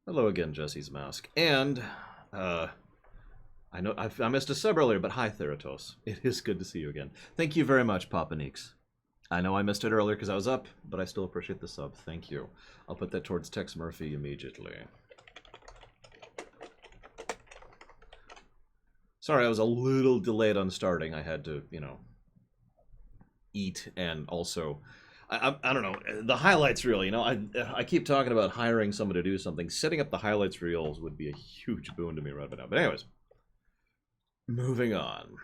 Hello again, Jesse's Mask. And, I know I missed a sub earlier, but hi, Theratos. It is good to see you again. Thank you very much, Papa Neeks. I know I missed it earlier because I was up, but I still appreciate the sub. Thank you. I'll put that towards Tex Murphy immediately. Sorry, I was a little delayed on starting. I had to, you know, eat and also... I don't know, the highlights reel, you know, I keep talking about hiring someone to do something. Setting up the highlights reels would be a huge boon to me right now. But anyways, moving on.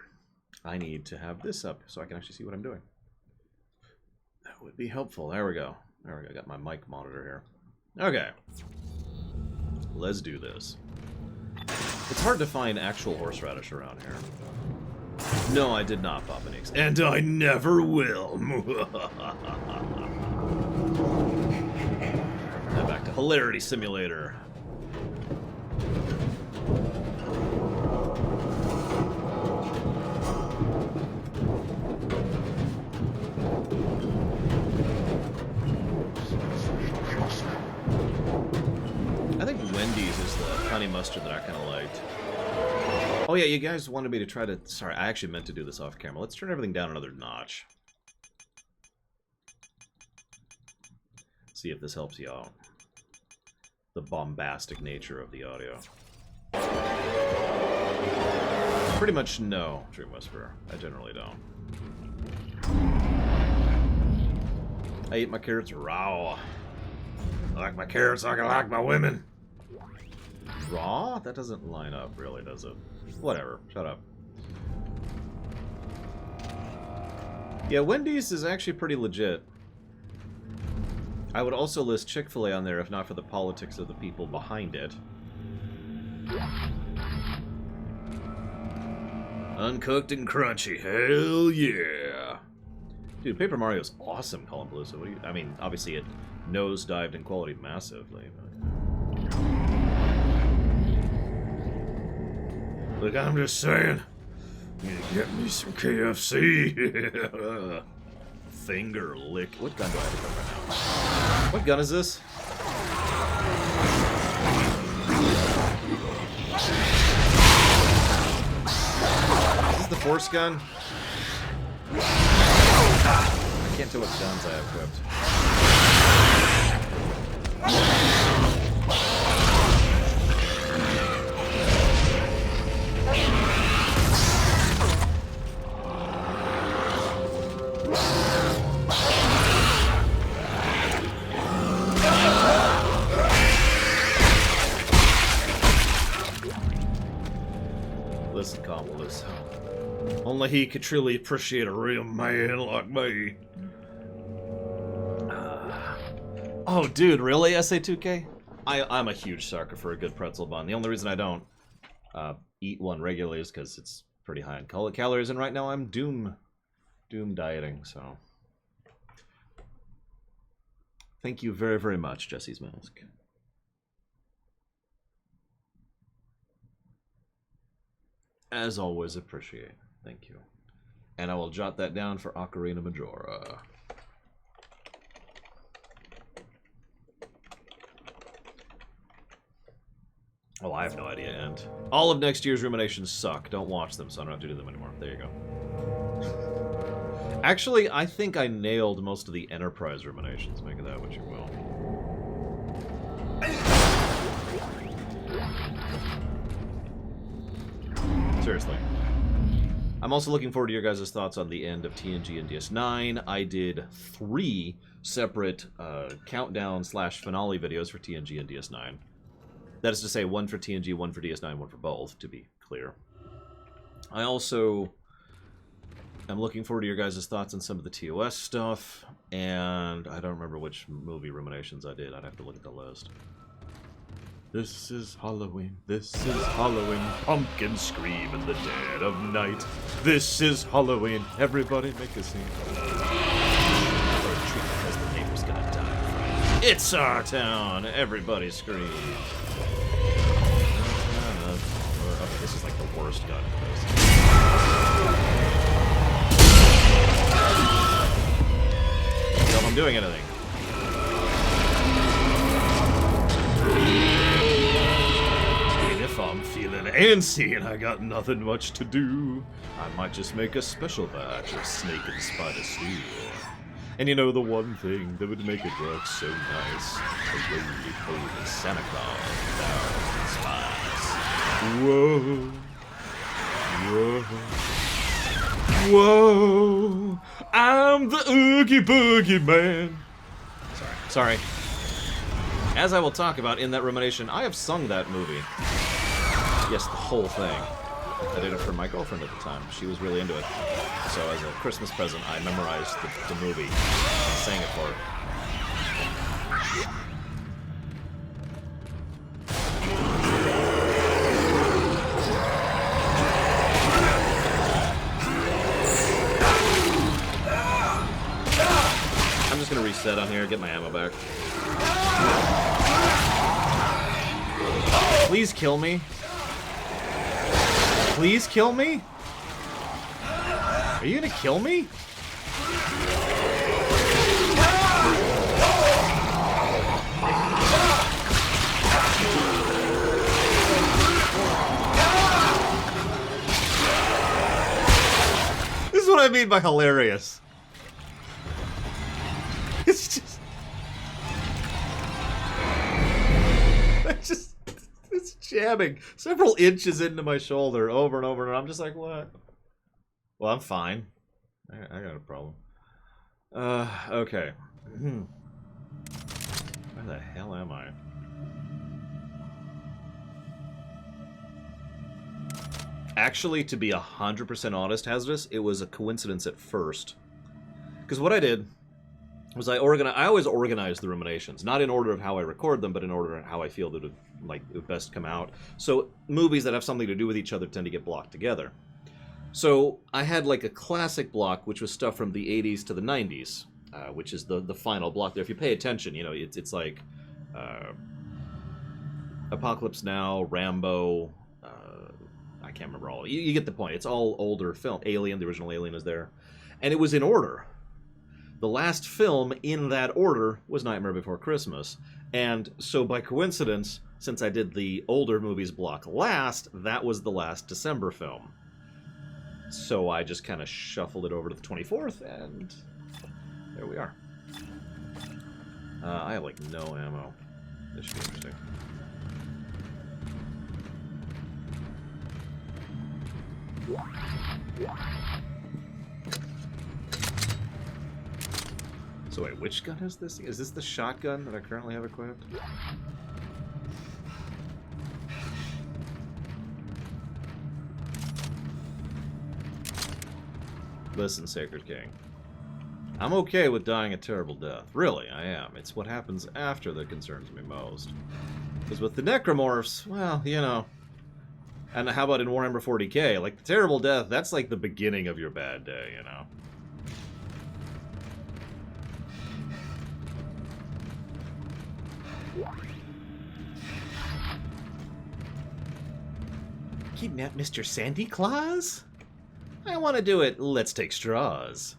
I need to have this up so I can actually see what I'm doing. That would be helpful. There we go. There we go. I got my mic monitor here. Okay. Let's do this. It's hard to find actual horseradish around here. No, I did not, Papa Nix. And I never will. Now back to Hilarity Simulator. I think Wendy's is the honey mustard that I kind of liked. Oh yeah, you guys wanted me to try to... Sorry, I actually meant to do this off camera. Let's turn everything down another notch. See if this helps you out. The bombastic nature of the audio. Pretty much no, Dream Whisperer. I generally don't. I eat my carrots raw. I like my carrots like I like my women. Raw? That doesn't line up, really, does it? Whatever. Shut up. Yeah, Wendy's is actually pretty legit. I would also list Chick-fil-A on there if not for the politics of the people behind it. Uncooked and crunchy. Hell yeah. Dude, Paper Mario's awesome, Colin Palooza. What do you... I mean, obviously it nosedived in quality massively, but... Look, I'm just saying, you need to get me some KFC. Finger lick. What gun do I have to gun right now? What gun is this? Is this the force gun? I can't tell what guns I have equipped. Listen, Compolis. Only he could truly appreciate a real man like me. Oh, dude, really, SA2K? I'm a huge sucker for a good pretzel bun. The only reason I don't eat one regularly is because it's pretty high in calories, and right now I'm doom dieting, so... Thank you very, very much, Jesse's Mask. As always, appreciate. Thank you. And I will jot that down for Ocarina Majora. Oh, I have no idea, and all of next year's Ruminations suck. Don't watch them, so I don't have to do them anymore. There you go. Actually, I think I nailed most of the Enterprise Ruminations. Make of that what you will. Seriously. I'm also looking forward to your guys' thoughts on the end of TNG and DS9. I did 3 separate countdown/finale videos for TNG and DS9. That is to say, one for TNG, one for DS9, one for both, to be clear. I also am looking forward to your guys' thoughts on some of the TOS stuff, and I don't remember which movie Ruminations I did. I'd have to look at the list. This is Halloween, pumpkins scream in the dead of night. This is Halloween, everybody make a scene. Or a treat because the neighbor's gonna die. It's our town, everybody scream. Okay, this is like the worst gun for this. I don't know if I'm doing anything. And seeing I got nothing much to do, I might just make a special batch of snake and spider stew. And you know the one thing that would make it work so nice? A roly-poly Santa Claus with spice. Whoa. Whoa. I'm the Oogie Boogie Man. Sorry. As I will talk about in that rumination, I have sung that movie. Yes, the whole thing. I did it for my girlfriend at the time. She was really into it. So as a Christmas present, I memorized the movie and sang it for her. I'm just going to reset on here, get my ammo back. Please kill me. Please kill me? Are you gonna kill me? This is what I mean by hilarious. It's just... It's jamming several inches into my shoulder over and over, and I'm just like, what? Well, I'm fine. I got a problem. Okay. Where the hell am I? Actually, to be 100% honest, Hazardous, it was a coincidence at first. Because what I did was I always organize the ruminations, not in order of how I record them, but in order of how I feel that it would best come out. So movies that have something to do with each other tend to get blocked together. So I had like a classic block, which was stuff from the 80s to the 90s, which is the final block there. If you pay attention, you know, it's like Apocalypse Now, Rambo, I can't remember all. You get the point. It's all older film. Alien, the original Alien is there. And it was in order. The last film in that order was Nightmare Before Christmas. And so by coincidence, since I did the older movies block last, that was the last December film. So I just kind of shuffled it over to the 24th, and there we are. I have like no ammo. This should be interesting. So wait, which gun is this? Is this the shotgun that I currently have equipped? Listen, Sacred King. I'm okay with dying a terrible death. Really, I am. It's what happens after that concerns me most. Because with the Necromorphs, well, you know. And how about in Warhammer 40k? Like, the terrible death, that's like the beginning of your bad day, you know? Kidnap Mr. Sandy Claus? I want to do it. Let's take straws.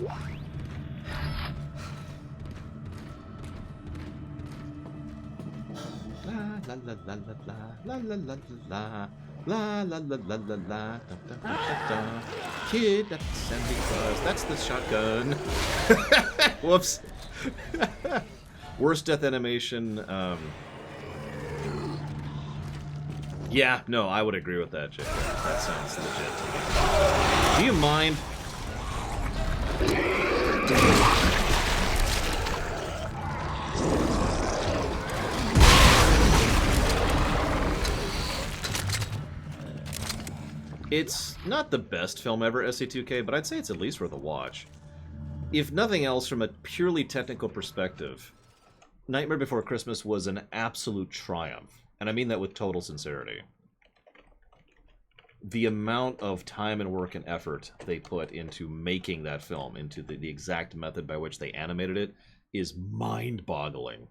La la la la la la la la la la la la la la la la da. Kidnap Sandy Claus. That's the shotgun. Whoops. Worst death animation. Yeah, no, I would agree with that, Jake. That sounds legit. Do you mind? It's not the best film ever, SC2K, but I'd say it's at least worth a watch. If nothing else, from a purely technical perspective, Nightmare Before Christmas was an absolute triumph. And I mean that with total sincerity. The amount of time and work and effort they put into making that film, into the exact method by which they animated it, is mind-boggling.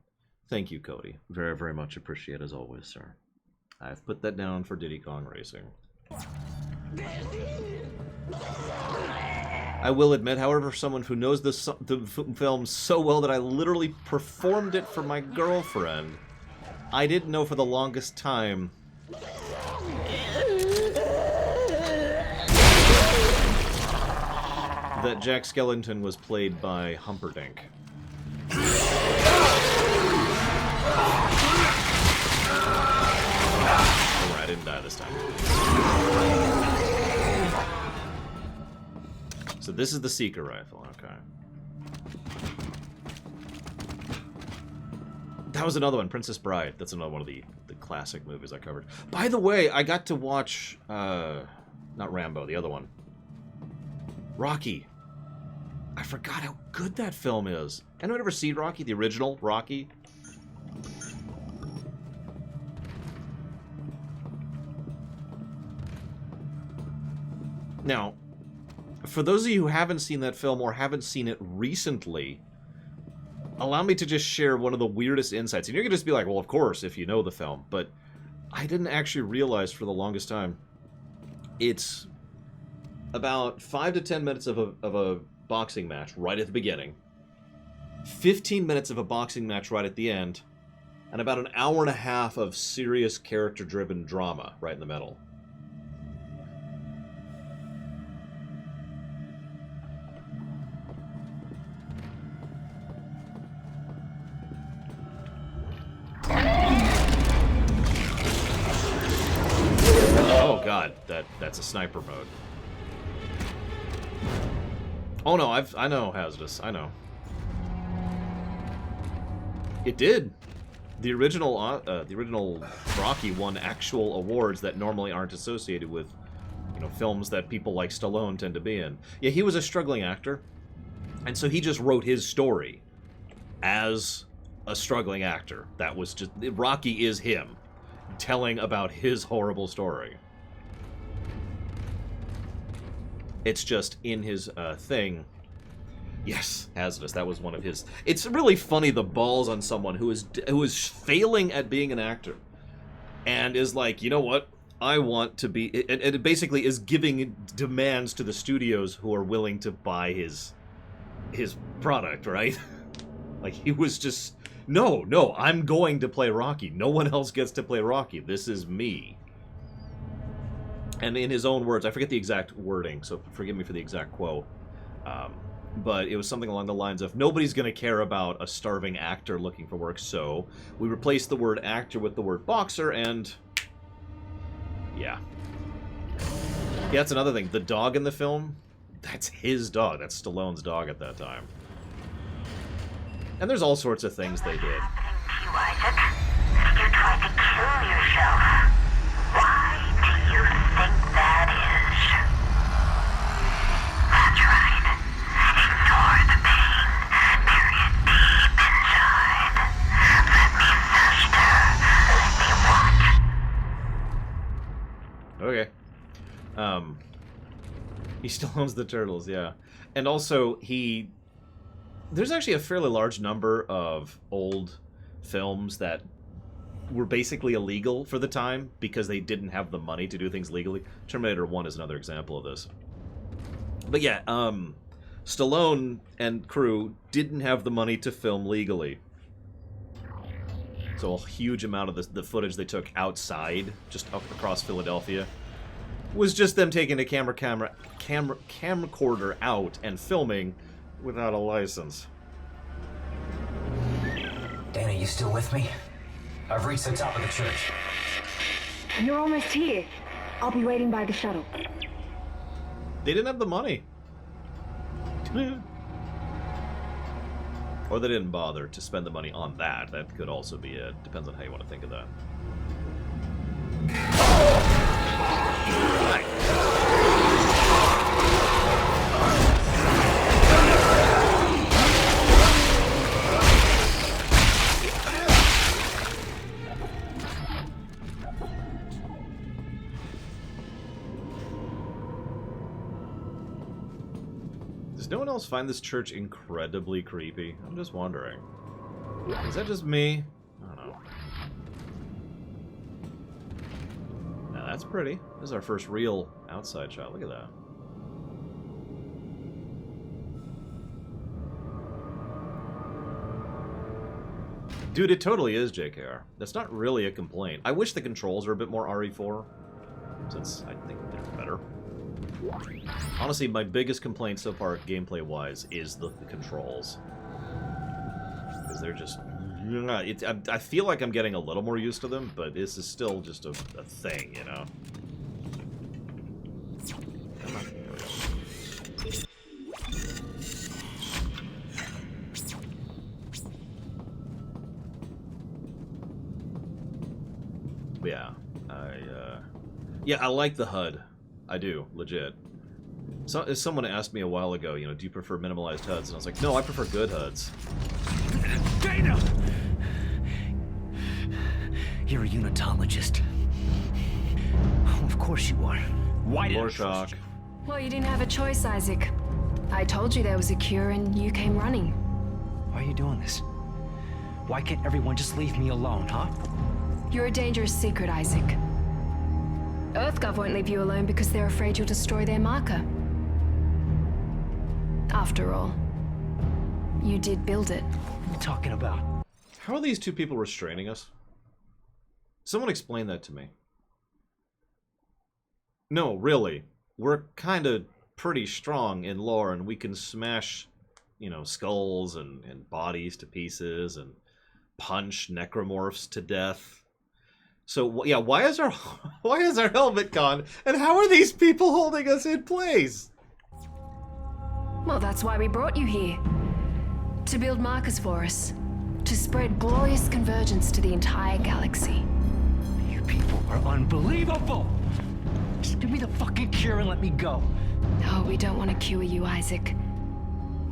Thank you, Cody. Very, very much appreciated as always, sir. I've put that down for Diddy Kong Racing. I will admit, however, someone who knows the film so well that I literally performed it for my girlfriend, I didn't know for the longest time that Jack Skellington was played by Humperdinck. Oh, I didn't die this time. So this is the Seeker rifle, okay. That was another one, Princess Bride. That's another one of the classic movies I covered. By the way, I got to watch, not Rambo, the other one. Rocky. I forgot how good that film is. Anyone ever seen Rocky, the original Rocky? Now, for those of you who haven't seen that film or haven't seen it recently, allow me to just share one of the weirdest insights. And you're going to just be like, well, of course, if you know the film. But I didn't actually realize for the longest time. It's about 5 to 10 minutes of a boxing match right at the beginning. 15 minutes of a boxing match right at the end. And about an hour and a half of serious character-driven drama right in the middle. Oh god, that's a sniper mode. Oh no, I know Hazardous, I know. It did. The original Rocky won actual awards that normally aren't associated with, you know, films that people like Stallone tend to be in. Yeah, he was a struggling actor, and so he just wrote his story as a struggling actor. That was just Rocky is him telling about his horrible story. It's just in his thing. Yes, Hazardous, that was one of his. It's really funny, the balls on someone who is failing at being an actor and is like, you know what? I want to be, and it basically is giving demands to the studios who are willing to buy his product, right? Like he was just, no, I'm going to play Rocky. No one else gets to play Rocky. This is me. And in his own words, I forget the exact wording, so forgive me for the exact quote, but it was something along the lines of, nobody's going to care about a starving actor looking for work, so we replaced the word actor with the word boxer, and yeah. Yeah, that's another thing. The dog in the film, that's his dog. That's Stallone's dog at that time. And there's all sorts of things they did. You tried to kill yourself. Why do you think that is? That's right. Ignore the pain. Bury it deep inside. Let me fester. Let me watch. Okay. He still owns the turtles, yeah. And also, there's actually a fairly large number of old films that were basically illegal for the time because they didn't have the money to do things legally. Terminator 1 is another example of this. But yeah, Stallone and crew didn't have the money to film legally. So a huge amount of the footage they took outside, just up across Philadelphia, was just them taking a camcorder out and filming without a license. Dana, you still with me? I've reached the top of the church. You're almost here. I'll be waiting by the shuttle. They didn't have the money. Or they didn't bother to spend the money on that. That could also be it. Depends on how you want to think of that. Right. Does no one else find this church incredibly creepy? I'm just wondering. Is that just me? I don't know. Now that's pretty. This is our first real outside shot. Look at that. Dude, it totally is, JKR. That's not really a complaint. I wish the controls were a bit more RE4, since I think they're better. Honestly, my biggest complaint so far, gameplay-wise, is the controls. Because they're just... I feel like I'm getting a little more used to them, but this is still just a thing, you know? Come on. Yeah, yeah, I like the HUD. I do, legit. So, someone asked me a while ago, you know, do you prefer minimalized HUDs? And I was like, no, I prefer good HUDs. Dana! You're a unitologist. Of course you are. Why did I trust Rorschach. you? Well, you didn't have a choice, Isaac. I told you there was a cure and you came running. Why are you doing this? Why can't everyone just leave me alone, huh? You're a dangerous secret, Isaac. EarthGov won't leave you alone because they're afraid you'll destroy their marker. After all, you did build it. What are you talking about? How are these two people restraining us? Someone explain that to me. No, really. We're kind of pretty strong in lore, and we can smash, you know, skulls and bodies to pieces and punch necromorphs to death. So, yeah, why is our helmet gone? And how are these people holding us in place? Well, that's why we brought you here. To build markers for us. To spread glorious convergence to the entire galaxy. You people are unbelievable! Just give me the fucking cure and let me go. Oh, we don't want to cure you, Isaac.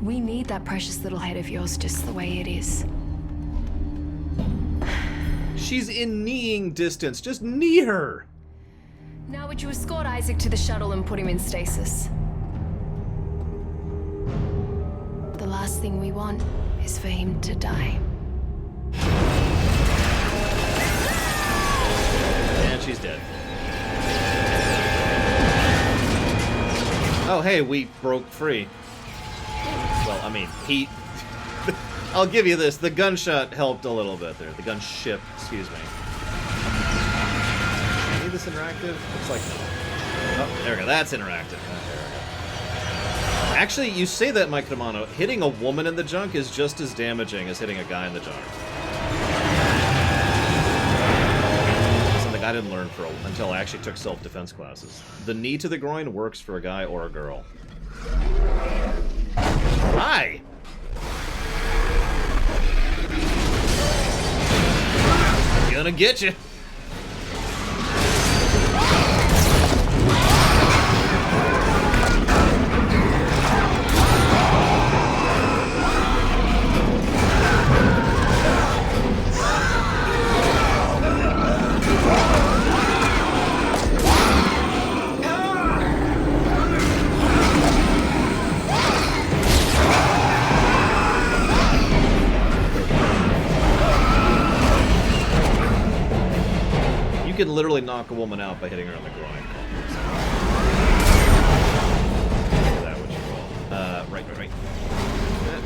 We need that precious little head of yours just the way it is. She's in kneeing distance. Just knee her. Now would you escort Isaac to the shuttle and put him in stasis? The last thing we want is for him to die. And she's dead. Oh, hey, we broke free. Well, I mean, he... I'll give you this. The gunshot helped a little bit there. The gunship, excuse me. Need this interactive? Looks like no. Oh, there we go. That's interactive. Oh, there we go. Actually, you say that, Mike Romano. Hitting a woman in the junk is just as damaging as hitting a guy in the junk. Something I didn't learn until I actually took self-defense classes. The knee to the groin works for a guy or a girl. Hi! Gonna get you. You can literally knock a woman out by hitting her on the groin. Is that what you call? Right.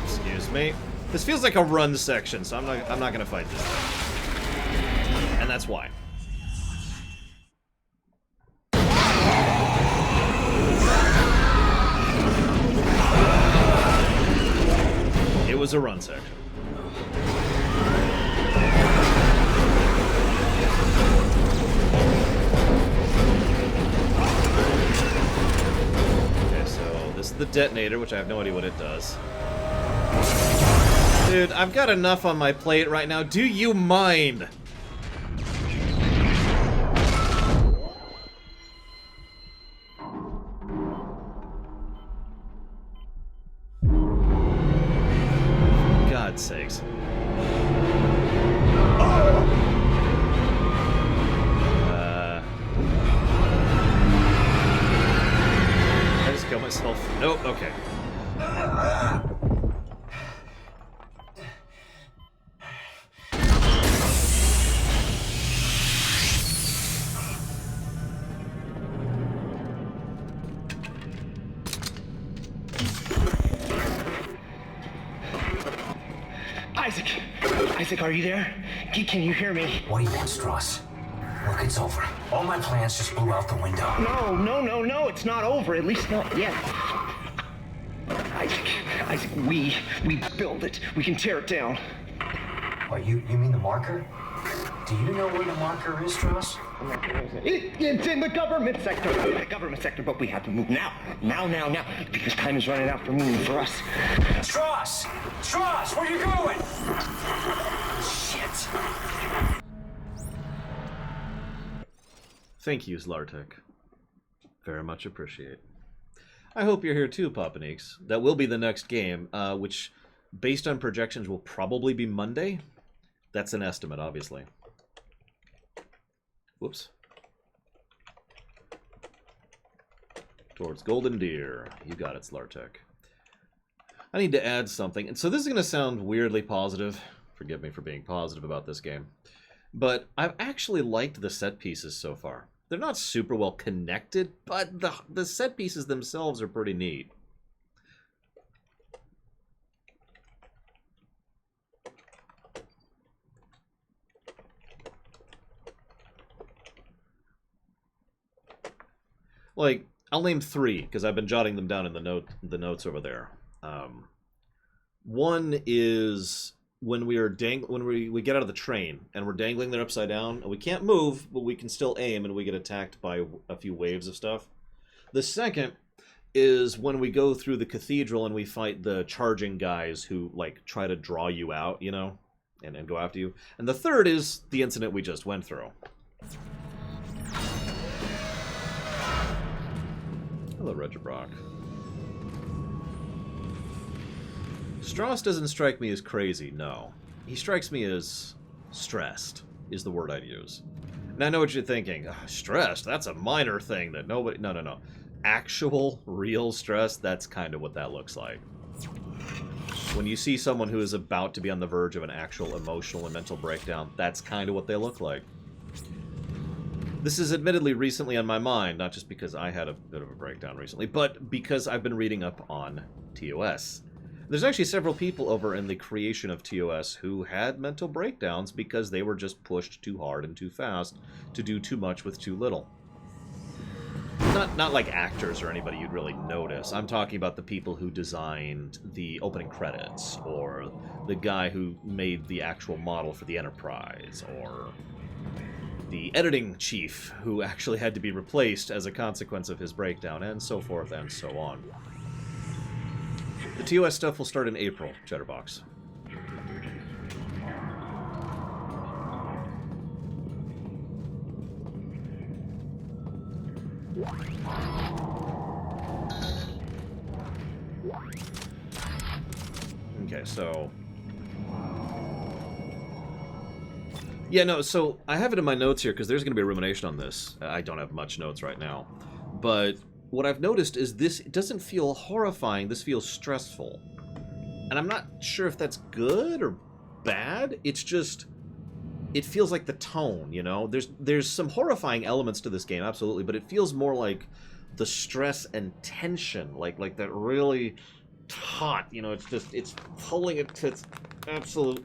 Excuse me. This feels like a run section, so I'm not gonna fight this thing. And that's why. It was a run section. This is the detonator, which I have no idea what it does. Dude, I've got enough on my plate right now. Do you mind? For God's sakes. Kill myself. Nope, okay. Isaac, are you there? Can you hear me? What do you want, Strauss? Look, it's over. All my plans just blew out the window. No, it's not over, at least not yet. Isaac, we build it. We can tear it down. What, you mean the marker? Do you know where the marker is, Strauss? It's in the government sector, but we have to move now, because time is running out for me and for us. Strauss! Strauss, where you going? Shit. Thank you, Zlartek. Very much appreciate. I hope you're here too, Papanix. That will be the next game, which, based on projections, will probably be Monday. That's an estimate, obviously. Whoops. Towards Golden Deer. You got it, Zlartek. I need to add something. And so this is going to sound weirdly positive. Forgive me for being positive about this game. But I've actually liked the set pieces so far. They're not super well connected, but the set pieces themselves are pretty neat. Like, I'll name 3 because I've been jotting them down in the notes over there. One is when we get out of the train and we're dangling there upside down and we can't move, but we can still aim and we get attacked by a few waves of stuff. The second is when we go through the cathedral and we fight the charging guys who like try to draw you out, you know, and go after you. And the third is the incident we just went through. Hello, Retrobrock. Strauss doesn't strike me as crazy, no. He strikes me as stressed, is the word I'd use. And I know what you're thinking. Stressed? That's a minor thing that nobody... No. Actual, real stress, that's kind of what that looks like. When you see someone who is about to be on the verge of an actual emotional and mental breakdown, that's kind of what they look like. This is admittedly recently on my mind, not just because I had a bit of a breakdown recently, but because I've been reading up on TOS. There's actually several people over in the creation of TOS who had mental breakdowns because they were just pushed too hard and too fast to do too much with too little. Not like actors or anybody you'd really notice. I'm talking about the people who designed the opening credits, or the guy who made the actual model for the Enterprise, or the editing chief who actually had to be replaced as a consequence of his breakdown, and so forth and so on. The TOS stuff will start in April, Chatterbox. Okay, so... Yeah, no, so I have it in my notes here because there's going to be a rumination on this. I don't have much notes right now. But what I've noticed is this doesn't feel horrifying, this feels stressful. And I'm not sure if that's good or bad. It's just, it feels like the tone, you know? There's some horrifying elements to this game, absolutely, but it feels more like the stress and tension, like that really taut, you know, it's pulling it to its absolute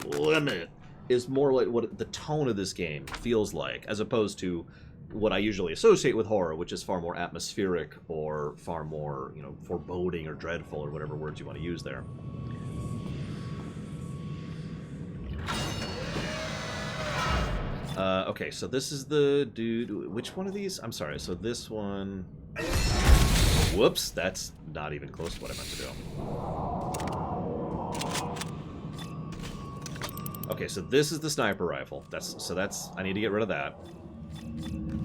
limit, is more like what the tone of this game feels like, as opposed to what I usually associate with horror, which is far more atmospheric or far more, you know, foreboding or dreadful or whatever words you want to use there. Okay, so this is the dude... Which one of these? I'm sorry, so this one... Whoops, that's not even close to what I meant to do. Okay, so this is the sniper rifle. I need to get rid of that.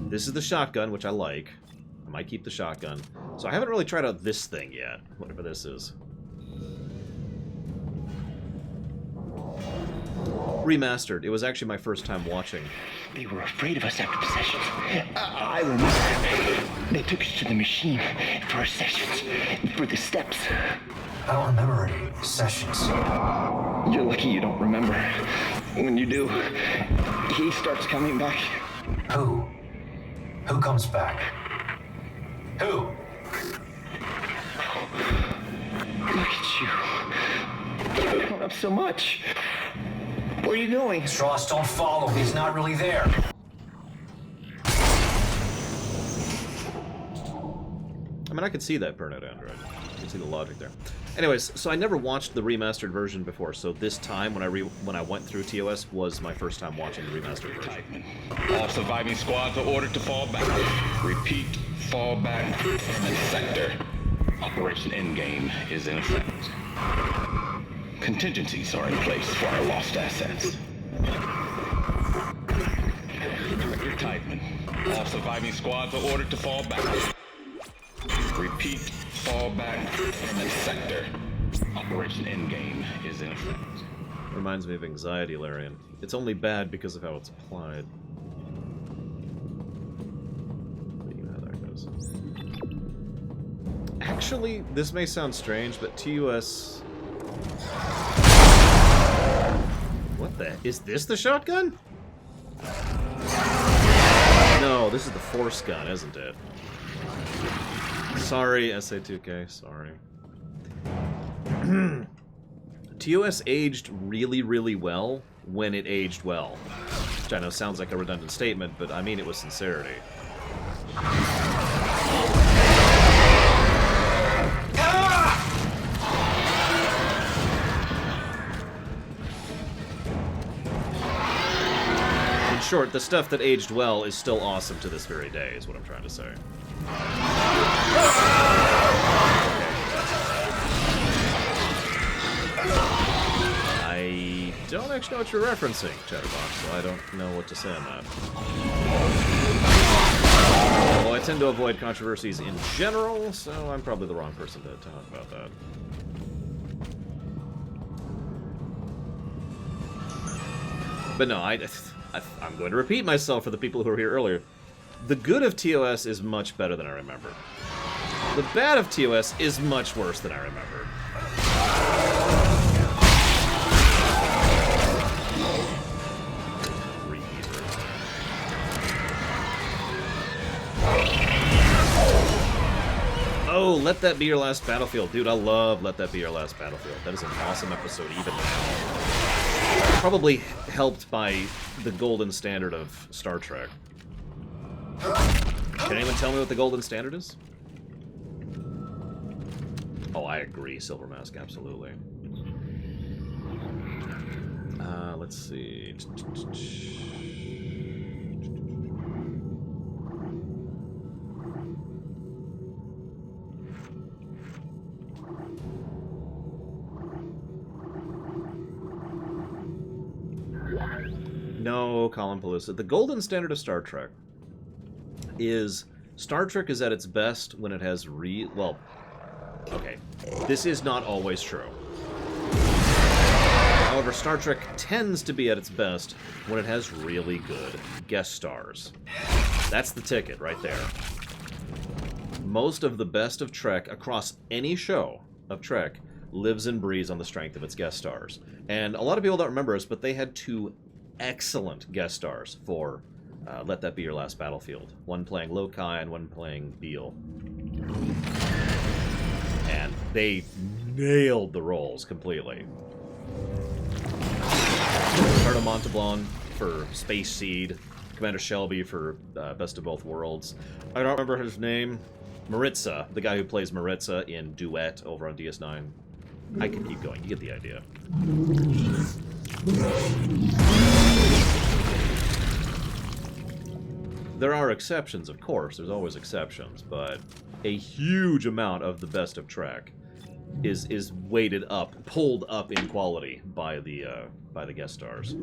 This is the shotgun, which I like. I might keep the shotgun. So I haven't really tried out this thing yet, whatever this is. Remastered. It was actually my first time watching. They were afraid of us after the sessions. I remember. They took us to the machine for our sessions, for the steps. I don't remember any sessions. You're lucky you don't remember. When you do, he starts coming back. Who? Who comes back? Who? Look at you. You've grown up so much. Where are you going? Stross, don't follow. He's not really there. I mean, I could see that burnout Android. I can see the logic there. Anyways, so I never watched the remastered version before, so this time when I went through TOS was my first time watching the remastered version. All surviving squads are ordered to fall back. Repeat, fall back from the sector. Operation Endgame is in effect. Contingencies are in place for our lost assets. Director Tideman. All surviving squads are ordered to fall back. Repeat, fall back from the sector. Operation Endgame is in effect. Reminds me of anxiety, Larian. It's only bad because of how it's applied. But you know how that goes. Actually, this may sound strange, but TUS... What the... Is this the shotgun? No, this is the force gun, isn't it? Sorry, SA2K, sorry. TOS aged really, really well when it aged well. Which I know sounds like a redundant statement, but I mean it with sincerity. In short, the stuff that aged well is still awesome to this very day, is what I'm trying to say. I don't actually know what you're referencing, Chatterbox, so I don't know what to say on that. Well, I tend to avoid controversies in general, so I'm probably the wrong person to talk about that. But no, I'm going to repeat myself for the people who were here earlier. The good of TOS is much better than I remembered. The bad of TOS is much worse than I remembered. Oh, Let That Be Your Last Battlefield. Dude, I love Let That Be Your Last Battlefield. That is an awesome episode even now. Probably helped by the golden standard of Star Trek. Can anyone tell me what the golden standard is? Oh, I agree, Silver Mask, absolutely. Let's see. No, Colin Palooza. The golden standard of Star Trek is Star Trek is at its best when it has well, okay, this is not always true. However, Star Trek tends to be at its best when it has really good guest stars. That's the ticket right there. Most of the best of Trek across any show of Trek lives and breathes on the strength of its guest stars. And a lot of people don't remember this, but they had two excellent guest stars for Let That Be Your Last Battlefield. One playing Lokai and one playing Beale. And they nailed the roles completely. Ricardo Montalban for Space Seed, Commander Shelby for Best of Both Worlds. I don't remember his name. Maritza, the guy who plays Maritza in Duet over on DS9. I can keep going, you get the idea. There are exceptions, of course, there's always exceptions, but a huge amount of the best of Trek is weighted up, pulled up in quality by the guest stars.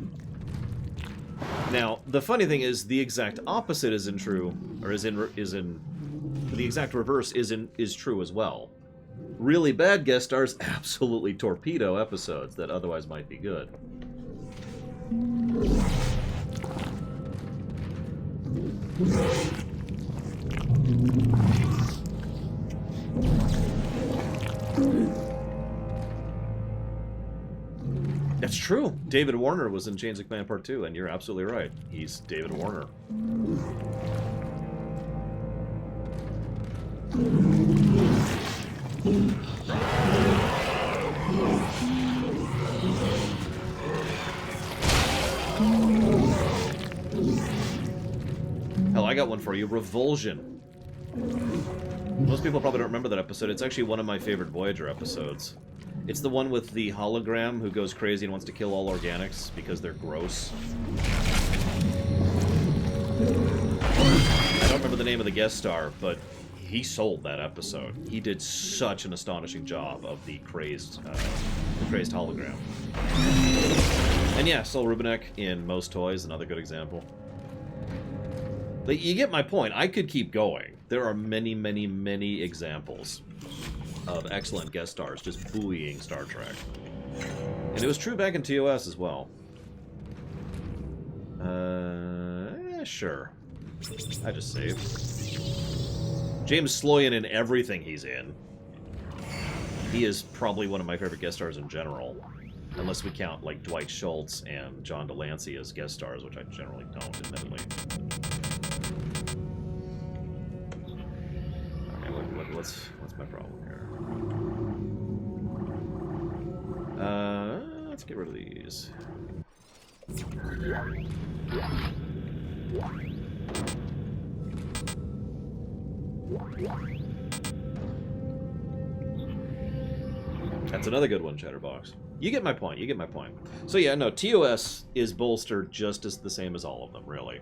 Now, the funny thing is, the exact opposite is the exact reverse is true as well. Really bad guest stars absolutely torpedo episodes that otherwise might be good. That's true. David Warner was in Chains of Command Part 2, and you're absolutely right. He's David Warner. Hell, I got one for you. Revulsion. Most people probably don't remember that episode. It's actually one of my favorite Voyager episodes. It's the one with the hologram who goes crazy and wants to kill all organics because they're gross. I don't remember the name of the guest star, but he sold that episode. He did such an astonishing job of the crazed hologram. And yeah, Sol Rubinek in Most Toys, another good example. But you get my point. I could keep going. There are many, many, many examples of excellent guest stars just buoying Star Trek. And it was true back in TOS as well. Sure. I just saved. James Sloyan in everything he's in. He is probably one of my favorite guest stars in general. Unless we count, like, Dwight Schultz and John Delancey as guest stars, which I generally don't, admittedly. Okay, what's my problem here? Let's get rid of these. That's another good one, Chatterbox. You get my point, you get my point. So yeah, no, TOS is bolstered just as the same as all of them, really.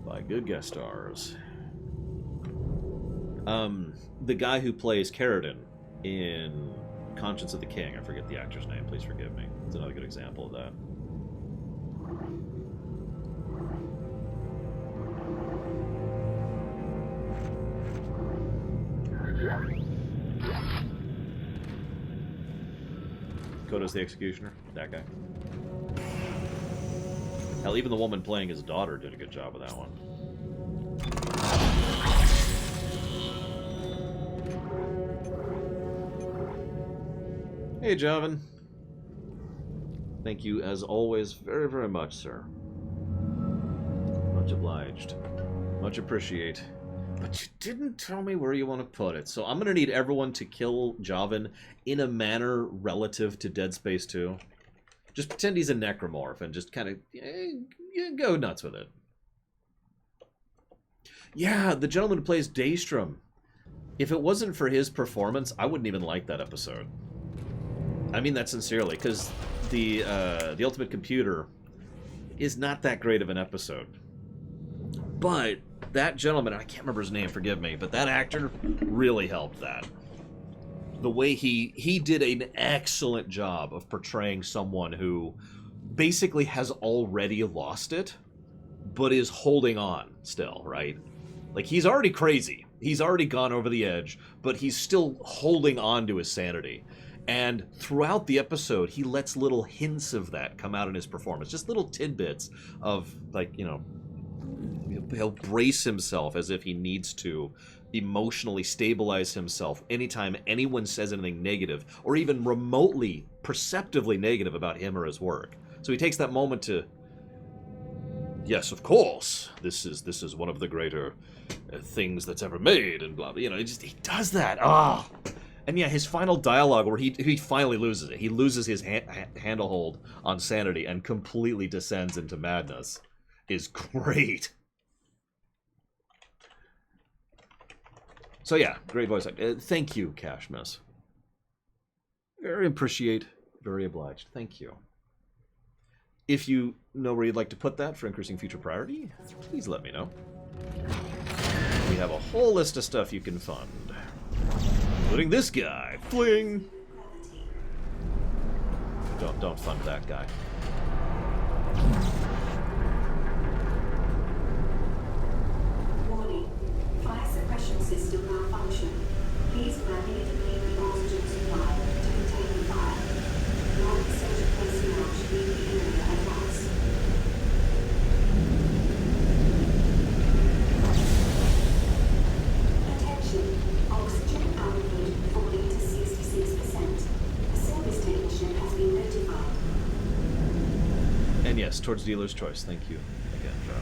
By good guest stars. The guy who plays Carradine in Conscience of the King, I forget the actor's name, please forgive me. It's another good example of that. Kodos the Executioner, that guy. Hell, even the woman playing his daughter did a good job with that one. Hey, Javan. Thank you, as always, very, very much, sir. Much obliged. Much appreciate. But you didn't tell me where you want to put it, so I'm going to need everyone to kill Javan in a manner relative to Dead Space 2. Just pretend he's a necromorph and just kind of go nuts with it. Yeah, the gentleman who plays Daystrom. If it wasn't for his performance, I wouldn't even like that episode. I mean that sincerely, because the Ultimate Computer is not that great of an episode. But that gentleman, I can't remember his name, forgive me, but that actor really helped that. The way he did an excellent job of portraying someone who basically has already lost it, but is holding on still, right? Like, he's already crazy. He's already gone over the edge, but he's still holding on to his sanity. And throughout the episode, he lets little hints of that come out in his performance. Just little tidbits of, like, you know, he'll brace himself as if he needs to emotionally stabilize himself anytime anyone says anything negative, or even remotely, perceptively negative about him or his work. So he takes that moment to, yes, of course, this is one of the greater things that's ever made, and blah, blah. You know, he does that. Ah. And yeah, his final dialogue where he finally loses it. He loses his handlehold on sanity and completely descends into madness is great. So yeah, great voice actor. Thank you, Cashmas. Very appreciate, very obliged. Thank you. If you know where you'd like to put that for increasing future priority, please let me know. We have a whole list of stuff you can fund. Including this guy. Fling! Don't fund that guy. Warning. Fire suppression system malfunction. Please manually deplete the oxygen supply to contain the fire. Non-essential personnel should leave the area at once. Attention. Oxygen output falling to 66%. A service technician has been notified. And yes, towards dealer's choice. Thank you again, John.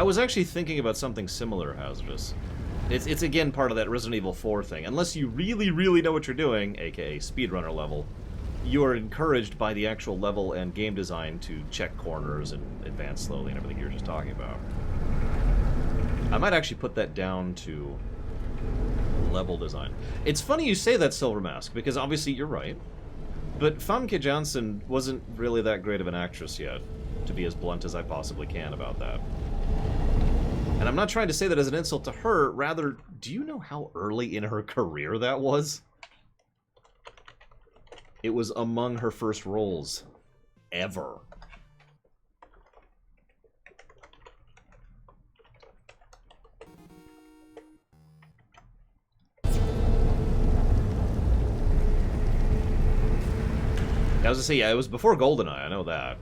was actually thinking about something similar, Hazardous. It's again part of that Resident Evil 4 thing. Unless you really, really know what you're doing, aka speedrunner level, you are encouraged by the actual level and game design to check corners and advance slowly and everything you were just talking about. I might actually put that down to level design. It's funny you say that, Silver Mask, because obviously you're right. But Famke Janssen wasn't really that great of an actress yet, to be as blunt as I possibly can about that. And I'm not trying to say that as an insult to her, rather, do you know how early in her career that was? It was among her first roles ever. I was gonna say, yeah, it was before GoldenEye, I know that.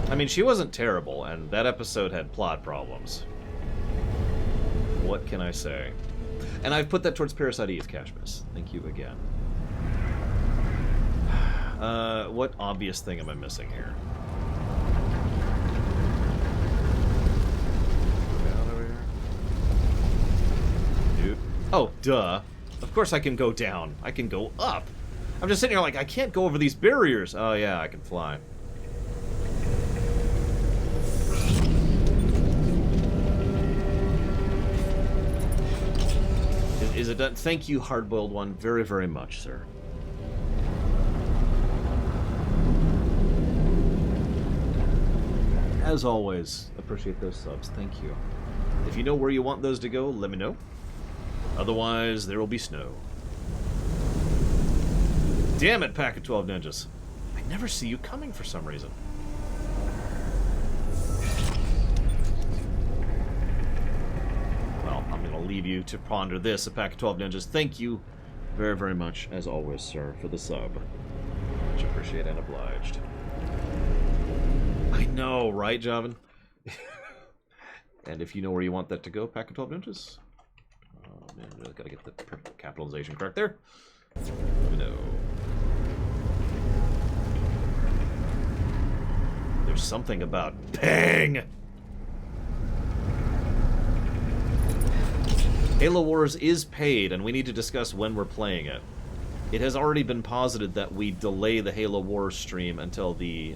I mean, she wasn't terrible, and that episode had plot problems. What can I say? And I've put that towards Parasite Eve, Cash Miss. Thank you again. What obvious thing am I missing here? Down over here. Dude. Oh, duh. Of course I can go down. I can go up. I'm just sitting here like, I can't go over these barriers. Oh yeah, I can fly. Is it done? Thank you, Hardboiled One, very, very much, sir. As always, appreciate those subs. Thank you. If you know where you want those to go, let me know. Otherwise, there will be snow. Damn it, Pack of 12 Ninjas. I never see you coming for some reason. Well, I'm going to leave you to ponder this, a Pack of 12 Ninjas. Thank you very, very much, as always, sir, for the sub. Much appreciated and obliged. I know, right, Javin? And if you know where you want that to go, Pack of 12 Ninjas. Oh, man, really got to get the capitalization correct there. Let me know. There's something about bang! Halo Wars is paid, and we need to discuss when we're playing it. It has already been posited that we delay the Halo Wars stream until the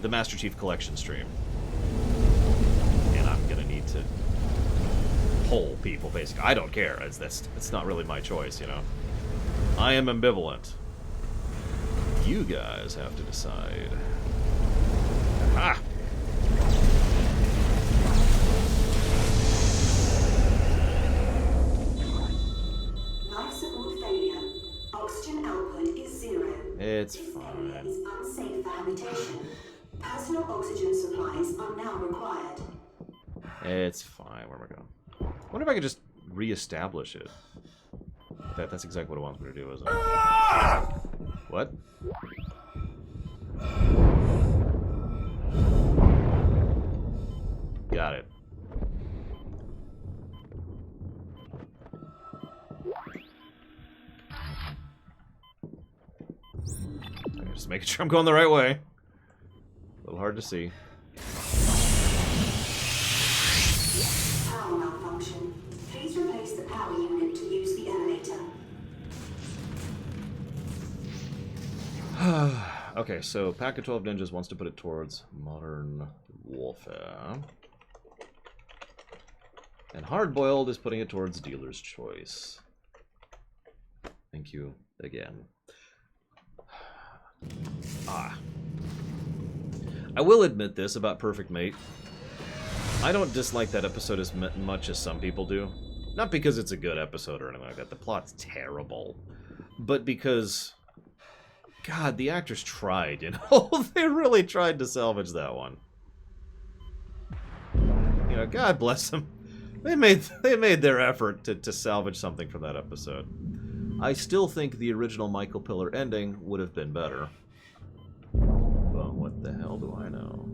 Master Chief Collection stream. And I'm gonna need to poll people, basically. I don't care. It's not really my choice, you know? I am ambivalent. You guys have to decide. Ah! Life support failure. Oxygen output is 0. It's This fine. area is unsafe for habitation. Personal oxygen supplies are now required. It's fine. Where am I going? I wonder if I could just re-establish it. That's exactly what it wants me to do, isn't it? What? Got it. Okay, just making sure I'm going the right way. A little hard to see. Power malfunction. Please replace the power unit to use the elevator. Okay, so Pack of 12 Ninjas wants to put it towards Modern Warfare. And Hardboiled is putting it towards Dealer's Choice. Thank you again. Ah. I will admit this about Perfect Mate. I don't dislike that episode as much as some people do. Not because it's a good episode or anything like that. The plot's terrible. But because... God, the actors tried, you know? They really tried to salvage that one. You know, God bless them. They made their effort to salvage something from that episode. I still think the original Michael Piller ending would have been better. But what the hell do I know?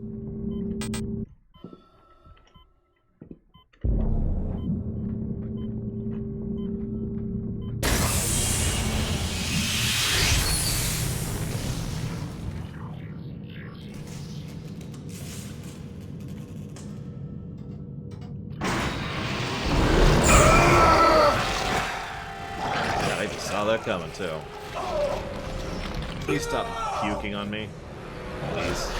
that coming, too. Please stop puking on me. Please.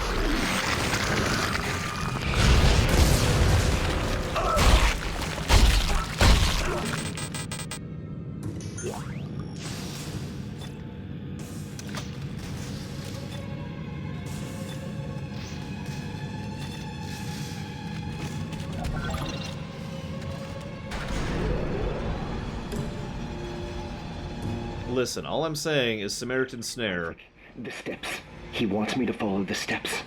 Listen, all I'm saying is Samaritan Snare. The steps. He wants me to follow the steps.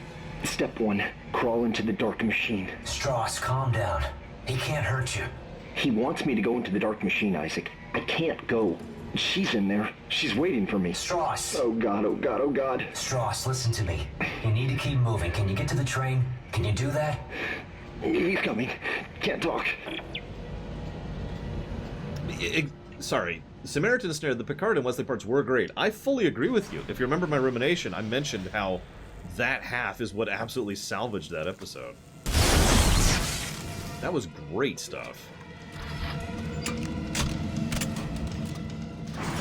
Step 1, crawl into the dark machine. Strauss, calm down. He can't hurt you. He wants me to go into the dark machine, Isaac. I can't go. She's in there. She's waiting for me. Strauss! Oh God, oh God, oh God. Strauss, listen to me. You need to keep moving. Can you get to the train? Can you do that? He's coming. Can't talk. Sorry. Samaritan Snare, the Picard and Wesley parts were great. I fully agree with you. If you remember my rumination, I mentioned how that half is what absolutely salvaged that episode. That was great stuff. And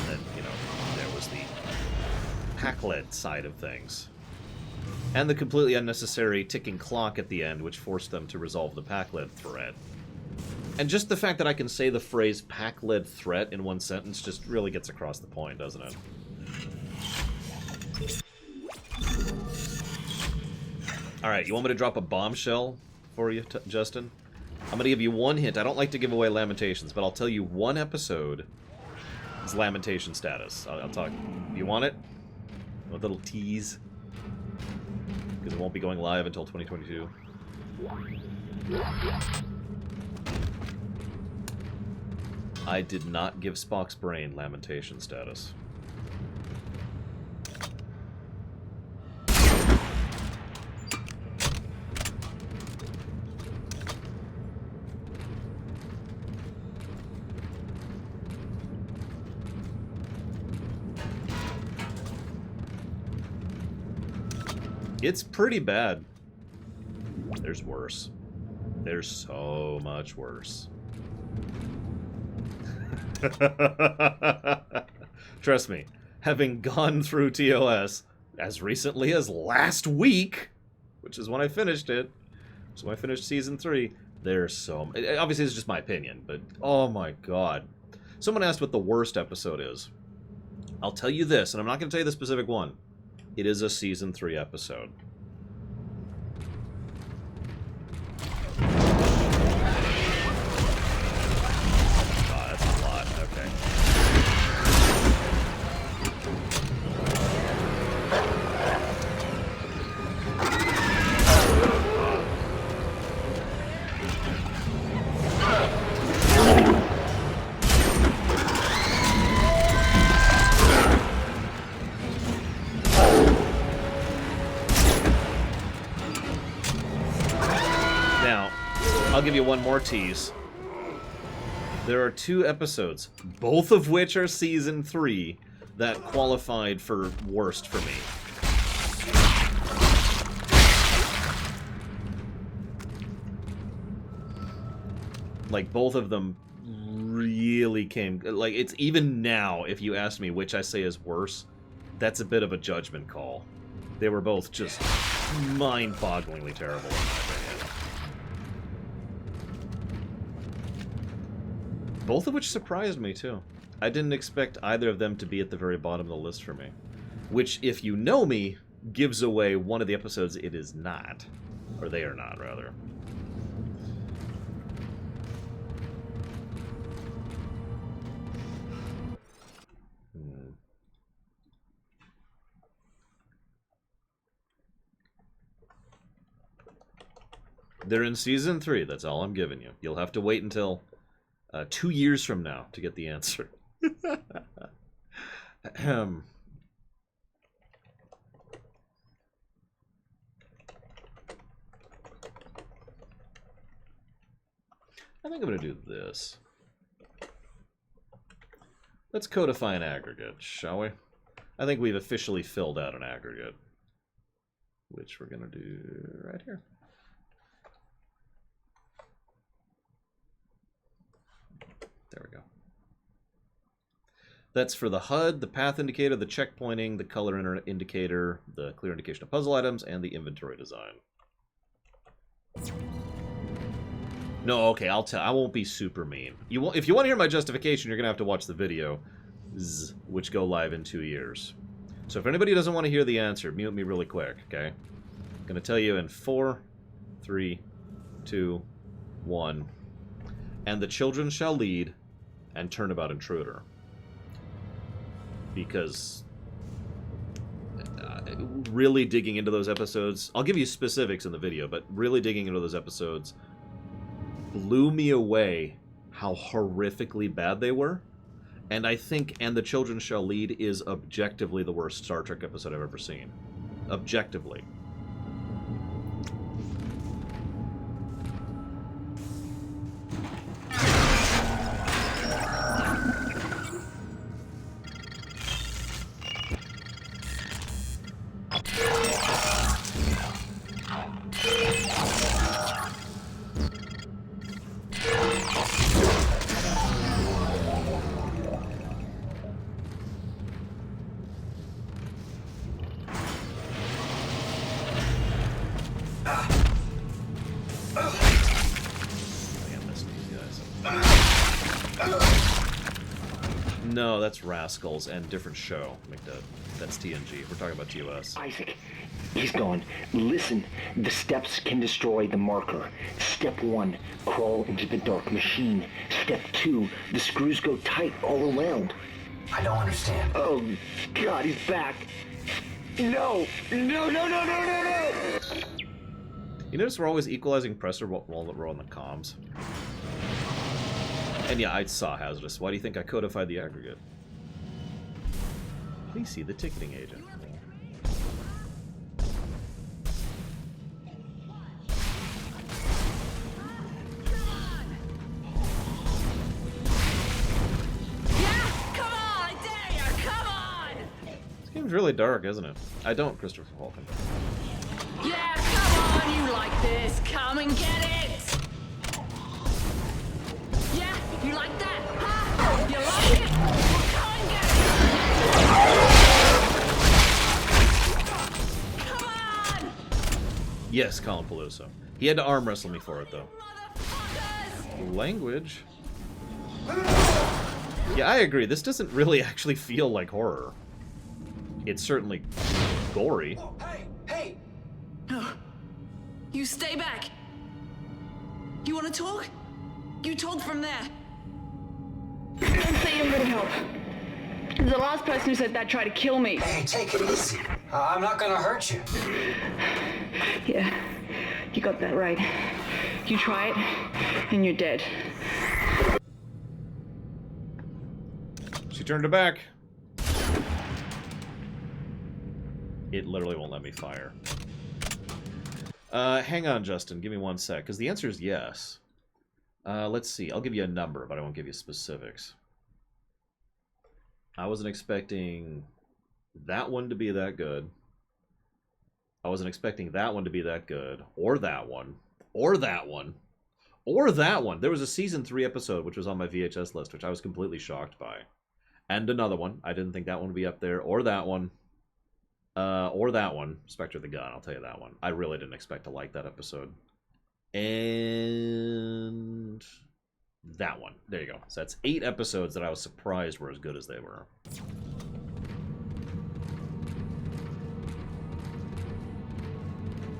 then, you know, there was the Pakled side of things. And the completely unnecessary ticking clock at the end, which forced them to resolve the Pakled threat. And just the fact that I can say the phrase Pakled threat in one sentence just really gets across the point, doesn't it? Alright, you want me to drop a bombshell for you, Justin? I'm going to give you one hint. I don't like to give away Lamentations, but I'll tell you one episode is Lamentation status. I'll talk. Do you want it? A little tease? Because it won't be going live until 2022. I did not give Spock's brain Lamentation status. It's pretty bad. There's worse. There's so much worse. Trust me, having gone through TOS as recently as last week, which is when I finished it, so when I finished Season 3, there's so... Obviously, it's just my opinion, but oh my god. Someone asked what the worst episode is. I'll tell you this, and I'm not going to tell you the specific one. It is a Season 3 episode. Ah, that's a lot. Okay. I'll give you one more tease. There are 2 episodes, both of which are Season 3, that qualified for worst for me. Like, both of them really came... Like, it's even now, if you ask me which I say is worse, that's a bit of a judgment call. They were both just mind-bogglingly terrible, in my opinion. Both of which surprised me, too. I didn't expect either of them to be at the very bottom of the list for me. Which, if you know me, gives away one of the episodes it is not. Or they are not, rather. They're in Season 3, that's all I'm giving you. You'll have to wait until 2 years from now to get the answer. I think I'm going to do this. Let's codify an aggregate, shall we? I think we've officially filled out an aggregate, which we're going to do right here. There we go. That's for the HUD, the path indicator, the checkpointing, the color indicator, the clear indication of puzzle items, and the inventory design. No, okay, I won't be super mean. If you want to hear my justification, you're gonna have to watch the video, which go live in 2 years. So if anybody doesn't want to hear the answer, mute me really quick, okay? I'm gonna tell you in 4, 3, 2, 1. And the children shall lead, and Turnabout Intruder. Because really digging into those episodes, I'll give you specifics in the video, but really digging into those episodes blew me away how horrifically bad they were. And I think And the Children Shall Lead is objectively the worst Star Trek episode I've ever seen. Objectively. No, that's Rascals and different show. That's TNG. We're talking about TOS. Isaac, he's gone. Listen, the steps can destroy the marker. Step 1, crawl into the dark machine. Step 2, the screws go tight all around. I don't understand. Oh, God, he's back. No! No, no, no, no, no, no! You notice we're always equalizing pressure while we're on the comms. And yeah, I saw Hazardous. Why do you think I codified the aggregate? Please see the ticketing agent. This game's really dark, isn't it? I don't, Christopher Walken. Yeah, come on, you like this. Come and get it. Yeah, you like that, huh? You like it? Well, come and get it. Come on. Yes, Colin Peluso. He had to arm wrestle me for it, though. Language? Yeah, I agree. This doesn't really actually feel like horror. It's certainly gory. Oh, hey! No. You stay back. You want to talk? You talk from there. Don't say you're gonna help. The last person who said that tried to kill me. Hey, take it easy. I'm not gonna hurt you. Yeah, you got that right. You try it, and you're dead. She turned her back. It literally won't let me fire. Hang on, Justin. Give me 1 sec, because the answer is yes. Let's see. I'll give you a number, but I won't give you specifics. I wasn't expecting that one to be that good. I wasn't expecting that one to be that good. Or that one. Or that one. Or that one. There was a Season 3 episode, which was on my VHS list, which I was completely shocked by. And another one. I didn't think that one would be up there. Or that one. Or that one. Spectre of the Gun. I'll tell you that one. I really didn't expect to like that episode. And that one. There you go. So that's 8 episodes that I was surprised were as good as they were.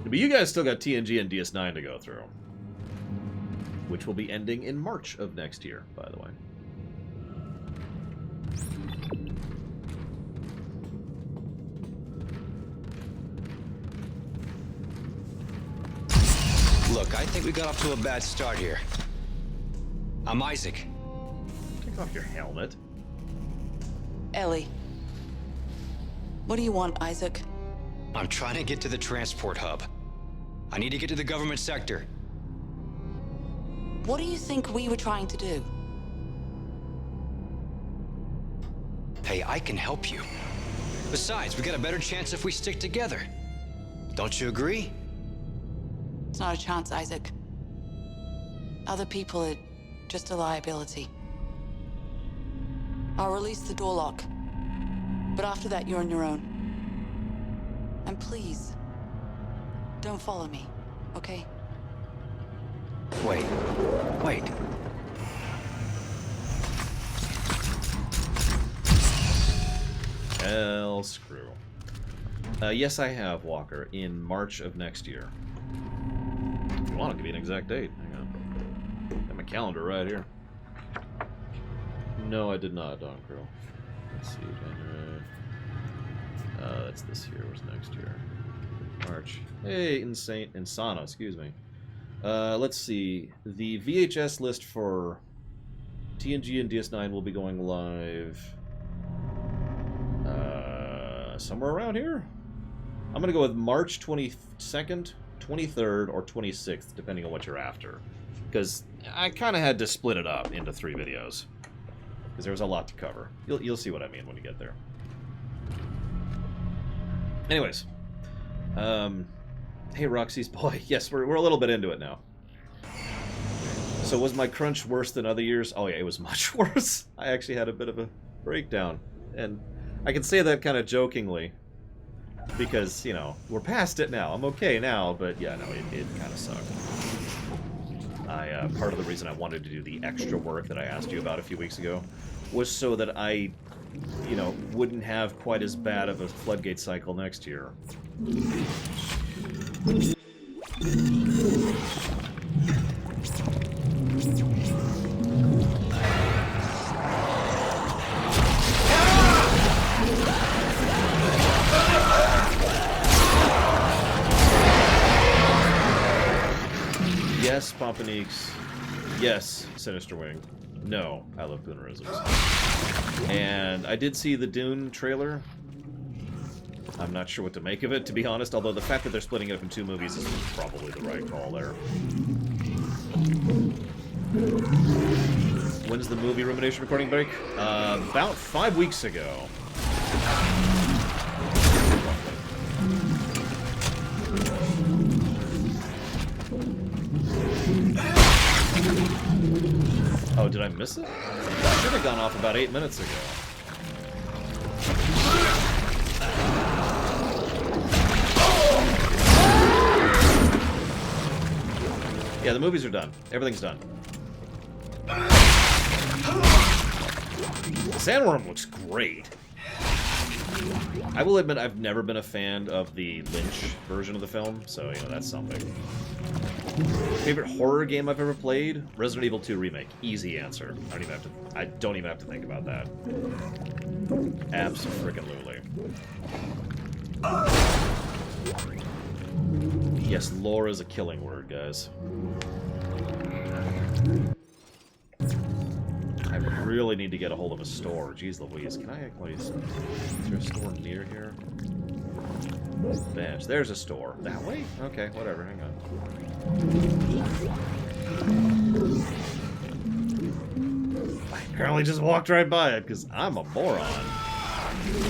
But you guys still got TNG and DS9 to go through. Which will be ending in March of next year, by the way. Look, I think we got off to a bad start here. I'm Isaac. Take off your helmet. Ellie. What do you want, Isaac? I'm trying to get to the transport hub. I need to get to the government sector. What do you think we were trying to do? Hey, I can help you. Besides, we got a better chance if we stick together. Don't you agree? It's not a chance, Isaac. Other people are just a liability. I'll release the door lock. But after that, you're on your own. And please, don't follow me, okay? Wait. Hell, screw. Yes, I have, Walker, in March of next year. If you want to give me an exact date, hang on. Got my calendar right here. No, I did not, Don Crow. Let's see, January. That's this year. Where's next year? March. Hey, Insana, excuse me. Let's see. The VHS list for TNG and DS9 will be going live somewhere around here. I'm gonna go with March 22nd, 23rd, or 26th, depending on what you're after. Because I kind of had to split it up into 3 videos. Because there was a lot to cover. You'll see what I mean when you get there. Anyways. Hey, Roxy's boy. Yes, we're a little bit into it now. So was my crunch worse than other years? Oh yeah, it was much worse. I actually had a bit of a breakdown. And I can say that kind of jokingly. Because, you know, we're past it now. I'm okay now, but yeah, no, it kind of sucked. Part of the reason I wanted to do the extra work that I asked you about a few weeks ago was so that I, you know, wouldn't have quite as bad of a floodgate cycle next year. Yes, Pompaniques. Yes, Sinister Wing. No, I love Boonerisms. And I did see the Dune trailer. I'm not sure what to make of it, to be honest, although the fact that they're splitting it up in 2 movies is probably the right call there. When's the movie Rumination recording break? About 5 weeks ago. Oh, did I miss it? That should have gone off about 8 minutes ago. Yeah, the movies are done. Everything's done. Sandworm looks great. I will admit I've never been a fan of the Lynch version of the film, so, you know, that's something. Favorite horror game I've ever played? Resident Evil 2 Remake. Easy answer. I don't even have to think about that. Abso-frickin-lutely. Yes, lore is a killing word, guys. I really need to get a hold of a store. Jeez Louise, can I actually... Is there a store near here? Bench. There's a store. That way? Okay, whatever. Hang on. I apparently just walked right by it because I'm a moron.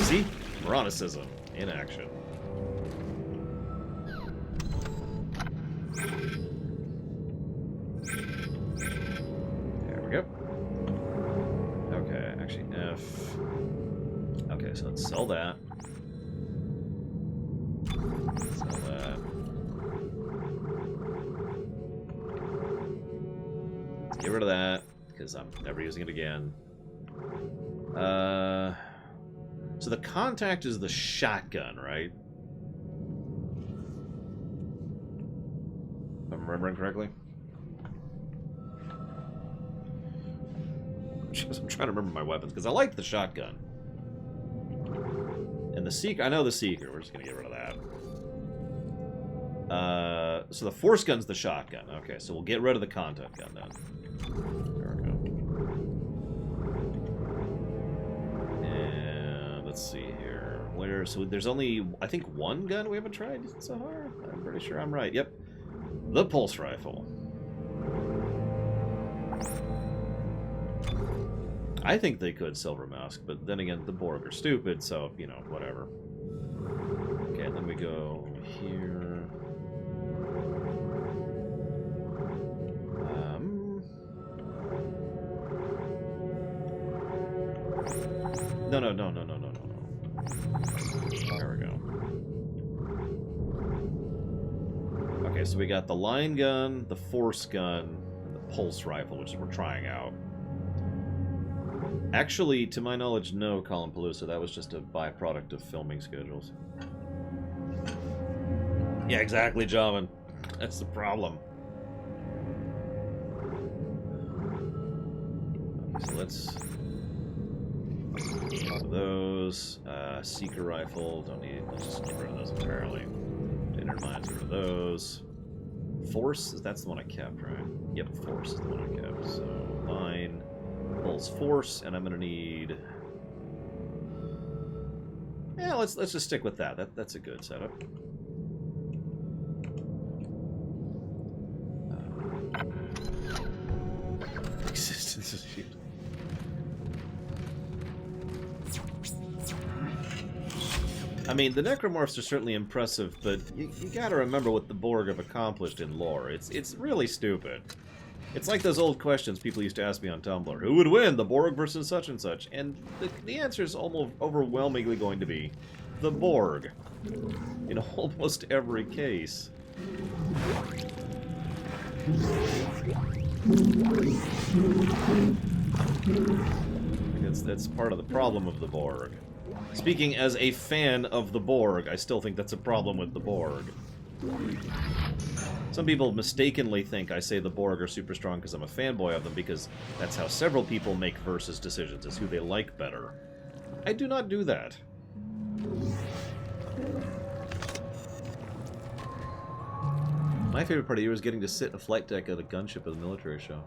See? Moronicism in action. There we go. Okay, actually F. Okay, so let's sell that. Sell that. Let's get rid of that, because I'm never using it again. So the contact is the shotgun, right? If I'm remembering correctly. I'm trying to remember my weapons, because I liked the shotgun. And the Seeker, I know the Seeker, we're just going to get rid of that. So the Force Gun's the shotgun. Okay, so we'll get rid of the contact gun then. There we go. And let's see here. So there's only, I think, 1 gun we haven't tried so far? I'm pretty sure I'm right. Yep. The Pulse Rifle. I think they could Silver Mask, but then again, the Borg are stupid, so, you know, whatever. Okay, and then we go here. No. There we go. Okay, so we got the line gun, the force gun, and the pulse rifle, which we're trying out. Actually, to my knowledge, no, Colin Palooza. That was just a byproduct of filming schedules. Yeah, exactly, Javan. That's the problem. Okay, so let's... those. Seeker rifle. Don't need... Let's just get rid of those entirely. Inner mines, rid of those. Force? That's the one I kept, right? Yep, force is the one I kept. So, line... Pulse force, and I'm gonna need... Yeah, let's just stick with that. That's a good setup. Existence of shield. I mean, the necromorphs are certainly impressive, but you gotta remember what the Borg have accomplished in lore. It's really stupid. It's like those old questions people used to ask me on Tumblr. Who would win, the Borg versus such and such? And the answer is almost overwhelmingly going to be the Borg. In almost every case. That's part of the problem of the Borg. Speaking as a fan of the Borg, I still think that's a problem with the Borg. Some people mistakenly think I say the Borg are super strong because I'm a fanboy of them, because that's how several people make versus decisions, is who they like better. I do not do that. My favorite part of the year was getting to sit in a flight deck at a gunship at a military show.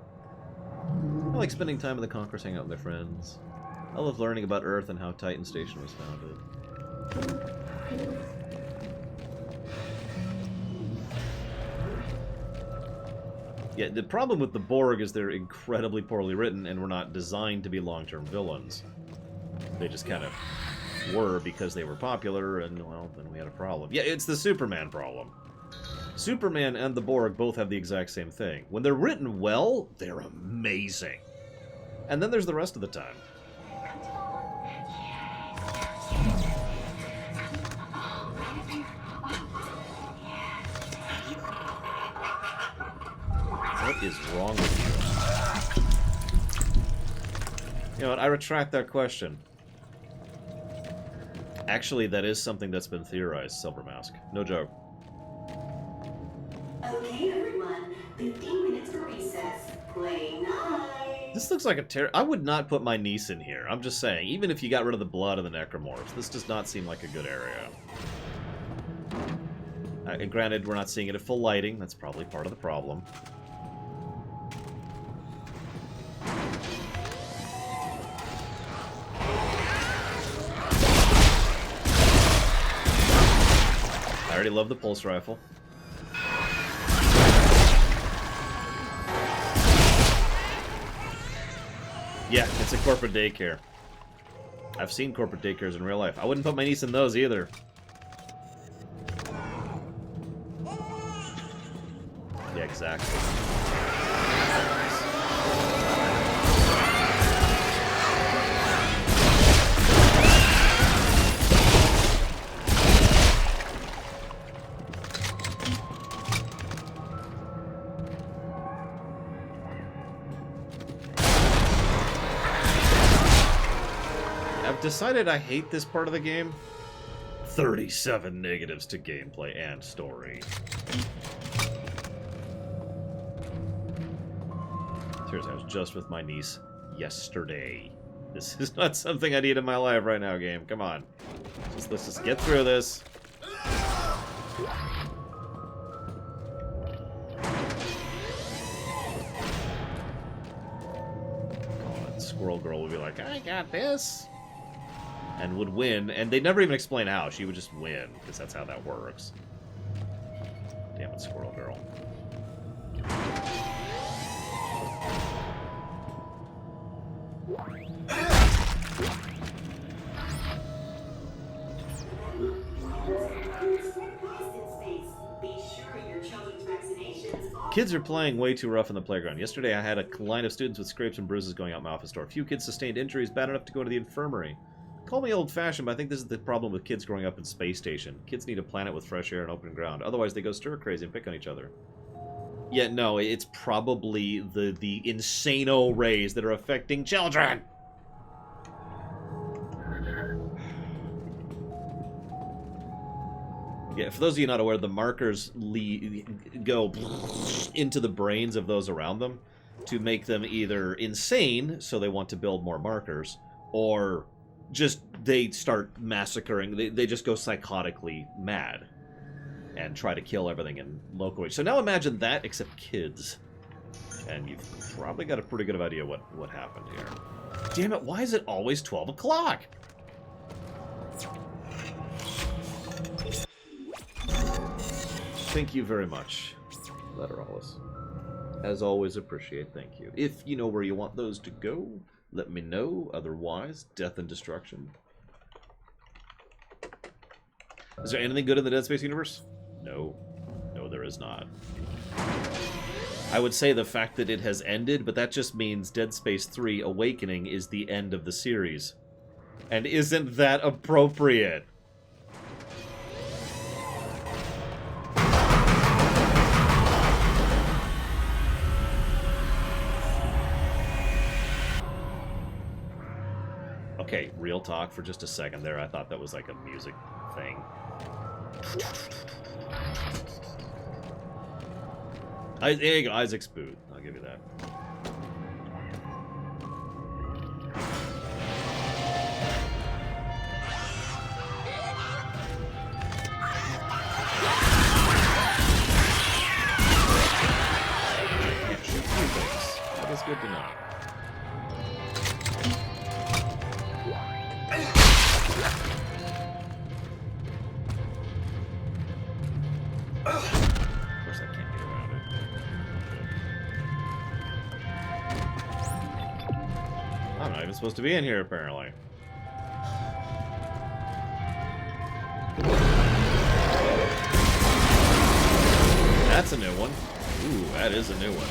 I like spending time in the Concourse, hanging out with my friends. I love learning about Earth and how Titan Station was founded. Yeah, the problem with the Borg is they're incredibly poorly written and were not designed to be long-term villains. They just kind of were because they were popular, and, well, then we had a problem. Yeah, it's the Superman problem. Superman and the Borg both have the exact same thing. When they're written well, they're amazing. And then there's the rest of the time. What is wrong with you? You know what, I retract that question. Actually, that is something that's been theorized, Silver Mask. No joke. Okay, everyone. 15 minutes for recess. Play nice. This looks like a I would not put my niece in here. I'm just saying, even if you got rid of the blood of the necromorphs, this does not seem like a good area. Granted, we're not seeing it at full lighting. That's probably part of the problem. I already love the pulse rifle. Yeah, it's a corporate daycare. I've seen corporate daycares in real life. I wouldn't put my niece in those either. Yeah, exactly. I've decided I hate this part of the game. 37 negatives to gameplay and story. Seriously, I was just with my niece yesterday. This is not something I need in my life right now, game. Come on. Let's just get through this. Squirrel Girl would be like, I got this, and would win, and they never even explain how. She would just win, because that's how that works. Damn it, Squirrel Girl. Kids are playing way too rough in the playground. Yesterday I had a line of students with scrapes and bruises going out my office door. A few kids sustained injuries bad enough to go to the infirmary. call me old-fashioned, but I think this is the problem with kids growing up in space station. Kids need a planet with fresh air and open ground. Otherwise, they go stir-crazy and pick on each other. Yeah, no, it's probably the insano rays that are affecting children. Yeah, for those of you not aware, the markers go into the brains of those around them to make them either insane, so they want to build more markers, or just they start massacring. They just go psychotically mad and try to kill everything in local ways. So now imagine that, except kids. And you've probably got a pretty good idea what happened here. Damn it, why is it always 12 o'clock? Thank you very much, Letterallis. As always, appreciate, thank you. If you know where you want those to go, let me know. Otherwise, death and destruction. Is there anything good in the Dead Space universe? No. No, there is not. I would say the fact that it has ended, but that just means Dead Space 3 Awakening is the end of the series. And isn't that appropriate? Okay, real talk for just a second there. I thought that was like a music thing. There you go, Isaac's boot. I'll give you that. Can't shoot through things. That is good to know. Supposed to be in here, apparently. That's a new one. Ooh, that is a new one.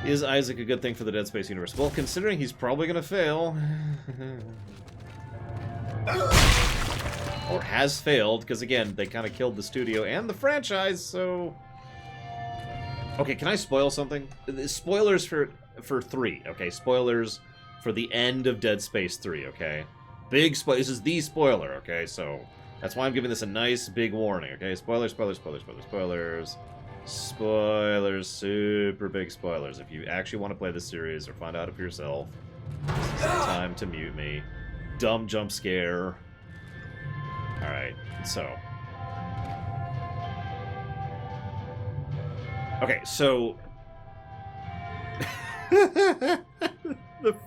Hello. Is Isaac a good thing for the Dead Space universe? Well, considering he's probably gonna fail. Or has failed, because again, they kind of killed the studio and the franchise, so... Okay, can I spoil something? Spoilers for 3, okay? Spoilers for the end of Dead Space 3, okay? Big spoiler. This is the spoiler, okay? So, that's why I'm giving this a nice big warning, okay? Spoilers, spoilers, spoilers, spoilers, spoilers. Spoilers, super big spoilers. If you actually want to play this series or find out for yourself, this is the time to mute me. Dumb jump scare. Alright, so... Okay, so... the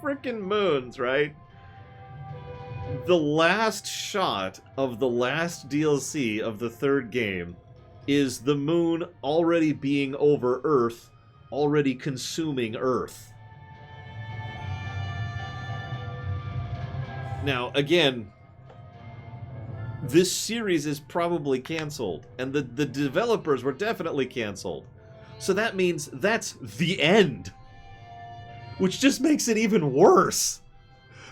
frickin' moons, right? The last shot of the last DLC of the 3rd game is the moon already being over Earth, already consuming Earth. Now, again... This series is probably canceled, and the developers were definitely canceled. So that means that's the end. Which just makes it even worse.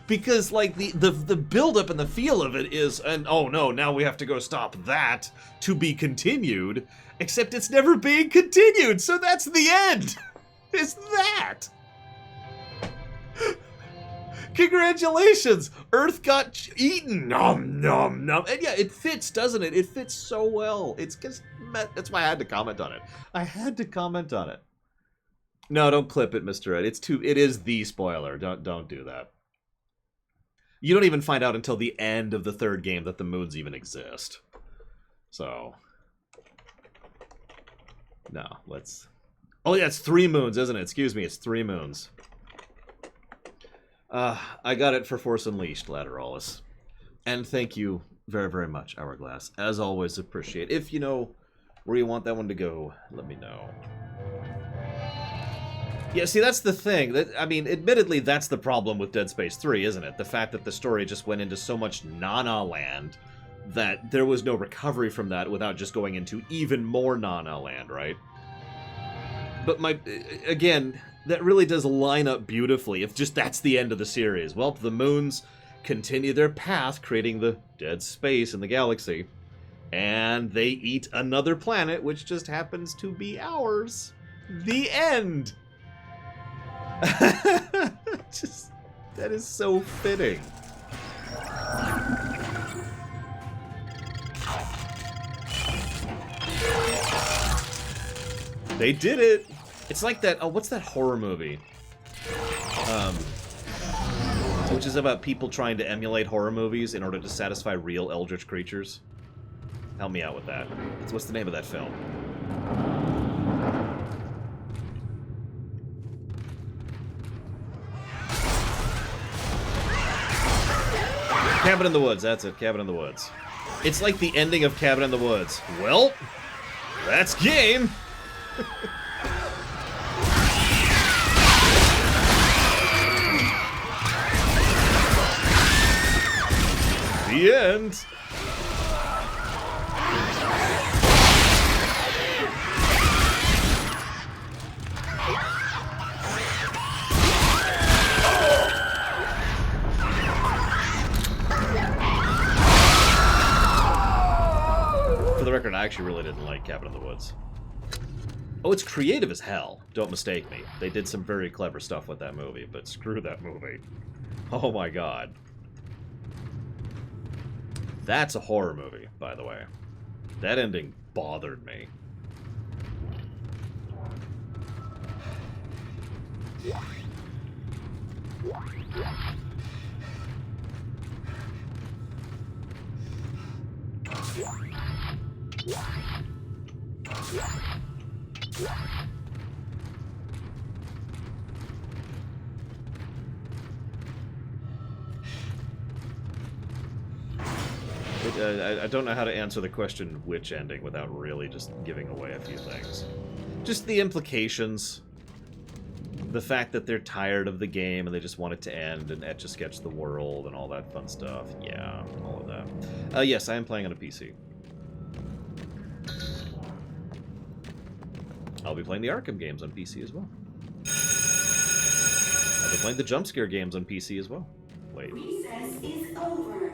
Because, like, the build-up and the feel of it is, and oh no, now we have to go stop that to be continued, except it's never being continued, so that's the end! Is that? Congratulations! Earth got eaten! Nom, nom, nom. And yeah, it fits, doesn't it? It fits so well. It's just... That's why I had to comment on it. I had to comment on it. No, don't clip it, Mr. Ed. It is the spoiler. Don't do that. You don't even find out until the end of the 3rd game that the moons even exist. So... No, let's... Oh yeah, it's 3 moons, isn't it? Excuse me, it's 3 moons. I got it for Force Unleashed, Lateralis. And thank you very, very much, Hourglass. As always, appreciate. If you know where you want that one to go, let me know. Yeah, see, that's the thing. I mean, admittedly, that's the problem with Dead Space 3, isn't it? The fact that the story just went into so much Nana land that there was no recovery from that without just going into even more Nana land, right? But again, that really does line up beautifully if just that's the end of the series. Well, the moons continue their path, creating the dead space in the galaxy, and they eat another planet, which just happens to be ours. The end! That is so fitting. They did it! It's like that, what's that horror movie? Which is about people trying to emulate horror movies in order to satisfy real eldritch creatures. Help me out with that. What's the name of that film? Cabin in the Woods, that's it, Cabin in the Woods. It's like the ending of Cabin in the Woods. Well, that's game! The end! For the record, I actually really didn't like Cabin in the Woods. Oh, it's creative as hell. Don't mistake me. They did some very clever stuff with that movie, but screw that movie. Oh my god. That's a horror movie, by the way. That ending bothered me. I don't know how to answer the question which ending without really just giving away a few things. Just the implications. The fact that they're tired of the game and they just want it to end and Etch-a-Sketch the world and all that fun stuff. Yeah, all of that. Yes, I am playing on a PC. I'll be playing the Arkham games on PC as well. I'll be playing the jump scare games on PC as well. Wait. Recess is over.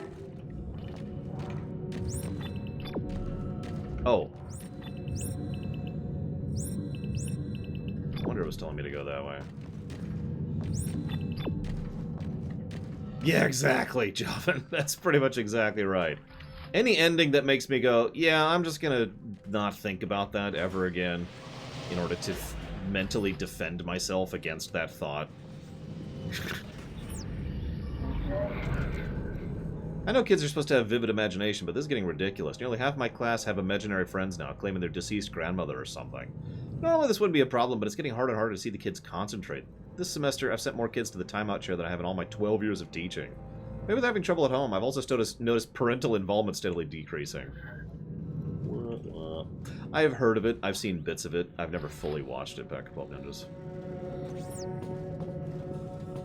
Oh. I wonder it was telling me to go that way. Yeah, exactly, Joven. That's pretty much exactly right. Any ending that makes me go, yeah, I'm just gonna not think about that ever again in order to mentally defend myself against that thought. I know kids are supposed to have vivid imagination, but this is getting ridiculous. Nearly half my class have imaginary friends now, claiming their deceased grandmother or something. Normally this wouldn't be a problem, but it's getting harder and harder to see the kids concentrate. This semester, I've sent more kids to the timeout chair than I have in all my 12 years of teaching. Maybe they're having trouble at home. I've also noticed parental involvement steadily decreasing. I have heard of it. I've seen bits of it. I've never fully watched it, Pack of 12 Ninjas.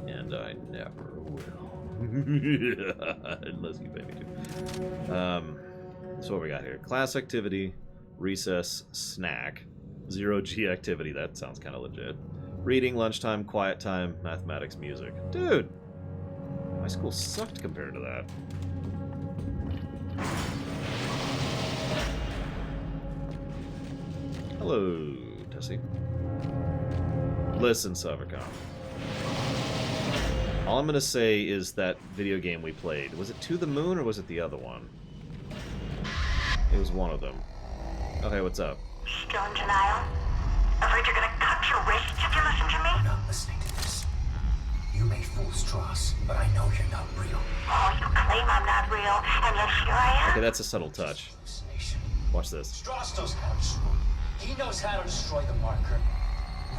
And I never will. Unless you pay me to. So what we got here? Class activity, recess, snack, 0G activity. That sounds kind of legit. Reading, lunchtime, quiet time, mathematics, music. Dude! My school sucked compared to that. Hello, Tessie. Listen, Cybercom. All I'm gonna say is that video game we played, was it To the Moon or was it the other one? It was one of them. Okay, what's up? Still in denial? Afraid you're gonna cut your wrists if you listen to me? I'm not listening to this. You may fool Strauss, but I know you're not real. Oh, you claim I'm not real, and yet here I am. Okay, that's a subtle touch. Watch this. Strauss knows how to destroy. He knows how to destroy the marker.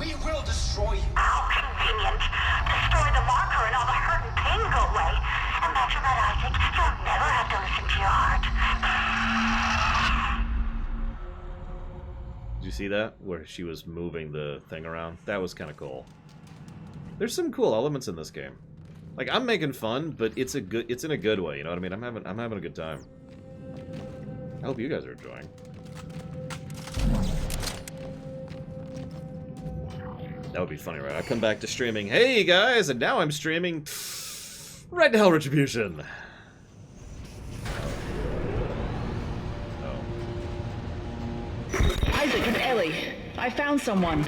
We will destroy you. How convenient. Destroy the marker and all the hurt and pain go away. And after that, Isaac, you'll never have to listen to your heart. Did you see that? Where she was moving the thing around? That was kind of cool. There's some cool elements in this game. Like, I'm making fun, but it's in a good way, you know what I mean? I'm having a good time. I hope you guys are enjoying. That would be funny, right? I come back to streaming, hey guys, and now I'm streaming Right to Hell Retribution. Isaac and Ellie, I found someone.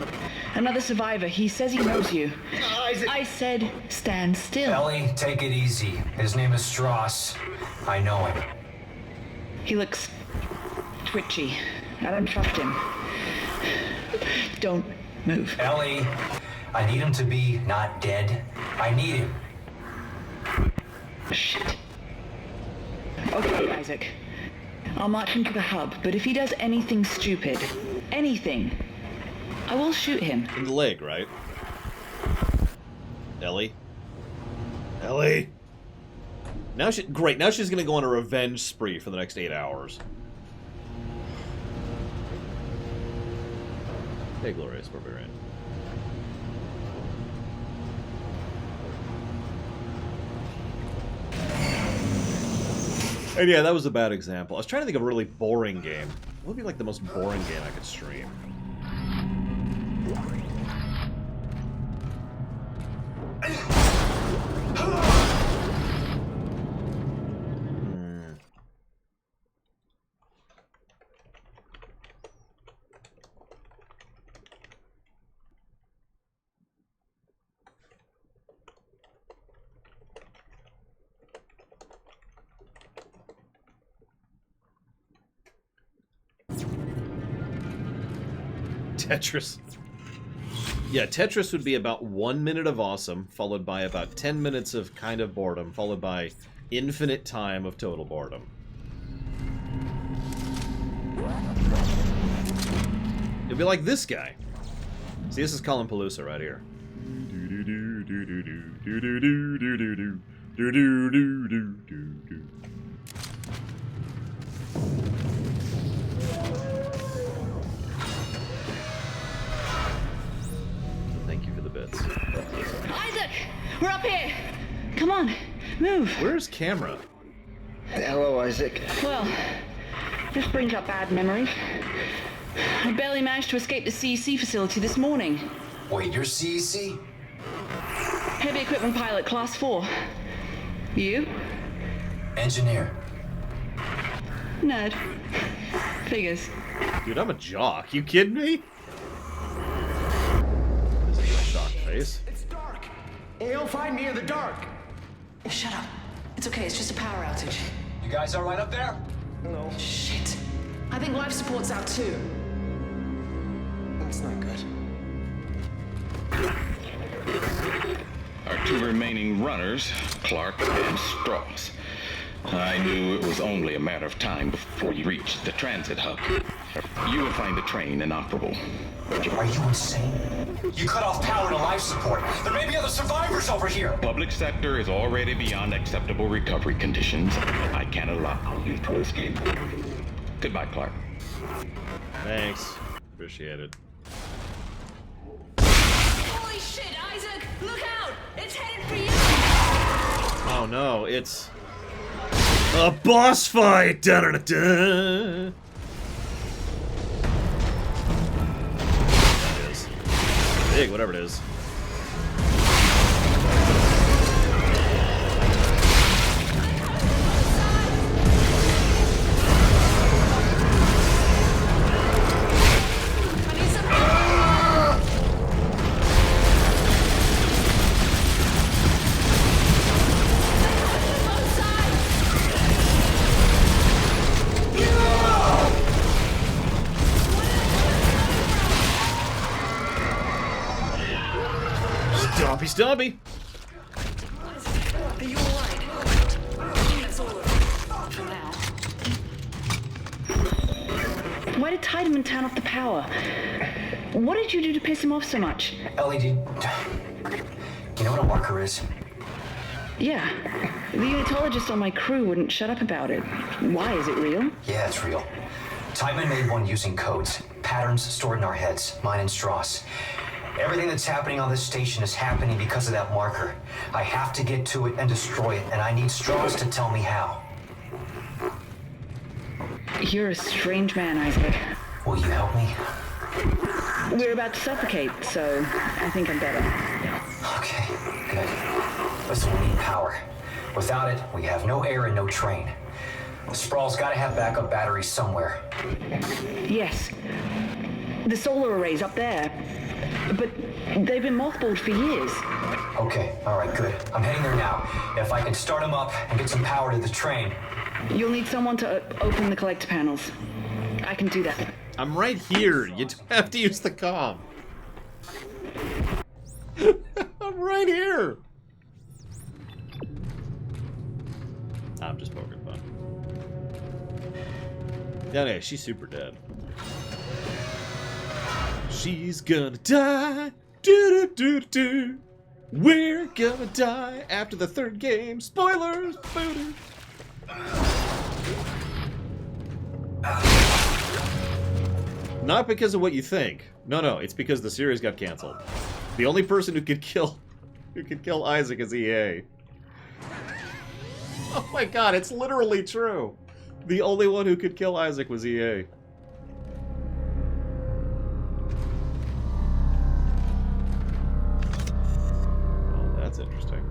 Another survivor. He says he knows you. Isaac! I said, stand still. Ellie, take it easy. His name is Strauss. I know him. He looks twitchy. I don't trust him. Don't move. Ellie, I need him to be not dead. I need him. Shit. Okay, Isaac. I'll march him to the hub, but if he does anything stupid, anything, I will shoot him. In the leg, right? Ellie? Ellie? Now great, now she's gonna go on a revenge spree for the next 8 hours. Hey, Glorious Barbarian. And yeah, that was a bad example. I was trying to think of a really boring game. What would be like the most boring game I could stream? Tetris. Yeah, Tetris would be about 1 minute of awesome, followed by about 10 minutes of kind of boredom, followed by infinite time of total boredom. It'd be like this guy. See, this is Colin Palooza right here. Thank you for the bits. Isaac! We're up here! Come on, move! Where's camera? Hello, Isaac. Well, this brings up bad memories. I barely managed to escape the CEC facility this morning. Wait, you're CEC? Heavy equipment pilot, class 4. You? Engineer. Nerd. Figures. Dude, I'm a jock. You kidding me? This is a shocked face. It's dark. You'll find me in the dark. Shut up. It's okay, it's just a power outage. You guys all right up there? No, Shit. I think life support's out too. that's not good. Our 2 remaining runners, Clark and Strauss. I knew it was only a matter of time before you reached the transit hub. You will find the train inoperable. Are you insane? You cut off power to life support. There may be other survivors over here. Public sector is already beyond acceptable recovery conditions. I can't allow you to escape. Goodbye, Clark. Thanks. Appreciate it. Holy shit, Isaac! Look out! It's headed for you! Oh no, it's a boss fight! Da-da-da-da. That is big, whatever it is. Stompy! Are you alright? I think that's all of it. For now. Why did Tiedemann turn off the power? What did you do to piss him off so much? Ellie, do you know what a marker is? Yeah. The unitologist on my crew wouldn't shut up about it. Why? Is it real? Yeah, it's real. Tiedemann made one using codes, patterns stored in our heads, mine and Strauss. Everything that's happening on this station is happening because of that marker. I have to get to it and destroy it, and I need Strauss to tell me how. You're a strange man, Isaac. Will you help me? We're about to suffocate, so I think I'm better. Okay, good. Listen, we need power. Without it, we have no air and no train. The Sprawl's gotta have backup batteries somewhere. Yes. The solar array's up there. But they've been mothballed for years. Okay, alright, good. I'm heading there now. If I can start them up and get some power to the train. You'll need someone to open the collector panels. I can do that. I'm right here. You don't have to use the comm. I'm right here. I'm just poking fun. Yeah, she's super dead. She's gonna die. Do do do do. We're gonna die after the third game. Spoilers. Booty. Not because of what you think. No, it's because the series got canceled. The only person who could kill Isaac is EA. Oh my god, it's literally true. The only one who could kill Isaac was EA. Oh, that's interesting.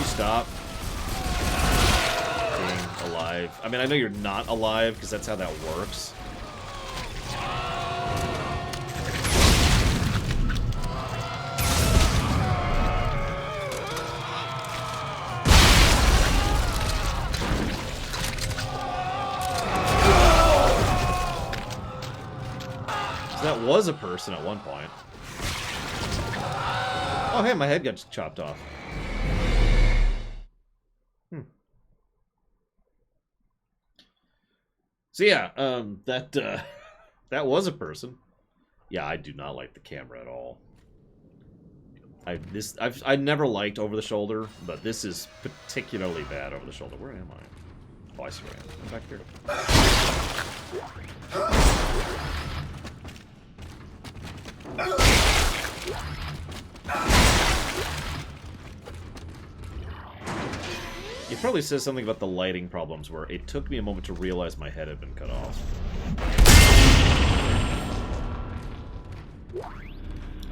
Stop being alive. I mean, I know you're not alive because that's how that works. So that was a person at one point. Oh, hey, my head got chopped off. So yeah, that was a person. Yeah, I do not like the camera at all. I never liked over the shoulder, but this is particularly bad over the shoulder. Where am I? Oh, I see where I am. I'm back here. It probably says something about the lighting problems where it took me a moment to realize my head had been cut off.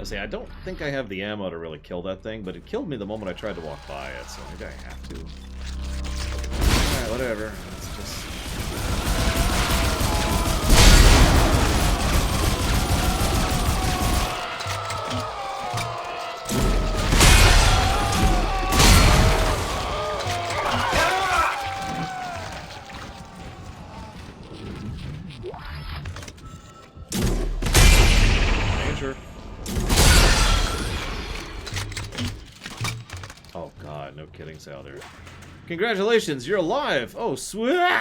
I say, I don't think I have the ammo to really kill that thing, but it killed me the moment I tried to walk by it, so maybe I have to. Alright, whatever. Let's just... Oh god, no kidding, Souther. Congratulations, you're alive! Oh, sweet! Oh,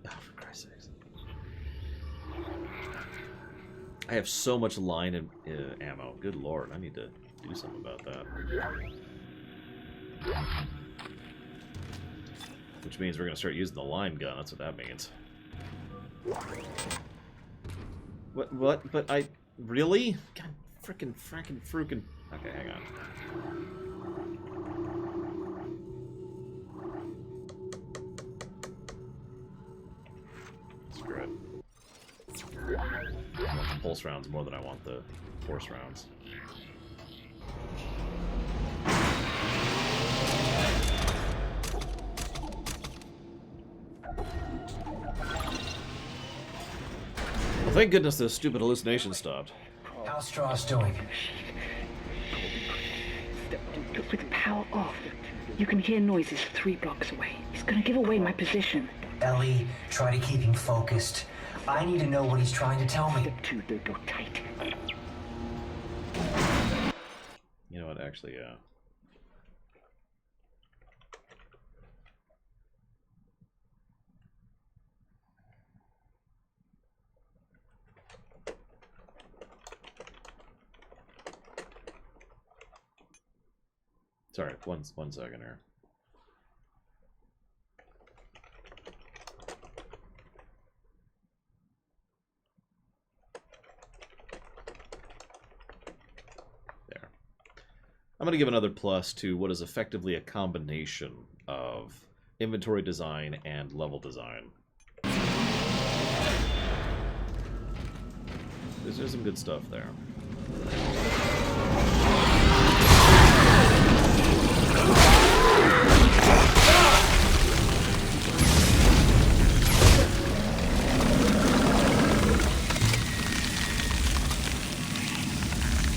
for Christ's sakes. I have so much line and ammo. Good lord, I need to do something about that. Which means we're gonna start using the line gun, that's what that means. What? But I... Really? God, frickin'. Okay, hang on. Screw it. I want the pulse rounds more than I want the force rounds. Well, thank goodness those stupid hallucinations stopped. How's Strauss doing? With the power off, you can hear noises 3 blocks away. He's gonna give away my position. Ellie, try to keep him focused. I need to know what he's trying to tell me. Step 2, they go tight. You know what, actually, yeah. Sorry, one second here. There. I'm going to give another plus to what is effectively a combination of inventory design and level design. There's some good stuff there.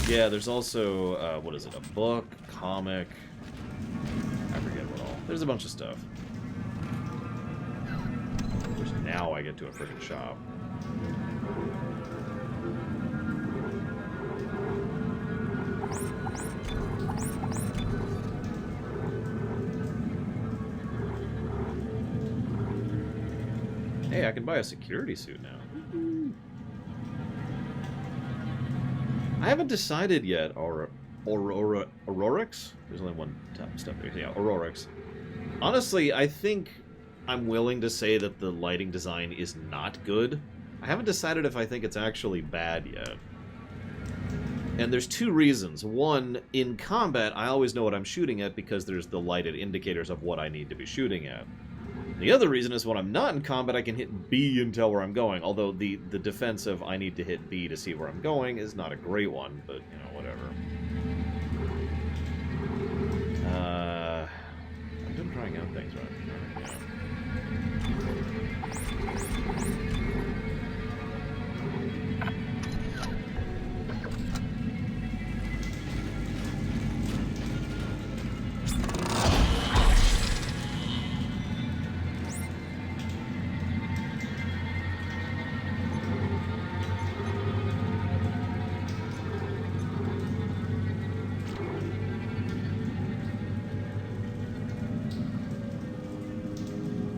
Yeah, there's also, what is it, a book, comic, I forget what all. There's a bunch of stuff. Now I get to a freaking shop. Hey, I can buy a security suit now. I haven't decided yet, Aurorix? There's only one step here. Yeah, Aurorix. Honestly, I think I'm willing to say that the lighting design is not good. I haven't decided if I think it's actually bad yet. And there's two reasons. One, in combat, I always know what I'm shooting at because there's the lighted indicators of what I need to be shooting at. The other reason is when I'm not in combat, I can hit B and tell where I'm going. Although the defense of I need to hit B to see where I'm going is not a great one, but, you know, whatever. I've been trying out things, right? Yeah.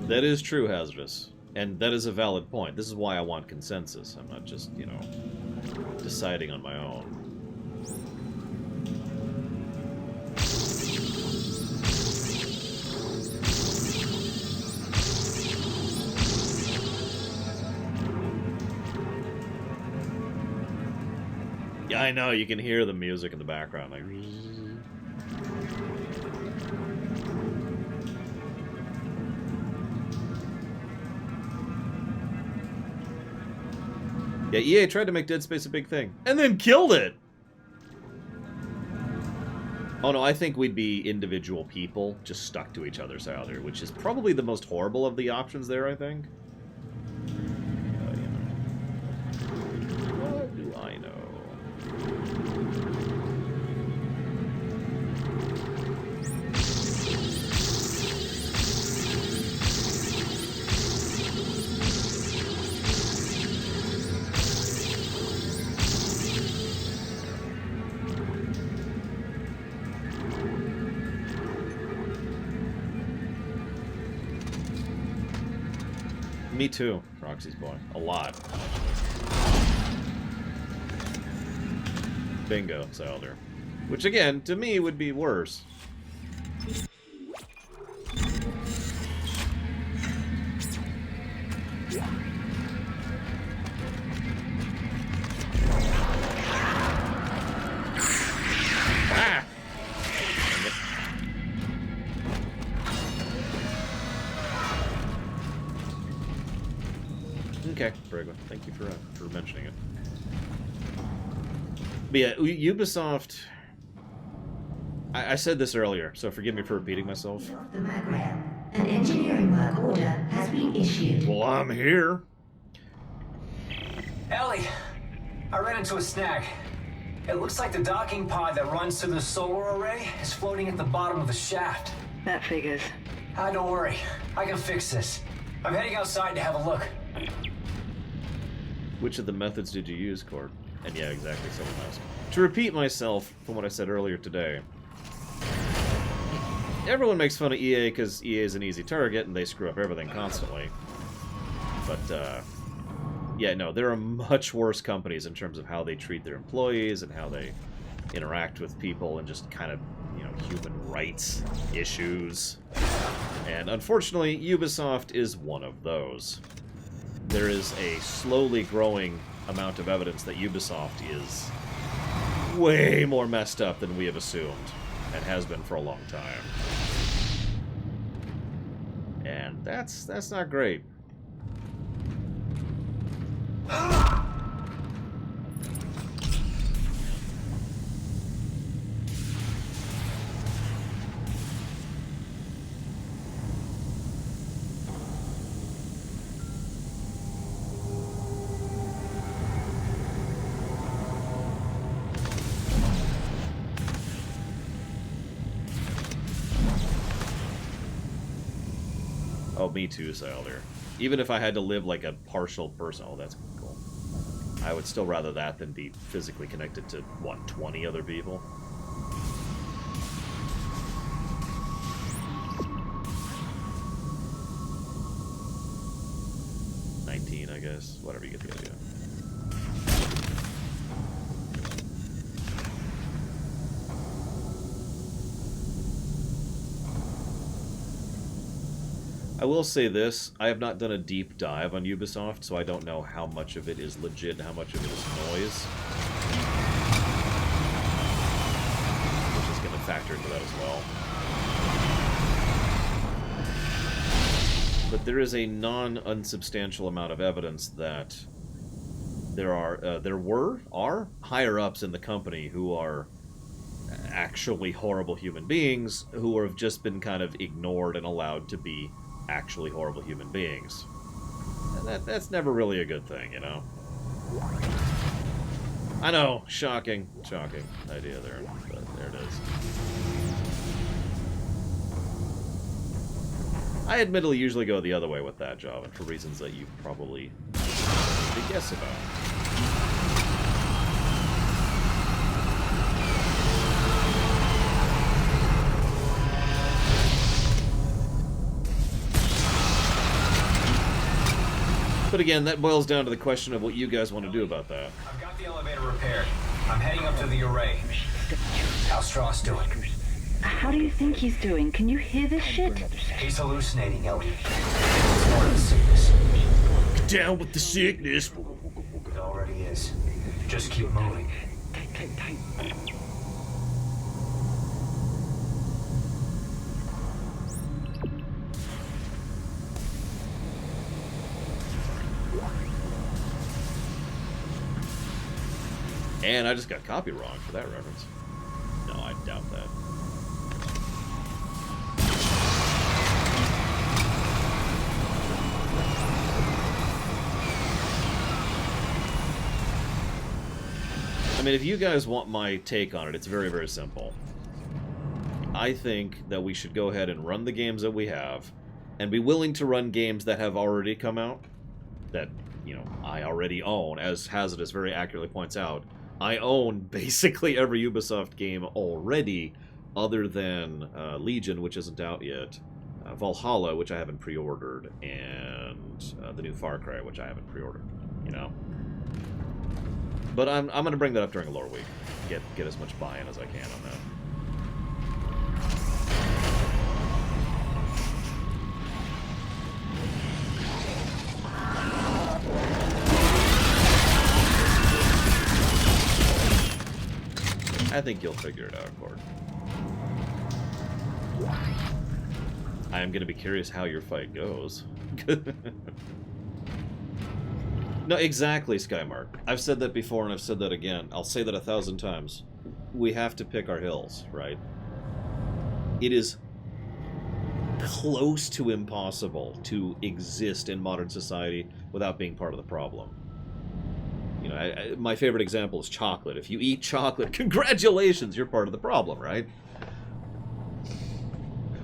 That is true, Hazardous. And that is a valid point. This is why I want consensus. I'm not just, you know, deciding on my own. Yeah, I know, you can hear the music in the background, like... Yeah, EA tried to make Dead Space a big thing, and then killed it! Oh no, I think we'd be individual people, just stuck to each other's either, which is probably the most horrible of the options there, I think. You know. What do I know? Me too, Roxy's boy. A lot. Bingo, Zelder. Which again, to me, would be worse. Ah! Okay, Brigwa, thank you for mentioning it. But yeah, Ubisoft... I said this earlier, so forgive me for repeating myself. The Magrail. An engineering work order has been issued. Well, I'm here. Ellie, I ran into a snag. It looks like the docking pod that runs to the solar array is floating at the bottom of the shaft. That figures. Don't worry. I can fix this. I'm heading outside to have a look. Which of the methods did you use, Court? And yeah, exactly, someone asked. To repeat myself from what I said earlier today, everyone makes fun of EA because EA is an easy target and they screw up everything constantly. But, yeah, no, there are much worse companies in terms of how they treat their employees and how they interact with people and just kind of human rights issues. And unfortunately, Ubisoft is one of those. There is a slowly growing amount of evidence that Ubisoft is way more messed up than we have assumed, and has been for a long time. And that's not great. Oh, me too, Sailor. Even if I had to live like a partial person... Oh, that's cool. I would still rather that than be physically connected to, 20 other people. I guess. Whatever, you get the idea. I will say this, I have not done a deep dive on Ubisoft, so I don't know how much of it is legit and how much of it is noise. Which is going to factor into that as well. But there is a non-unsubstantial amount of evidence that there are higher-ups in the company who are actually horrible human beings who have just been kind of ignored and allowed to be actually horrible human beings. And that's never really a good thing, you know? I know, shocking idea there, but there it is. I admittedly usually go the other way with that job, and for reasons that you probably could guess about. But again, that boils down to the question of what you guys want to do about that. I've got the elevator repaired. I'm heading up to the array. How's Strauss doing? How do you think he's doing? Can you hear this shit? He's hallucinating, Ellie. It's more of the sickness. Get down with the sickness. It already is. Just keep moving. Tight. And I just got copy wrong for that reference. No, I doubt that. I mean, if you guys want my take on it, it's very, very simple. I think that we should go ahead and run the games that we have, and be willing to run games that have already come out, that, you know, I already own, as Hazardous very accurately points out. I own basically every Ubisoft game already, other than Legion, which isn't out yet, Valhalla, which I haven't pre-ordered, and the new Far Cry, which I haven't pre-ordered, you know? But I'm going to bring that up during a lore week. Get as much buy-in as I can on that. I think you'll figure it out, Cord. I am going to be curious how your fight goes. No, exactly, Skymark. I've said that before and I've said that again. I'll say that 1,000 times. We have to pick our hills, right? It is close to impossible to exist in modern society without being part of the problem. You know, my favorite example is chocolate. If you eat chocolate, congratulations, you're part of the problem, right?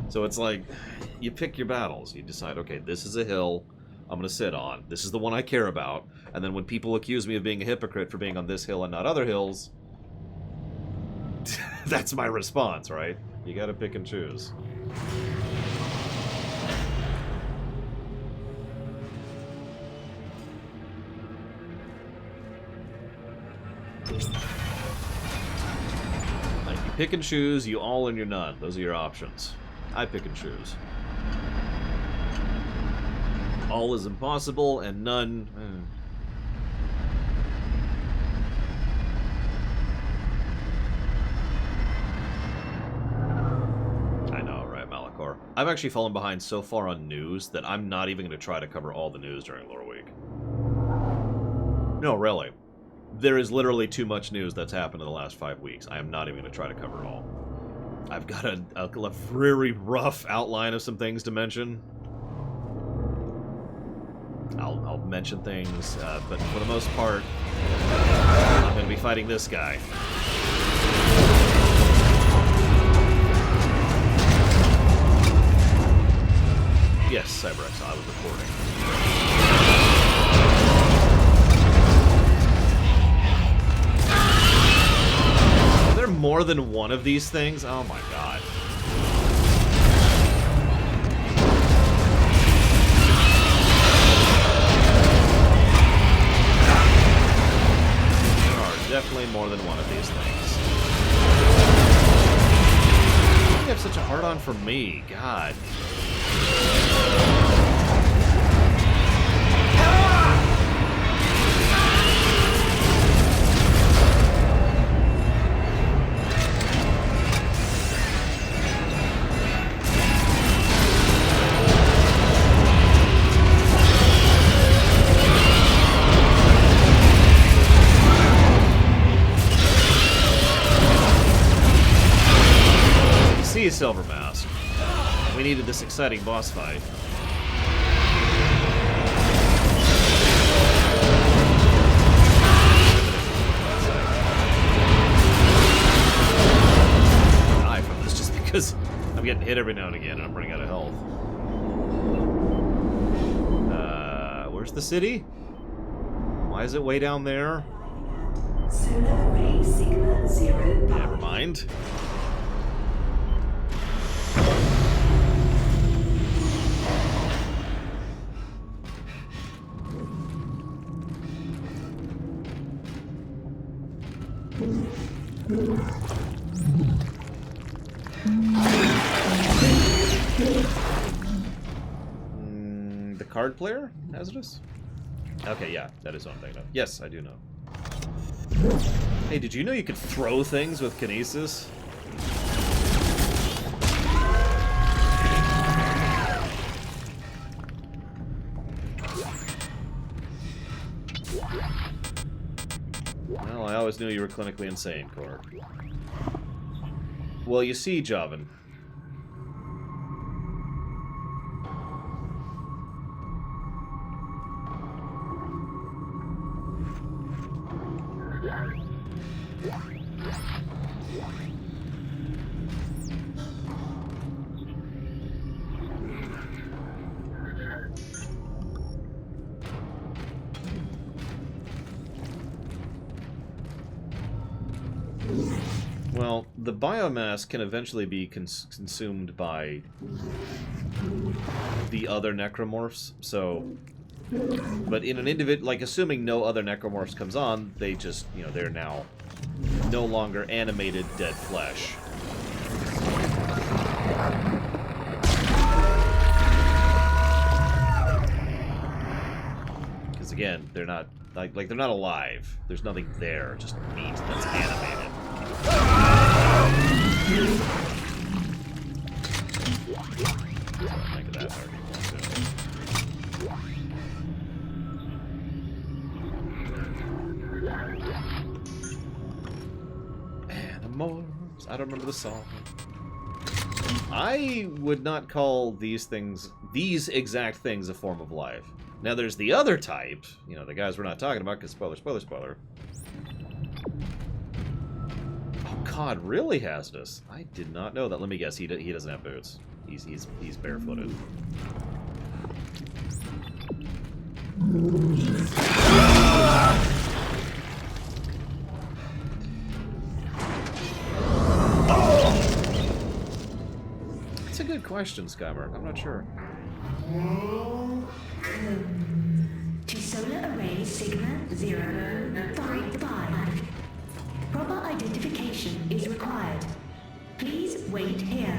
So it's like, you pick your battles. You decide, okay, this is a hill I'm going to sit on. This is the one I care about. And then when people accuse me of being a hypocrite for being on this hill and not other hills, that's my response, right? You got to pick and choose. Thank you, pick and choose, you all and you're none. Those are your options. I pick and choose. All is impossible, and none... I know, right, Malachor? I've actually fallen behind so far on news that I'm not even going to try to cover all the news during Lore Week. No, really. There is literally too much news that's happened in the last 5 weeks. I am not even going to try to cover it all. I've got a very rough outline of some things to mention. I'll mention things, but for the most part, I'm going to be fighting this guy. Yes, CyberX, I was recording. Are there more than one of these things? Oh my god. Definitely more than one of these things. Why do you have such a hard-on for me? God. Silver Mask. We needed this exciting boss fight. Die from this just because I'm getting hit every now and again and I'm running out of health. Where's the city? Why is it way down there? Solar Array Sigma 0. Never mind. The card player? Hazardous? Okay, yeah, that is what I'm thinking of. Yes, I do know. Hey, did you know you could throw things with kinesis? Well, I always knew you were clinically insane, Core. Well, you see, Javan. Well, the biomass can eventually be consumed by the other necromorphs, so... But in an individual, like, assuming no other necromorphs comes on, they just, you know, they're now no longer animated dead flesh. Because again, they're not, like they're not alive. There's nothing there, just meat that's animated. Make that argument too. Animorphs. I don't remember the song. I would not call these things, these exact things, a form of life. Now there's the other type, you know, the guys we're not talking about, because spoiler, spoiler, spoiler. Oh God, really hazardous? I did not know that. Let me guess, he doesn't have boots. He's barefooted. That's a good question, Skymark. I'm not sure. To Solar Array Sigma 055. Proper identification is required. Please wait here.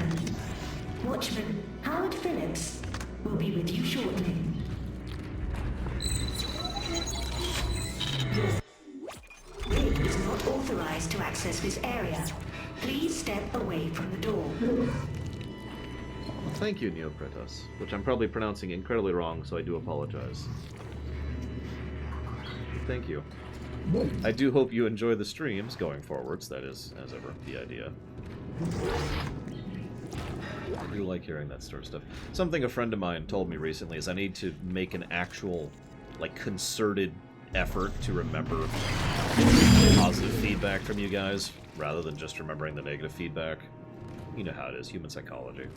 Watchman Howard Phillips will be with you shortly. Your rig is not authorized to access this area. Please step away from the door. Well, thank you, Neopretos, which I'm probably pronouncing incredibly wrong, so I do apologize. Thank you. I do hope you enjoy the streams going forwards. That is, as ever, the idea. I do like hearing that sort of stuff. Something a friend of mine told me recently is I need to make an actual, like, concerted effort to remember positive feedback from you guys, rather than just remembering the negative feedback. You know how it is, human psychology.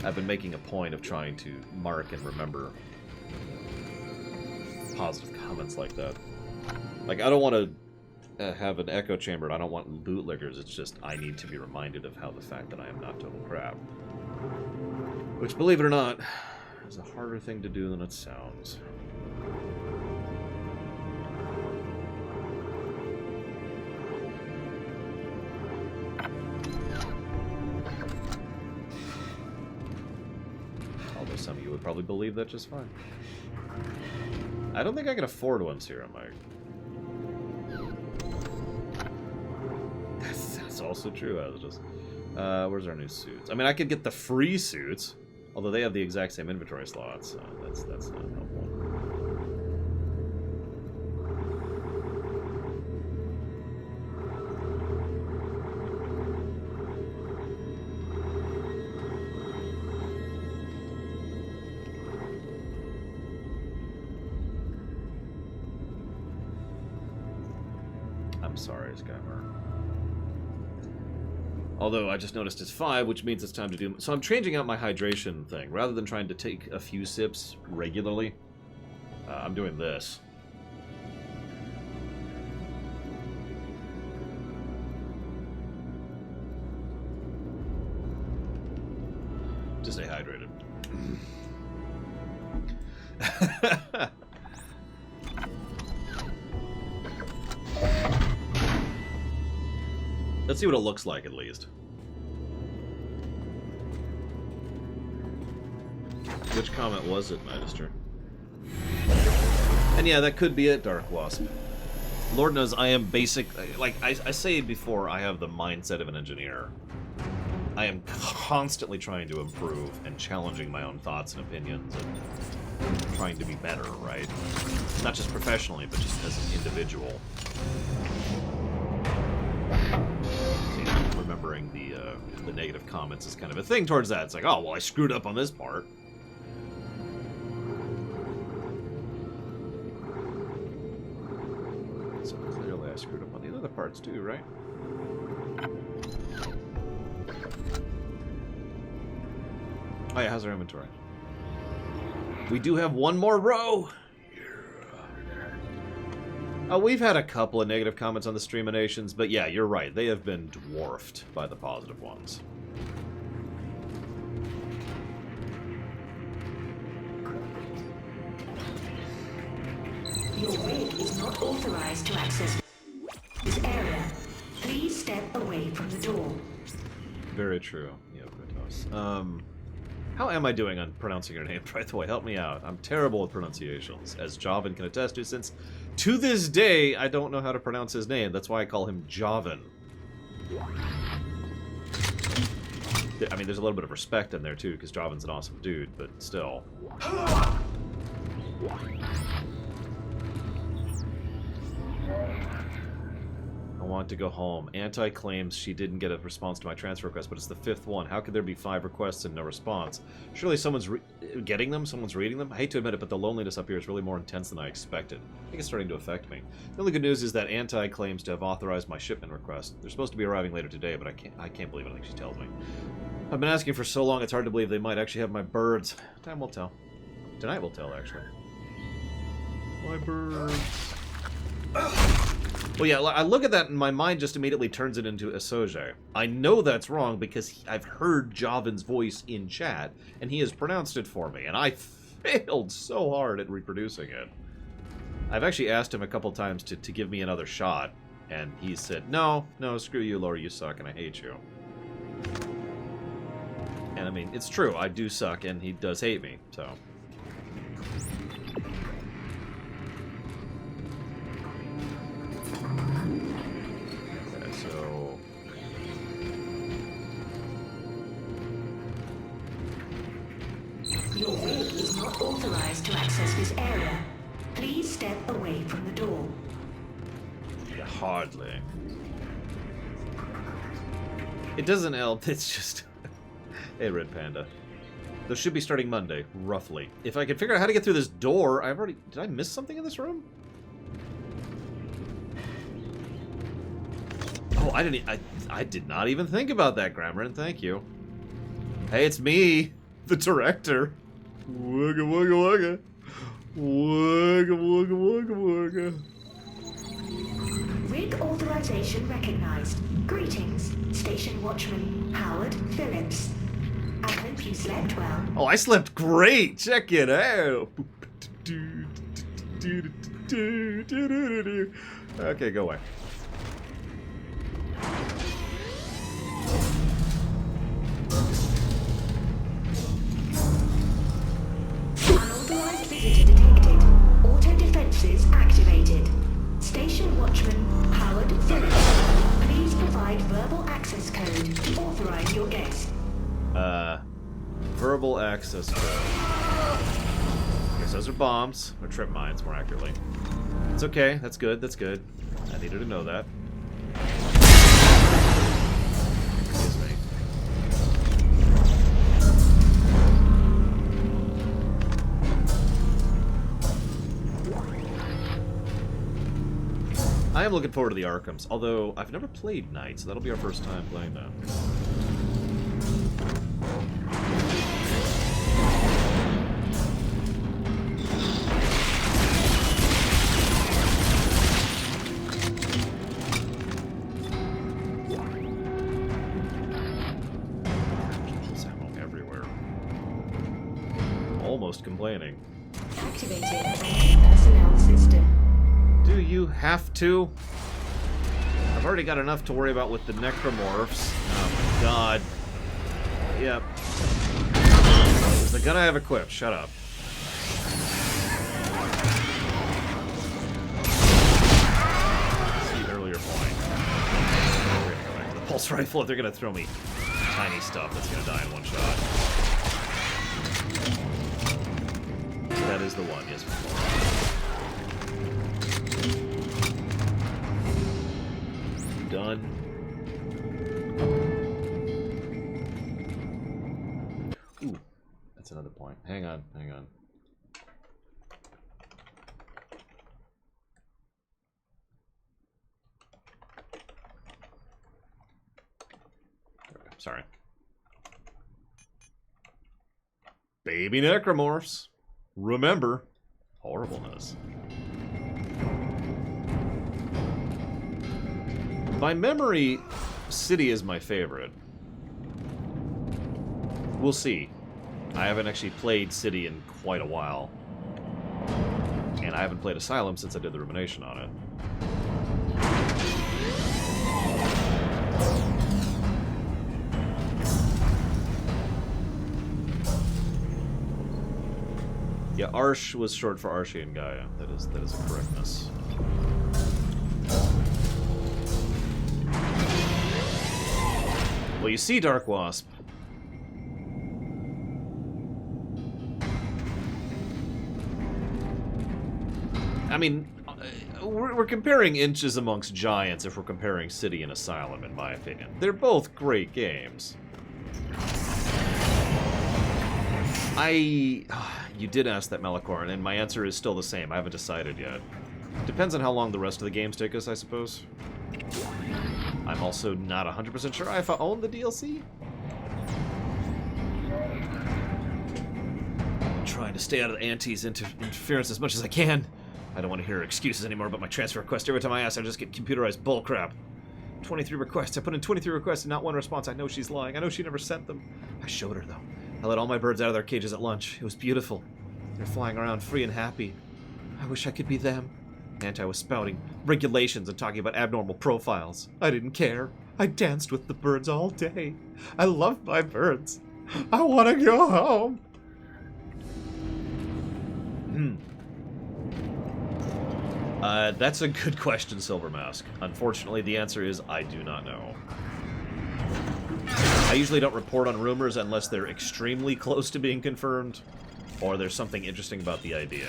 I've been making a point of trying to mark and remember positive comments like that. Like, I don't want to have an echo chamber, and I don't want bootlickers, it's just I need to be reminded of how the fact that I am not total crap. Which, believe it or not, is a harder thing to do than it sounds. Although some of you would probably believe that just fine. I don't think I can afford ones here, am I? That's also true, as it is. Where's our new suits? I mean, I could get the free suits, although they have the exact same inventory slots, so that's not helpful. I'm sorry, Skymer. Although I just noticed it's 5, which means it's time to do... So I'm changing out my hydration thing. Rather than trying to take a few sips regularly, I'm doing this. To stay hydrated. Let's see what it looks like, at least. Which comment was it, Magister? And yeah, that could be it, Dark Wasp. Lord knows I am basic... Like, I say before, I have the mindset of an engineer. I am constantly trying to improve and challenging my own thoughts and opinions and trying to be better, right? Not just professionally, but just as an individual. Remembering the negative comments is kind of a thing towards that. It's like, oh, well, I screwed up on this part. So clearly I screwed up on the other parts too, right? Oh yeah, how's our inventory? We do have one more row! Oh, we've had a couple of negative comments on the Streaminations, but yeah, you're right. They have been dwarfed by the positive ones. Your rig is not authorized to access this area. Please step away from the door. Very true. Yeah, Kratos. How am I doing on pronouncing your name, by the way? Help me out. I'm terrible with pronunciations, as Javan can attest to, since to this day, I don't know how to pronounce his name. That's why I call him Javan. I mean, there's a little bit of respect in there, too, because Javan's an awesome dude, but still. I want to go home. Anti claims she didn't get a response to my transfer request, but it's the 5th one. How could there be 5 requests and no response? Surely someone's getting them? Someone's reading them? I hate to admit it, but the loneliness up here is really more intense than I expected. I think it's starting to affect me. The only good news is that Anti claims to have authorized my shipment request. They're supposed to be arriving later today, but I can't believe anything she tells me. I've been asking for so long, it's hard to believe they might actually have my birds. Time will tell. Tonight will tell, actually. My birds. Well, yeah, I look at that and my mind just immediately turns it into Asoge. I know that's wrong because I've heard Javan's voice in chat, and he has pronounced it for me, and I failed so hard at reproducing it. I've actually asked him a couple times to give me another shot, And he said, no, screw you, Laura, you suck, and I hate you. And I mean, it's true, I do suck, and he does hate me, so... Okay, so... Your rig is not authorized to access this area. Please step away from the door. Yeah, hardly. It doesn't help, it's just... Hey, Red Panda. Those should be starting Monday, roughly. If I can figure out how to get through this door, I've already... Did I miss something in this room? Oh, I did not even think about that, Gramarin, thank you. Hey, it's me, the director. Wugga wugga wugga. Wugga wugga wugga wugga. Rig authorization recognized. Greetings, Station Watchman Howard Phillips. I hope you slept well. Oh, I slept great! Check it out! Okay, go away. Unauthorized visitor detected. Auto defenses activated. Station Watchman Howard Phillips. Please provide verbal access code to authorize your guest. Verbal access code. Guess those are bombs, or trip mines, more accurately. It's okay, that's good, that's good. I needed to know that. Excuse me. I am looking forward to the Arkhams, although I've never played Knight, so that'll be our first time playing that. Almost complaining. Activating personnel system. Do you have to? I've already got enough to worry about with the necromorphs. Oh my god. Yep. It's the gun I have equipped. Shut up. See, earlier point. We're gonna go back to the pulse rifle if they're gonna throw me tiny stuff that's gonna die in one shot. That is the one, yes. Done. Ooh, that's another point. Hang on, hang on. Sorry. Baby necromorphs. Remember, horribleness. By memory, City is my favorite. We'll see. I haven't actually played City in quite a while. And I haven't played Asylum since I did the rumination on it. Yeah, Arsh was short for Archie and Gaia. That is a correctness. Well, you see, Dark Wasp. I mean, we're comparing inches amongst giants if we're comparing City and Asylum, in my opinion. They're both great games. You did ask that, Melicorn, and my answer is still the same. I haven't decided yet. Depends on how long the rest of the games take us, I suppose. I'm also not 100% sure if I own the DLC. I'm trying to stay out of the Auntie's interference as much as I can. I don't want to hear excuses anymore about my transfer request. Every time I ask, I just get computerized bullcrap. 23 requests. I put in 23 requests and not one response. I know she's lying. I know she never sent them. I showed her, though. I let all my birds out of their cages at lunch. It was beautiful. They're flying around free and happy. I wish I could be them. Manti was spouting regulations and talking about abnormal profiles. I didn't care. I danced with the birds all day. I love my birds. I want to go home. That's a good question, Silver Mask. Unfortunately, the answer is I do not know. I usually don't report on rumors unless they're extremely close to being confirmed, or there's something interesting about the idea,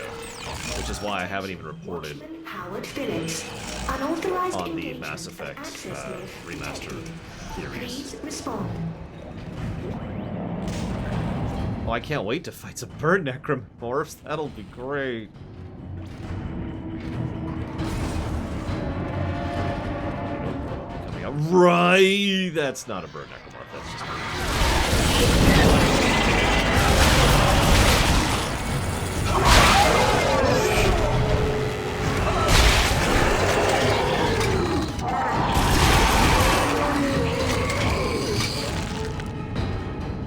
which is why I haven't even reported Howard Phillips, unauthorized on the engagement Mass of Effect access list remaster theories. Please respond. Oh, I can't wait to fight some bird necromorphs. That'll be great. Coming up. Right! That's not a bird necromorph. That's just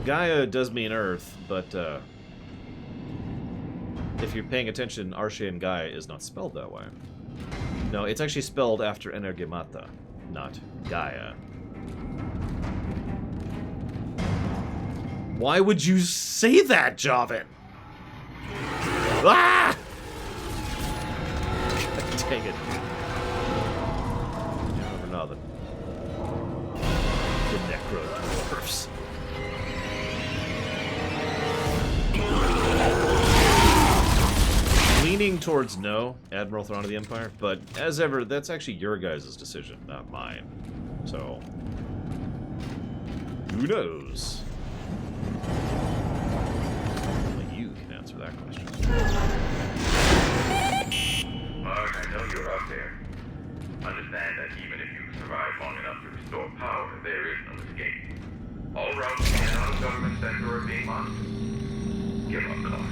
Gaia does mean Earth, but if you're paying attention, Arshian Gaia is not spelled that way. No, it's actually spelled after Energemata, not Gaia. Why would you say that, Javin? Ah! Dang it. Never nothing. The necromorphs. Leaning towards no, Admiral Throne of the Empire, but as ever, that's actually your guys' decision, not mine. So, who knows? Only you can answer that question. Mark, I know you're out there. Understand that even if you survive long enough to restore power, there is no escape. All routes in and out of government center are being monitored. Give up, Clark.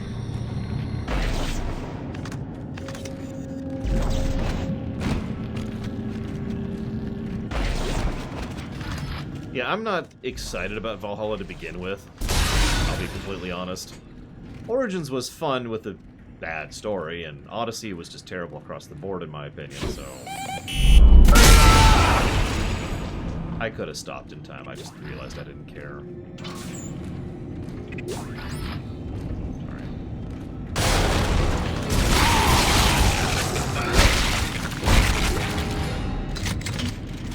Yeah, I'm not excited about Valhalla to begin with. I'll be completely honest. Origins was fun with a bad story, and Odyssey was just terrible across the board in my opinion, so... I could have stopped in time, I just realized I didn't care.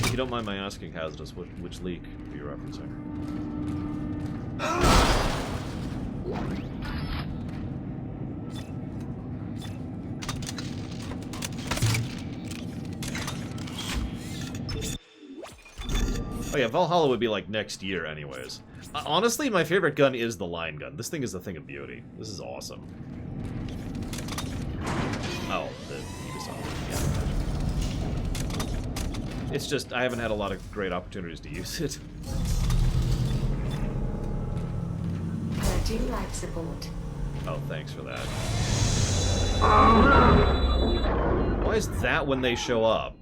If you don't mind my asking, Hazardous, which leak are you referencing? Oh yeah, Valhalla would be like next year anyways. Honestly, my favorite gun is the line gun. This thing is a thing of beauty. This is awesome. Oh, the Ubisoft. Yeah. It's just, I haven't had a lot of great opportunities to use it. Purging life support. Oh, thanks for that. Why is that when they show up?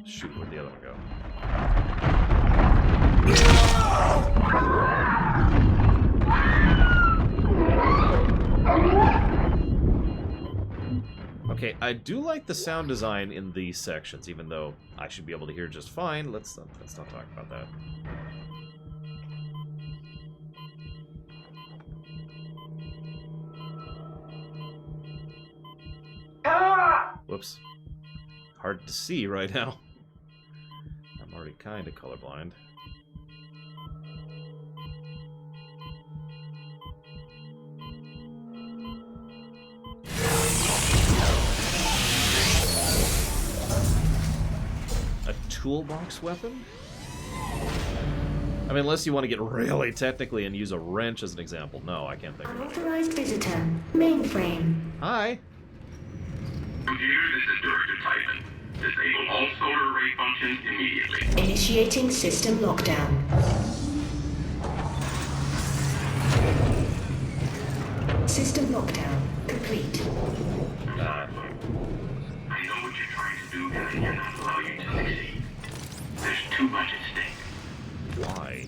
Shoot, where'd the other one go? Okay, I do like the sound design in these sections, even though I should be able to hear just fine. Let's not talk about that. Whoops. Hard to see right now. I'm already kind of colorblind. A toolbox weapon? I mean, unless you want to get really technically and use a wrench as an example. No, I can't think of it. Unauthorized visitor. Mainframe. Hi. Computer, this is Director Titan. Disable all solar array functions immediately. Initiating system lockdown. System lockdown complete. I know what you're trying to do, and I cannot allow you to succeed. too much at stake. Why?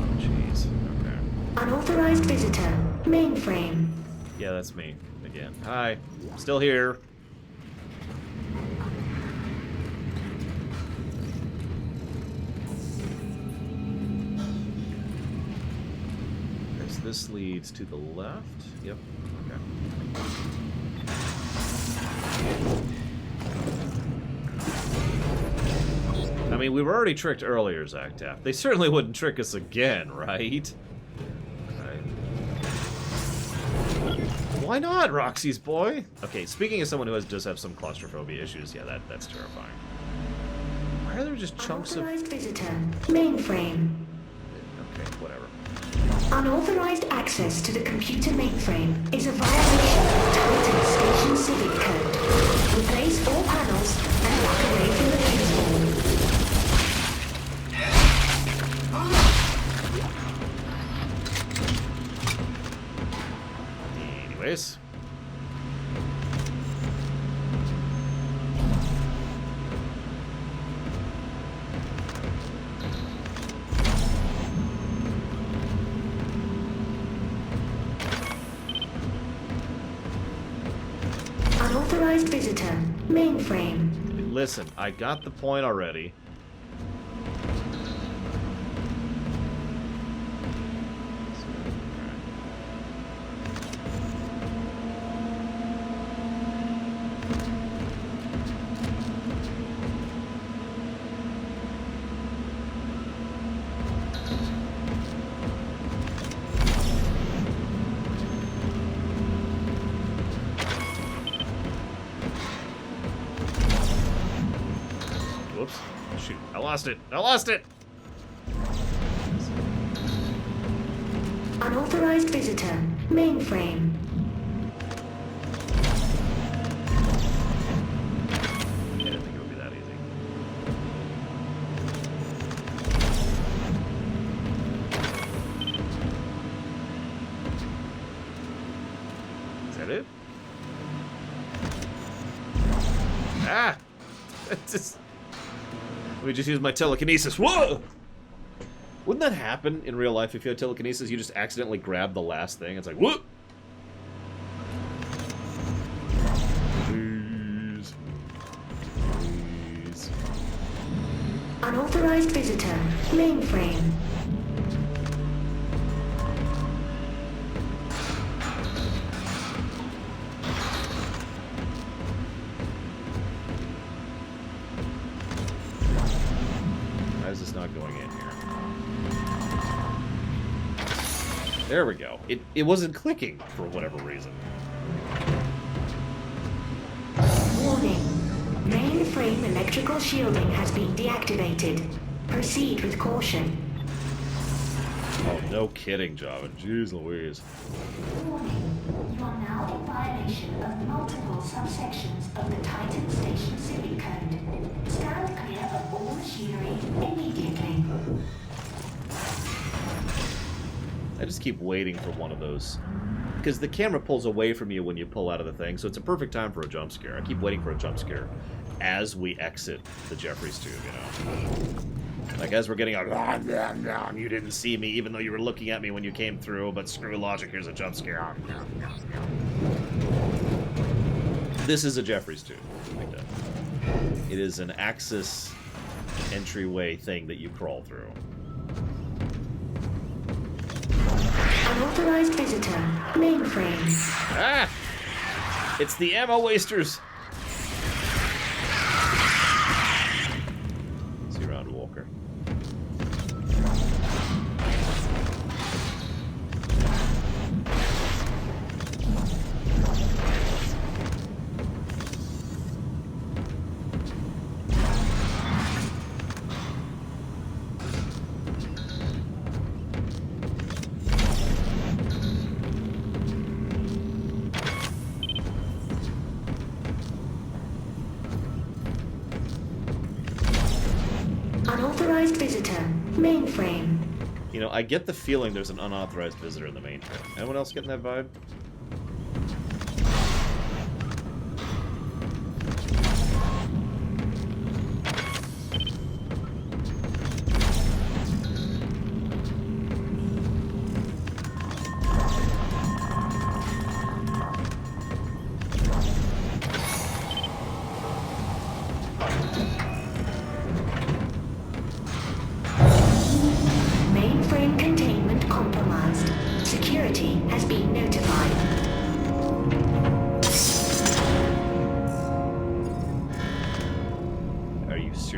Oh, jeez. Okay. Unauthorized visitor. Mainframe. Yeah, that's me again. Hi. Still here. This leads to the left. Yep. Okay. I mean, we were already tricked earlier, Zach Taff. They certainly wouldn't trick us again, right? Why not, Roxy's boy? Okay, speaking of someone who does have some claustrophobia issues, yeah, that's terrifying. Why are there just chunks of... Unauthorized visitor. Mainframe. Okay, whatever. Unauthorized access to the computer mainframe is a violation of Titan Station Civic Code. Replace all panels and walk away from the fuse board. Anyways. Unauthorized visitor. Mainframe. Listen, I got the point already. Whoops. Shoot. I lost it. I lost it! Unauthorized visitor. Mainframe. I didn't think it would be that easy. Is that it? Ah! It's just... Let me just use my telekinesis. Whoa! Wouldn't that happen in real life if you had telekinesis? You just accidentally grab the last thing. It's like, whoop! Please. Please. Unauthorized visitor. Mainframe. Why is this not going in here? There we go. It wasn't clicking for whatever reason. Warning. Mainframe electrical shielding has been deactivated. Proceed with caution. Oh, no kidding, Java. Jeez Louise. Warning. You are now in violation of multiple subsections of the Titan Station Civic Code. Stand clear of all machinery immediately. I just keep waiting for one of those. Because the camera pulls away from you when you pull out of the thing, so it's a perfect time for a jump scare. I keep waiting for a jump scare as we exit the Jeffries tube, you know? Like, as we're getting out, you didn't see me, even though you were looking at me when you came through, but screw logic, here's a jump scare. This is a Jeffries tube, like that. It is an Axis entryway thing that you crawl through. Unauthorized visitor. Mainframe. Ah! It's the ammo wasters! See you around, Walker. Unauthorized visitor. Mainframe. You know, I get the feeling there's an unauthorized visitor in the mainframe. Anyone else getting that vibe?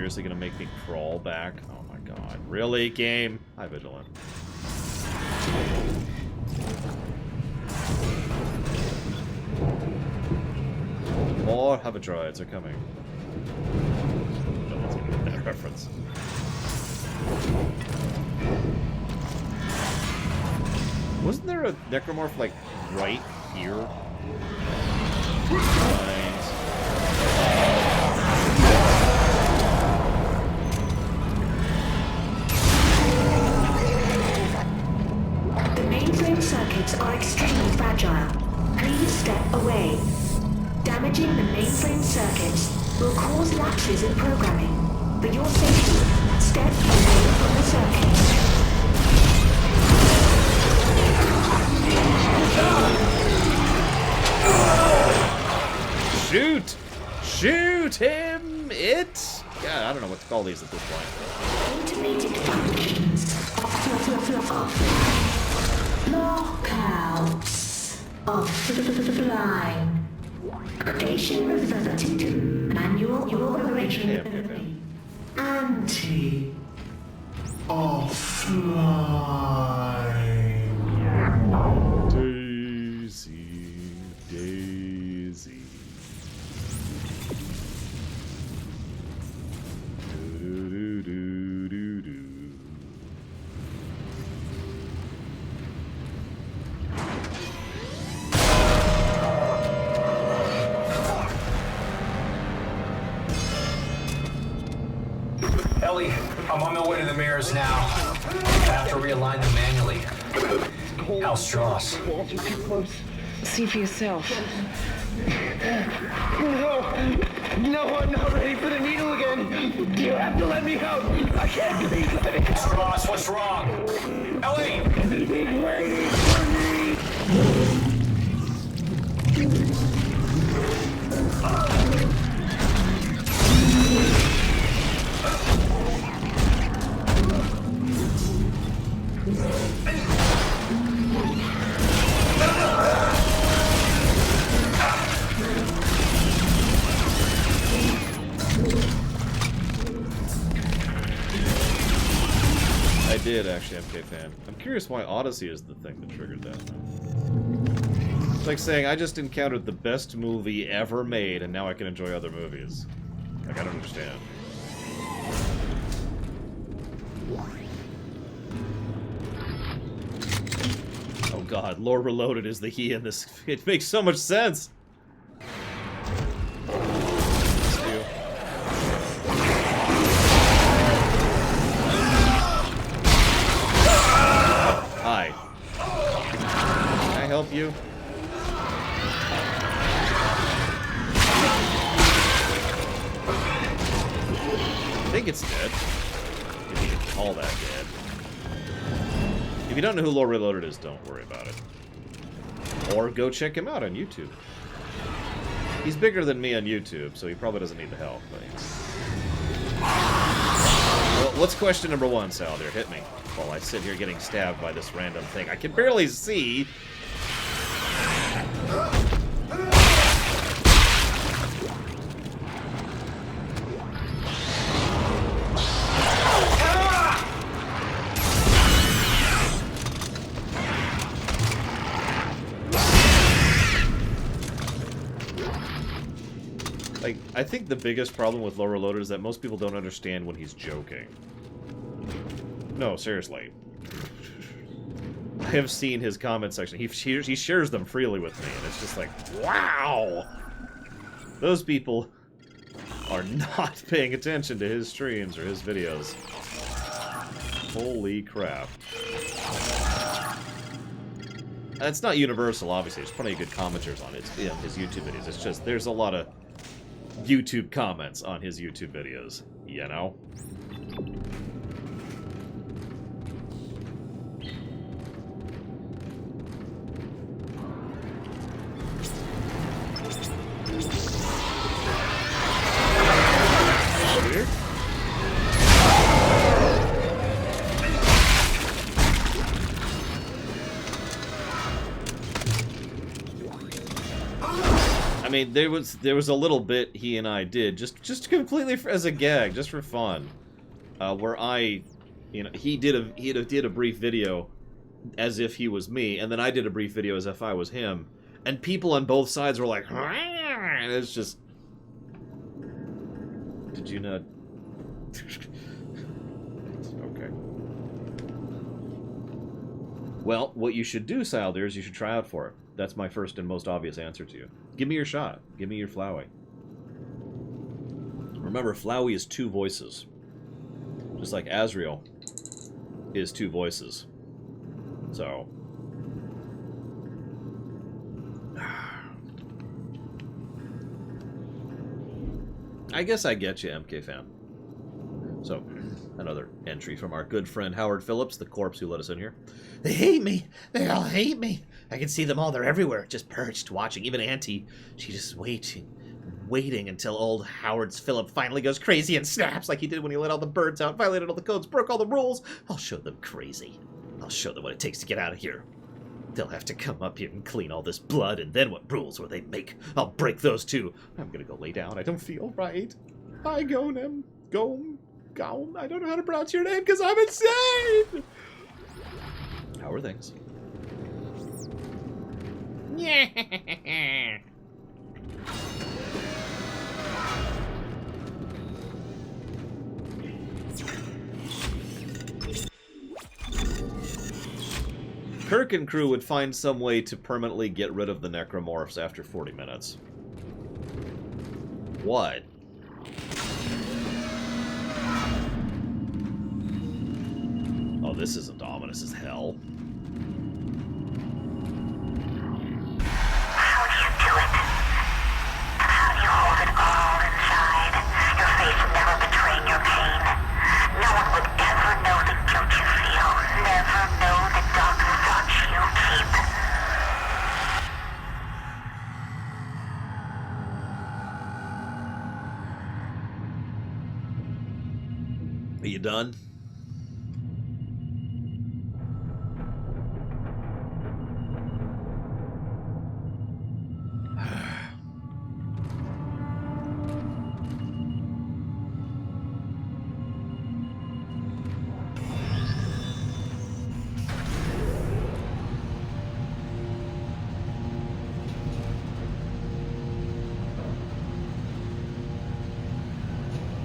seriously gonna make me crawl back? Oh my god. Really, game? Hi, Vigilant. More Hover-droids are coming. No one's gonna get that reference. Wasn't there a necromorph, like, right here? The mainframe circuits are extremely fragile. Please step away. Damaging the mainframe circuits will cause lapses in programming. For your safety, step away from the circuits. Shoot! Shoot him! It! Yeah, I don't know what to call these at this point. Automated functions. Lockouts. Offline. Station reverted to manual operation. Offline. Daisy, Daisy. Do-do-do-do-do-do. Ellie, I'm on my way to the mirrors now. I have to realign them manually. Hal Strauss. Walter, too close. See for yourself. No, I'm not ready for the needle again. You have to let me out. I can't breathe. Strauss, what's wrong? Ellie! He's waiting for me. I did actually, MK fan. I'm curious why Odyssey is the thing that triggered that. It's like saying, I just encountered the best movie ever made, and now I can enjoy other movies. Like, I don't understand. Oh god, Lore Reloaded is the he in this. It makes so much sense! Hi. Can I help you? I think it's dead. If you can call that dead. If you don't know who Lore Reloaded is, don't worry about it. Or go check him out on YouTube. He's bigger than me on YouTube, so he probably doesn't need the help. But well, what's question number one, Saldir? Hit me. While I sit here getting stabbed by this random thing. I can barely see. Like, I think the biggest problem with Lore Reloaded is that most people don't understand when he's joking. No, seriously. I have seen his comment section. He shares them freely with me, and it's just like, wow! Those people are not paying attention to his streams or his videos. Holy crap. It's not universal, obviously. There's plenty of good commenters on his YouTube videos. It's just, there's a lot of YouTube comments on his YouTube videos, you know? Weird. I mean, there was a little bit he and I did just completely as a gag, just for fun, where he did a brief video as if he was me, and then I did a brief video as if I was him, and people on both sides were like, and it's just, did you not? Okay. Well, what you should do, Saldir, is you should try out for it. That's my first and most obvious answer to you. Give me your shot. Give me your Flowey. Remember, Flowey is 2 voices. Just like Azrael is 2 voices. So... I guess I get you, MK fan. So, another entry from our good friend Howard Phillips, the corpse who let us in here. They hate me. They all hate me. I can see them all. They're everywhere, just perched, watching. Even Auntie, she just waiting until old Howard's Phillip finally goes crazy and snaps like he did when he let all the birds out, violated all the codes, broke all the rules. I'll show them crazy. I'll show them what it takes to get out of here. They'll have to come up here and clean all this blood, and then what rules will they make? I'll break those too. I'm gonna go lay down. I don't feel right. I Gonem. Gom. I don't know how to pronounce your name because I'm insane! How are things? Yeah. Kirk and crew would find some way to permanently get rid of the necromorphs after 40 minutes. What? Oh, this isn't ominous as hell. How do you do it? How do you hold it all inside? Your face never betraying your pain. No one would ever know the guilt you feel. Never know the dark thoughts you keep. Are you done?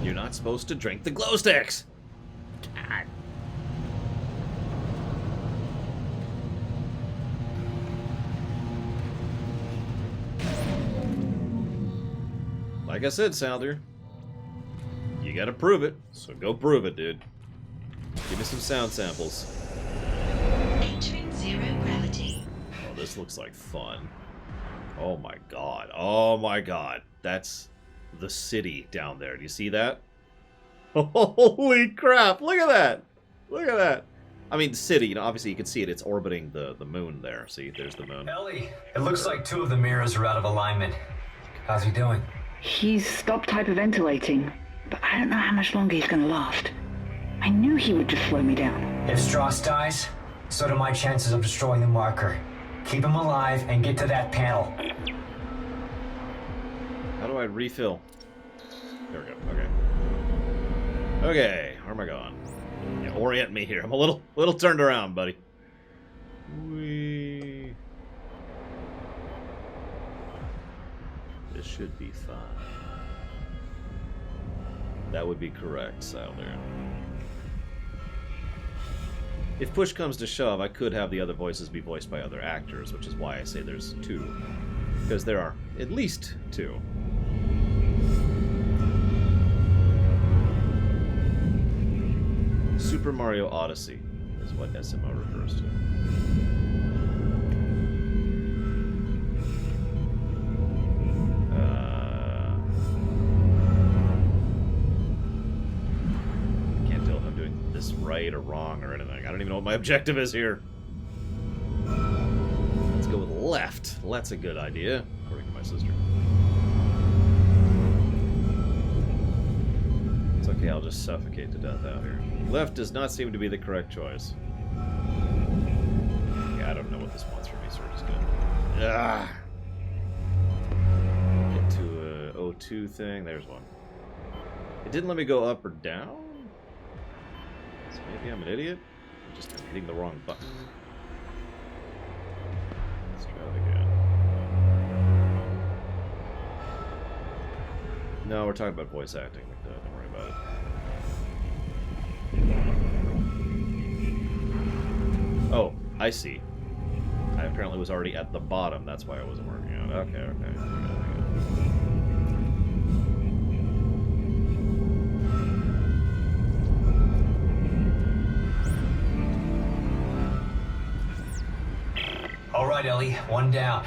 You're not supposed to drink the glow sticks! God. Like I said, Saldir, you gotta prove it, so go prove it, dude. Give me some sound samples. Entering zero gravity. Oh, this looks like fun. Oh my god. Oh my god. That's the city down there. Do you see that? Holy crap. Look at that. Look at that. I mean, the city, you know, obviously you can see it. It's orbiting the moon there. See, there's the moon. Ellie, it looks like 2 of the mirrors are out of alignment. How's he doing? He's stopped hyperventilating, but I don't know how much longer he's gonna last. I knew he would just slow me down. If Strauss dies, so do my chances of destroying the marker. Keep him alive and get to that panel. How do I refill? There we go. Okay. Okay, where am I going? Yeah, orient me here. I'm a little turned around, buddy. Whee. This should be fine. That would be correct, Saldir. If push comes to shove, I could have the other voices be voiced by other actors, which is why I say there's 2. Because there are at least 2. Super Mario Odyssey is what SMO refers to. Can't tell if I'm doing this right or wrong or anything. I don't even know what my objective is here. Let's go with left. Well, that's a good idea, according to my sister. It's okay, I'll just suffocate to death out here. Left does not seem to be the correct choice. Yeah, I don't know what this wants from me, so we're just gonna... Ah! O2 thing. There's one. It didn't let me go up or down? So maybe I'm an idiot? I'm just hitting the wrong button. Let's try that again. No, we're talking about voice acting. Don't worry about it. Oh, I see. I apparently was already at the bottom. That's why I wasn't working out. Okay, okay. All right, Ellie, one down.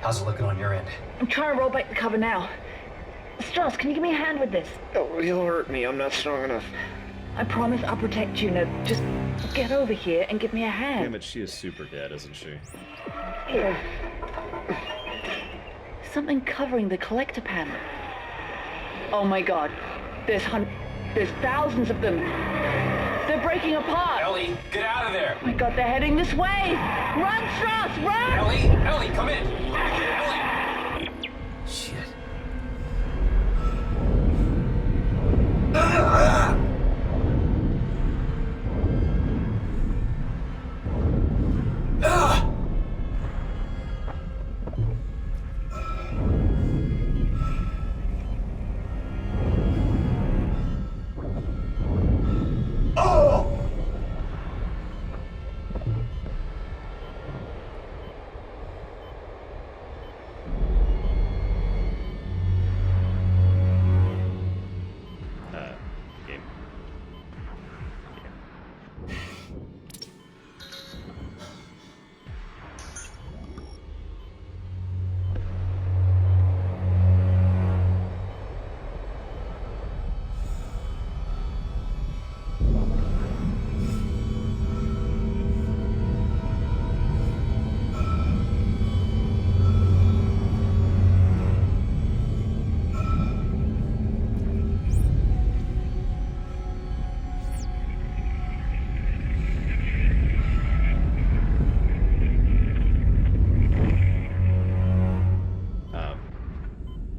How's it looking on your end? I'm trying to roll back the cover now. Strauss, can you give me a hand with this? Oh, he'll hurt me. I'm not strong enough. I promise I'll protect you. Now, just get over here and give me a hand. Damn it, she is super dead, isn't she? Here. Something covering the collector panel. Oh my god. There's thousands of them. They're breaking apart. Ellie, get out of there! Oh my god, they're heading this way! Run, Strauss, run! Ellie, come in! Ellie! Shit.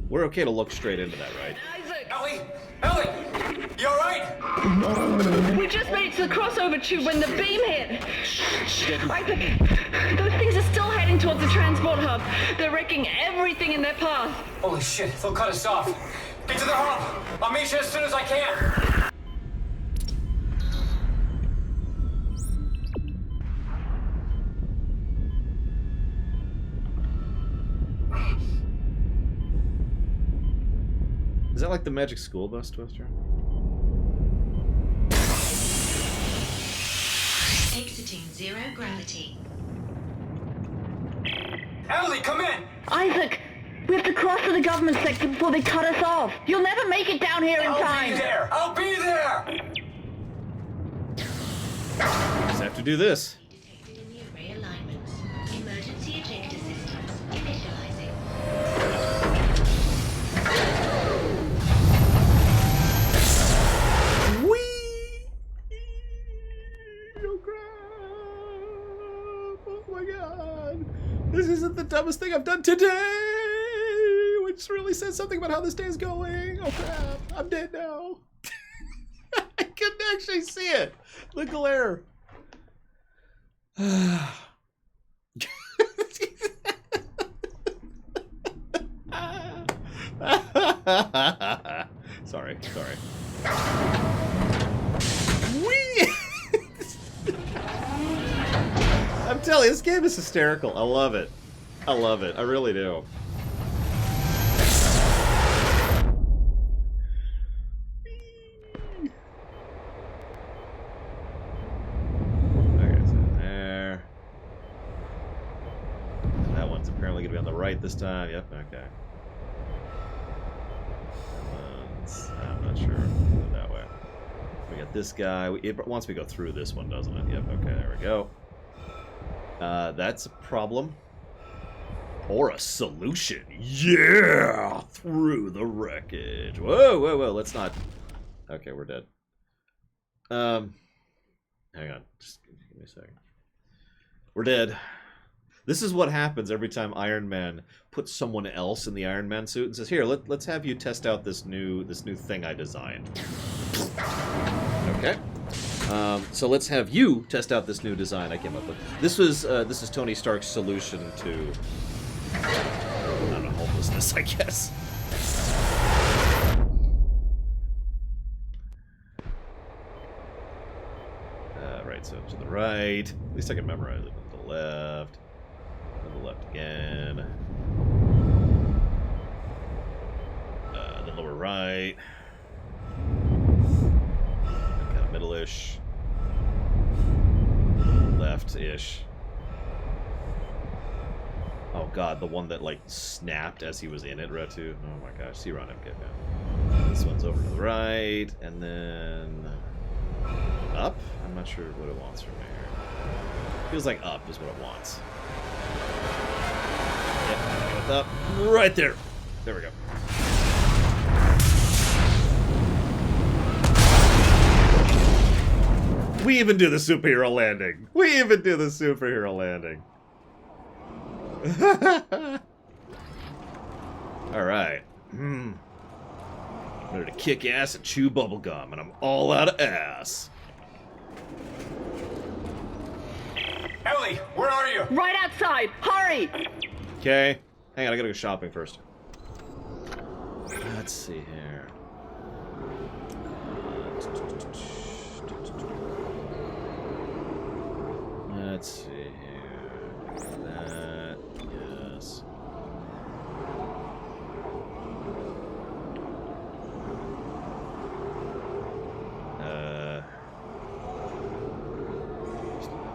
We're okay to look straight into that, right? Ellie! You alright? We just made it to the crossover tube when the beam hit. Isaac, those things are still heading towards the transport hub. They're wrecking everything in their path. Holy shit, they'll cut us off. Get to the hub! I'll meet you as soon as I can. Is that like the Magic School Bus, Twister? Exiting zero gravity. Ellie, come in! Isaac, we have to cross to the government sector before they cut us off. You'll never make it down here in time. I'll be there! Just have to do this. Realignment. Emergency ejector systems initializing. Oh my god. This isn't the dumbest thing I've done today! Which really says something about how this day is going. Oh crap. I'm dead now. I couldn't actually see it. The glare. Sorry. Whee! I'm telling you, this game is hysterical. I love it. I really do. Okay, so there. That one's apparently going to be on the right this time. Yep, okay. I'm not sure. Go that way. We got this guy. It wants me to go through this one, doesn't it? Yep, okay, there we go. That's a problem. Or a solution. Yeah! Through the wreckage. Whoa, let's not... Okay, we're dead. Hang on. Just give me a second. We're dead. This is what happens every time Iron Man puts someone else in the Iron Man suit and says, "Here, let's have you test out this new thing I designed." Okay. So let's have you test out this new design I came up with. This is Tony Stark's solution to, I don't know, homelessness, I guess. Right, so to the right. At least I can memorize it. To the left. To the left again. The lower right. Kind of middle-ish. Left-ish. Oh god, the one that like snapped as he was in it, Ratu. Oh my gosh, see Ron MK now. This one's over to the right, and then up? I'm not sure what it wants from me here. Feels like up is what it wants. Yep, with up. Right there. There we go. We even do the superhero landing. We even do the superhero landing. Alright. Ready to kick ass and chew bubblegum, and I'm all out of ass. Ellie, where are you? Right outside! Hurry! Okay. Hang on, I gotta go shopping first. Let's see here. Let's see here. That, yes.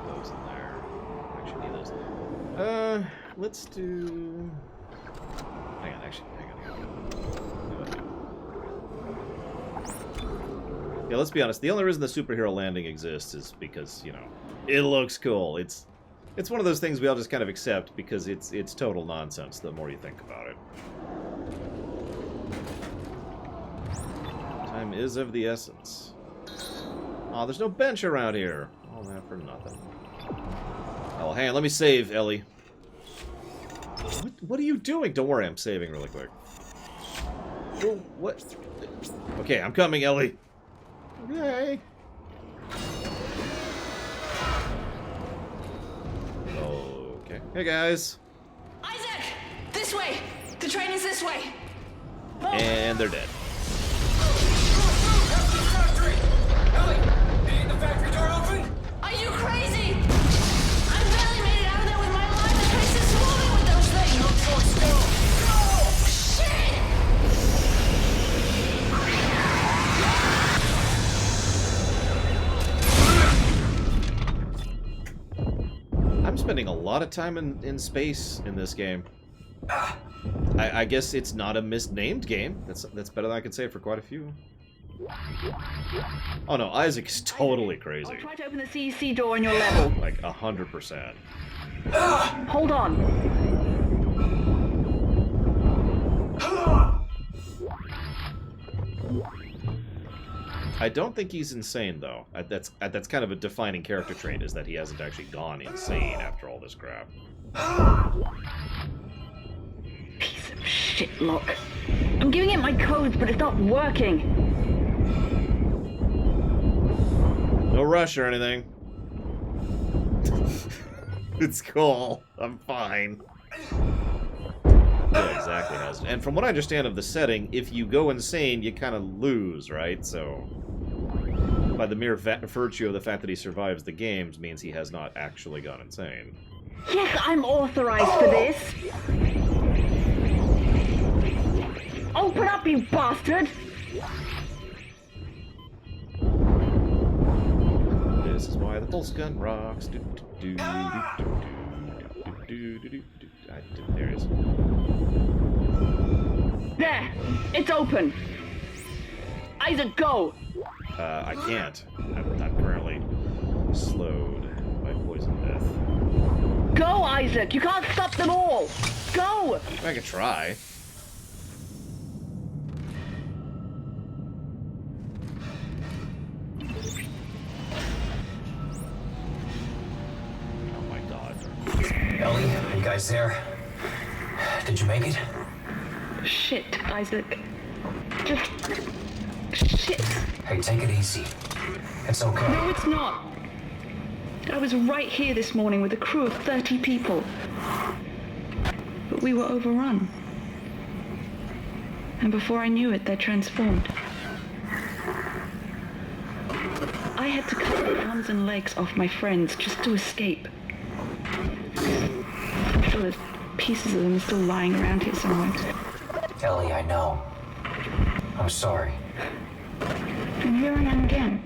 Those in there. Actually need those in there. Let's do... Hang on, actually, hang on. Yeah, let's be honest. The only reason the superhero landing exists is because, you know, it looks cool. It's one of those things we all just kind of accept because it's total nonsense the more you think about it. Time is of the essence. Aw, there's no bench around here. All that for nothing. Oh, hang on, let me save, Ellie. What are you doing? Don't worry, I'm saving really quick. Well, what? Okay, I'm coming, Ellie. Okay. Okay. Hey, guys. Isaac! This way! The train is this way! And they're dead. Ellie, did the factory door open? Are you crazy? I barely made it out of there with my life. The place is swarming with those things! No choice, go! I'm spending a lot of time in space in this game. I guess it's not a misnamed game. That's better than I could say for quite a few. Oh no, Isaac is totally crazy. I'll try to open the CEC door on your level. Like 100%. Hold on. I don't think he's insane though. That's kind of a defining character trait, is that he hasn't actually gone insane after all this crap. Piece of shit lock. I'm giving it my codes, but it's not working. No rush or anything. It's cool. I'm fine. Yeah, exactly. And from what I understand of the setting, if you go insane, you kind of lose, right? So, by the mere virtue of the fact that he survives the games means he has not actually gone insane. Yes, I'm authorized for this. Open up, you bastard! This is why the pulse gun rocks. There it is. There! It's open! Isaac, go! I can't. I'm currently slowed by poison death. Go, Isaac! You can't stop them all! Go! I can try. Ellie, guys there? Did you make it? Shit, Isaac. Just... shit. Hey, take it easy. It's okay. No, it's not. I was right here this morning with a crew of 30 people. But we were overrun. And before I knew it, they transformed. I had to cut the arms and legs off my friends just to escape. I'm sure there's pieces of them still lying around here somewhere. Ellie, I know. I'm sorry. And here I am again.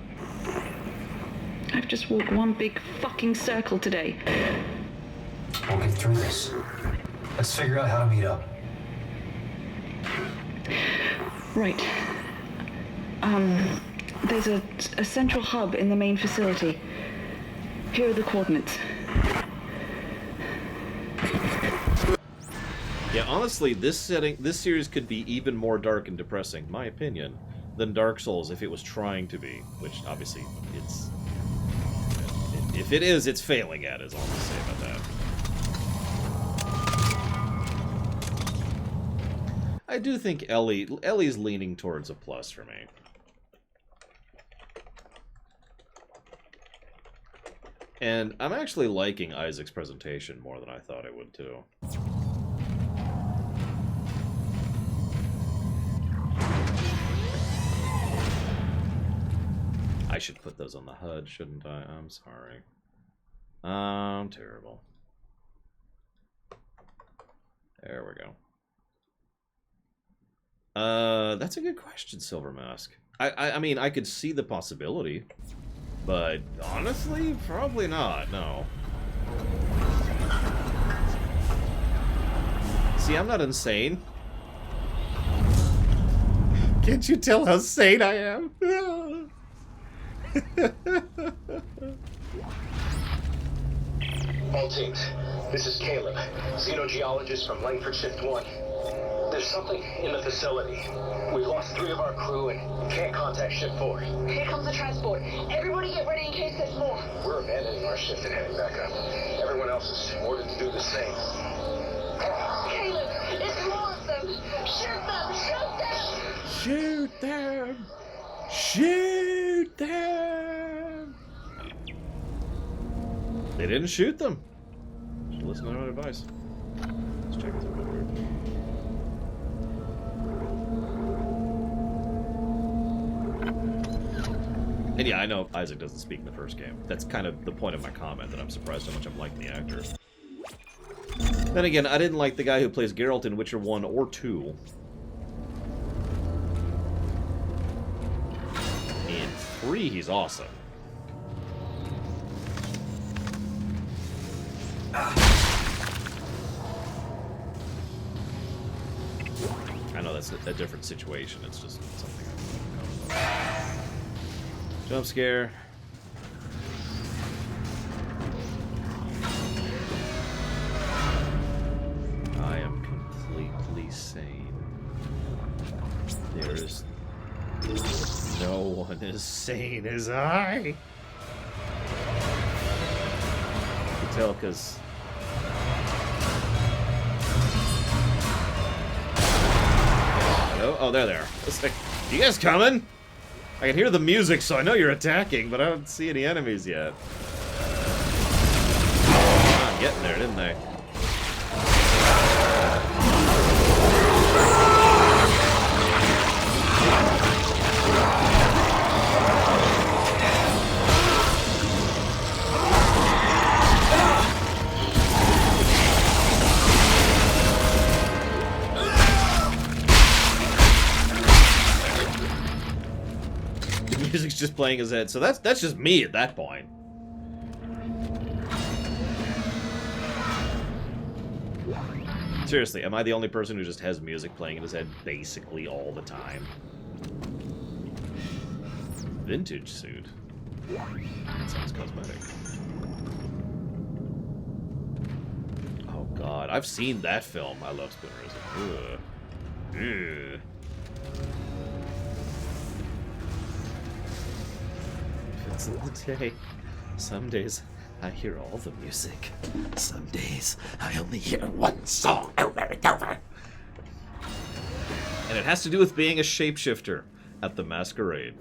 I've just walked one big fucking circle today. We'll get through this. Let's figure out how to meet up. Right. There's a central hub in the main facility. Here are the coordinates. Yeah, honestly, this series could be even more dark and depressing, my opinion, than Dark Souls if it was trying to be, which obviously it's... If it is, it's failing at it, is all I'm going to say about that. I do think Ellie's leaning towards a plus for me. And I'm actually liking Isaac's presentation more than I thought I would, too. I should put those on the HUD, shouldn't I? I'm sorry. I'm terrible. There we go. That's a good question, Silver Mask. I mean, I could see the possibility, but honestly, probably not, no. See, I'm not insane. Can't you tell how sane I am? All teams, this is Caleb, xenogeologist from Langford Shift 1. There's something in the facility. We've lost 3 of our crew and can't contact Shift 4. Here comes the transport. Everybody get ready in case there's more. We're abandoning our shift and heading back up. Everyone else is ordered to do the same. Caleb, it's more of them. Shoot them! Shoot them! Shoot them! Shoot them! They didn't shoot them. Should listen to our advice. Let's check this out. And yeah, I know Isaac doesn't speak in the first game. That's kind of the point of my comment, that I'm surprised how much I'm liking the actor. Then again, I didn't like the guy who plays Geralt in Witcher 1 or 2. In 3, he's awesome. I know that's a different situation, it's just something I... Jump scare. I am completely sane. There's no one as sane as I. You can tell because oh, there they are. It's like, you guys coming? I can hear the music, so I know you're attacking, but I don't see any enemies yet. I'm getting there, didn't they? Music's just playing his head, so that's just me at that point. Seriously, am I the only person who just has music playing in his head basically all the time? Vintage suit. That sounds cosmetic. Oh god, I've seen that film. I love Spoonerism. Ugh. Ugh. It's in the day. Some days I hear all the music. Some days, I only hear one song over and over. And it has to do with being a shapeshifter at the masquerade.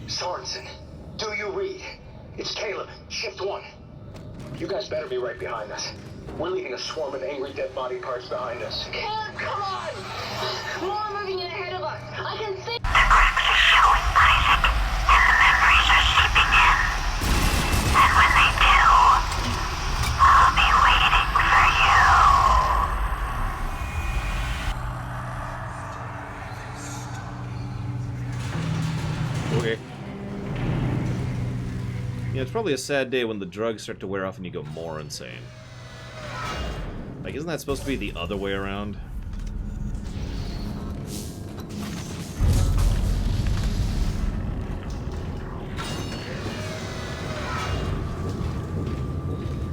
Sorensen, do you read? It's Caleb, Shift 1. You guys better be right behind us. We're leaving a swarm of angry dead body parts behind us. Caleb, come on! More are moving in ahead of us. I can see. The crypt is showing, Isaac, and the memories are seeping in. And when they do, I'll be waiting for you. Okay. Yeah, it's probably a sad day when the drugs start to wear off and you go more insane. Like, isn't that supposed to be the other way around?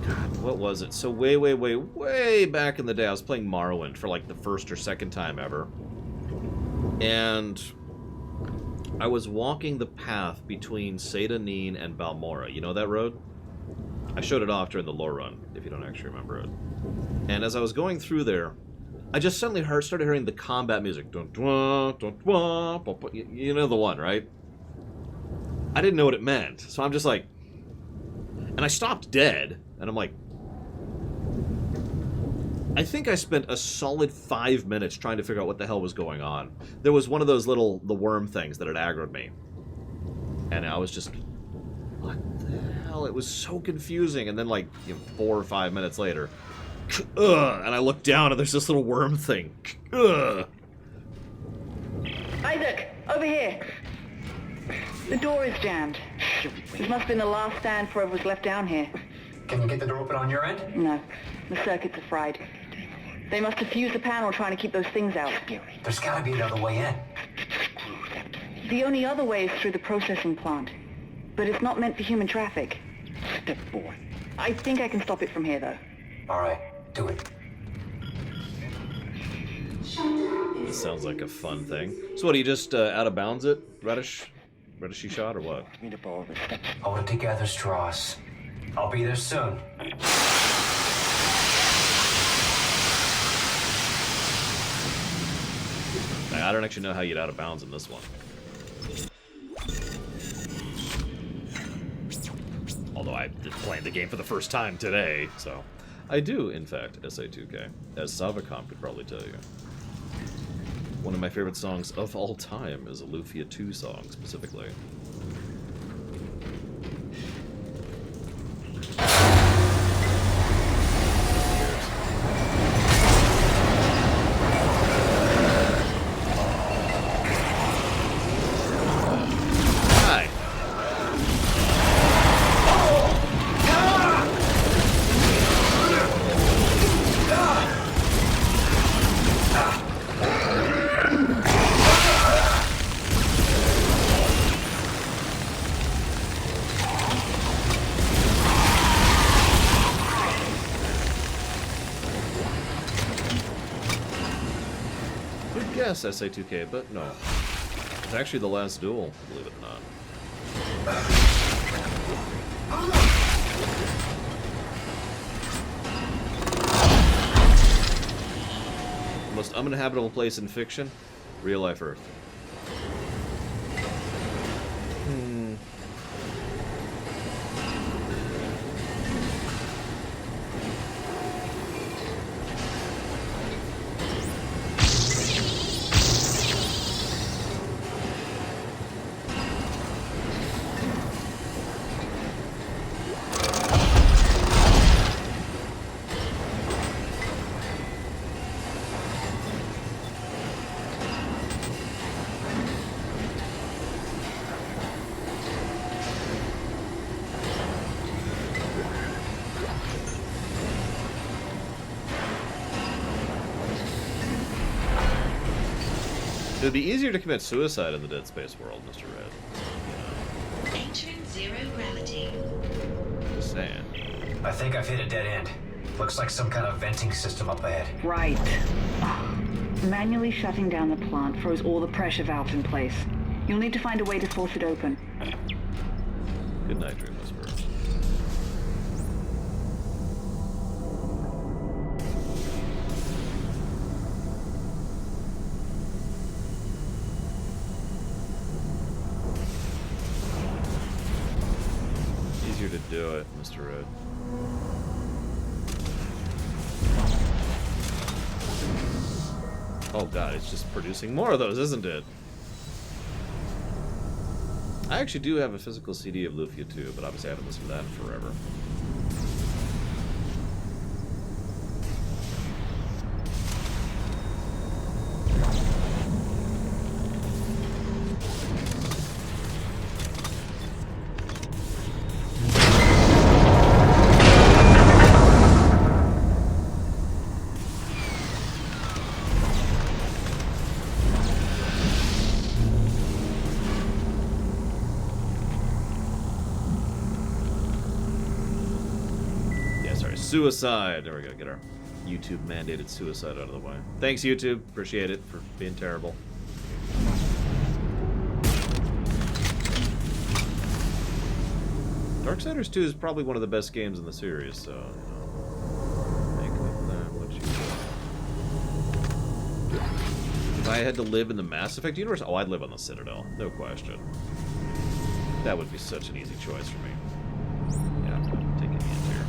God, what was it? So way back in the day, I was playing Morrowind for like the first or second time ever. And I was walking the path between Seda Neen and Balmora. You know that road? I showed it off during the lore run, if you don't actually remember it. And as I was going through there, I just suddenly started hearing the combat music. Dun, dun, dun, dun, dun, dun. You know the one, right? I didn't know what it meant, so I'm just like... And I stopped dead, and I'm like... I think I spent a solid 5 minutes trying to figure out what the hell was going on. There was one of those the worm things that had aggroed me. And I was just, what the hell? It was so confusing. And then like 4 or 5 minutes later, and I looked down and there's this little worm thing. Isaac, over here. The door is jammed. This must have been the last stand for whoever was left down here. Can you get the door open on your end? No, the circuits are fried. They must have fused the panel trying to keep those things out. There's gotta be another way in. The only other way is through the processing plant. But it's not meant for human traffic. Step 4. I think I can stop it from here, though. Alright, do it. This sounds like a fun thing. So what, do you just out of bounds it? Redishy shot, or what? Hold it together, Strauss. I'll be there soon. I don't actually know how you get out of bounds in this one. Although I'm playing the game for the first time today, so... I do, in fact, SA2K, as Savacom could probably tell you. One of my favorite songs of all time is a Lufia 2 song, specifically. Yes, SA2K, but no. It's actually the last duel, believe it or not. The most uninhabitable place in fiction? Real life Earth. It'd be easier to commit suicide in the Dead Space world, Mr. Red. Entering zero gravity. Just saying. I think I've hit a dead end. Looks like some kind of venting system up ahead. Right. Manually shutting down the plant froze all the pressure valves in place. You'll need to find a way to force it open. Good night, Dream Whisperer. Easier to do it, Mr. Red. Oh god, it's just producing more of those, isn't it? I actually do have a physical CD of Lufia 2, but obviously I haven't listened to that in forever. Suicide. There we go. Get our YouTube mandated suicide out of the way. Thanks, YouTube. Appreciate it for being terrible. Darksiders 2 is probably one of the best games in the series, so, you know, make of that what you will. If I had to live in the Mass Effect universe, oh, I'd live on the Citadel. No question. That would be such an easy choice for me. Yeah, I'm taking the end here.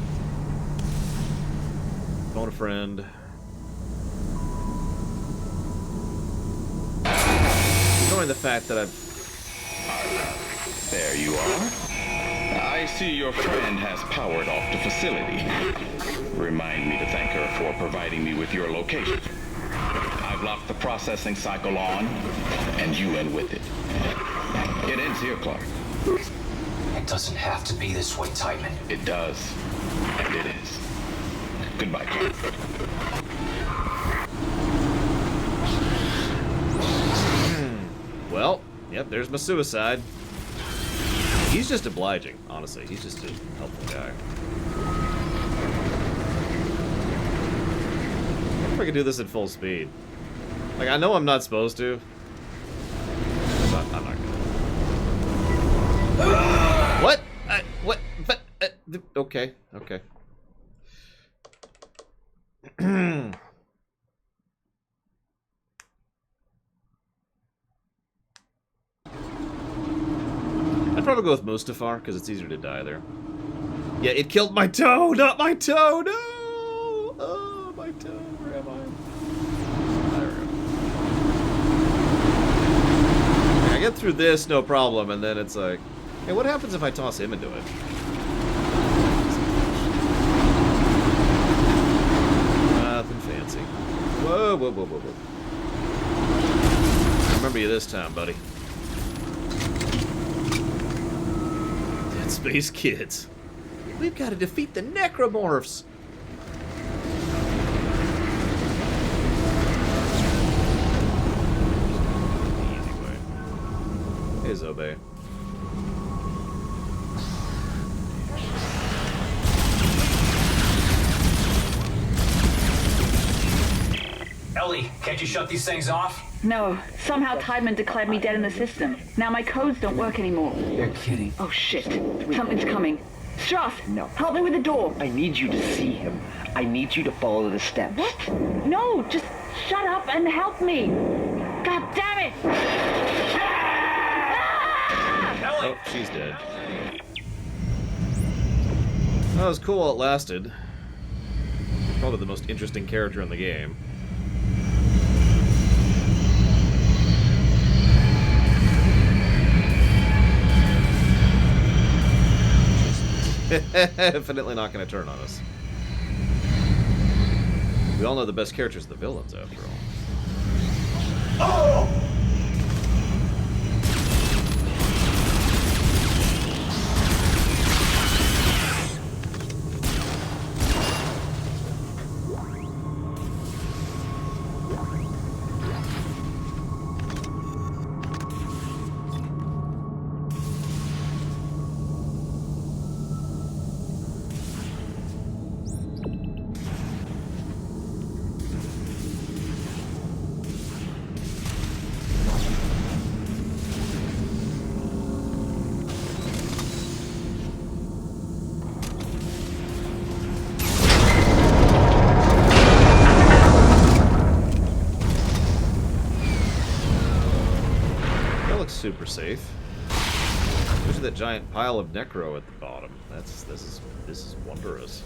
Phone a friend. Ignoring the fact that I've... There you are. I see your friend has powered off the facility. Remind me to thank her for providing me with your location. I've locked the processing cycle on, and you in with it. It ends here, Clark. It doesn't have to be this way, Titan. It does, and it is. Goodbye, Clark. Well, yep, there's my suicide. He's just obliging, honestly. He's just a helpful guy. I wonder if I could do this at full speed. Like, I know I'm not supposed to. I'm not gonna. What? What? But, okay, okay. I'd probably go with Mustafar, because it's easier to die there. Yeah, it killed my toe! Not my toe! No! Oh, my toe. Where am I? There we go. I get through this, no problem, and then it's like... Hey, what happens if I toss him into it? Nothing fancy. Whoa, whoa, whoa, whoa, whoa. I remember you this time, buddy. Dead Space Kids. We've got to defeat the Necromorphs. The easy way. Hey, Zobe. Ellie, can't you shut these things off? No. Somehow Tideman declared me dead in the system. Now my codes don't work anymore. You're kidding. Oh shit. Something's coming. Strauss! No. Help me with the door! I need you to see him. I need you to follow the steps. What? No, just shut up and help me! God damn it! Oh, she's dead. That was cool while it lasted. Probably the most interesting character in the game. Definitely not going to turn on us. We all know the best characters are the villains, after all. Oh! safe. There's that giant pile of necro at the bottom. This is wondrous.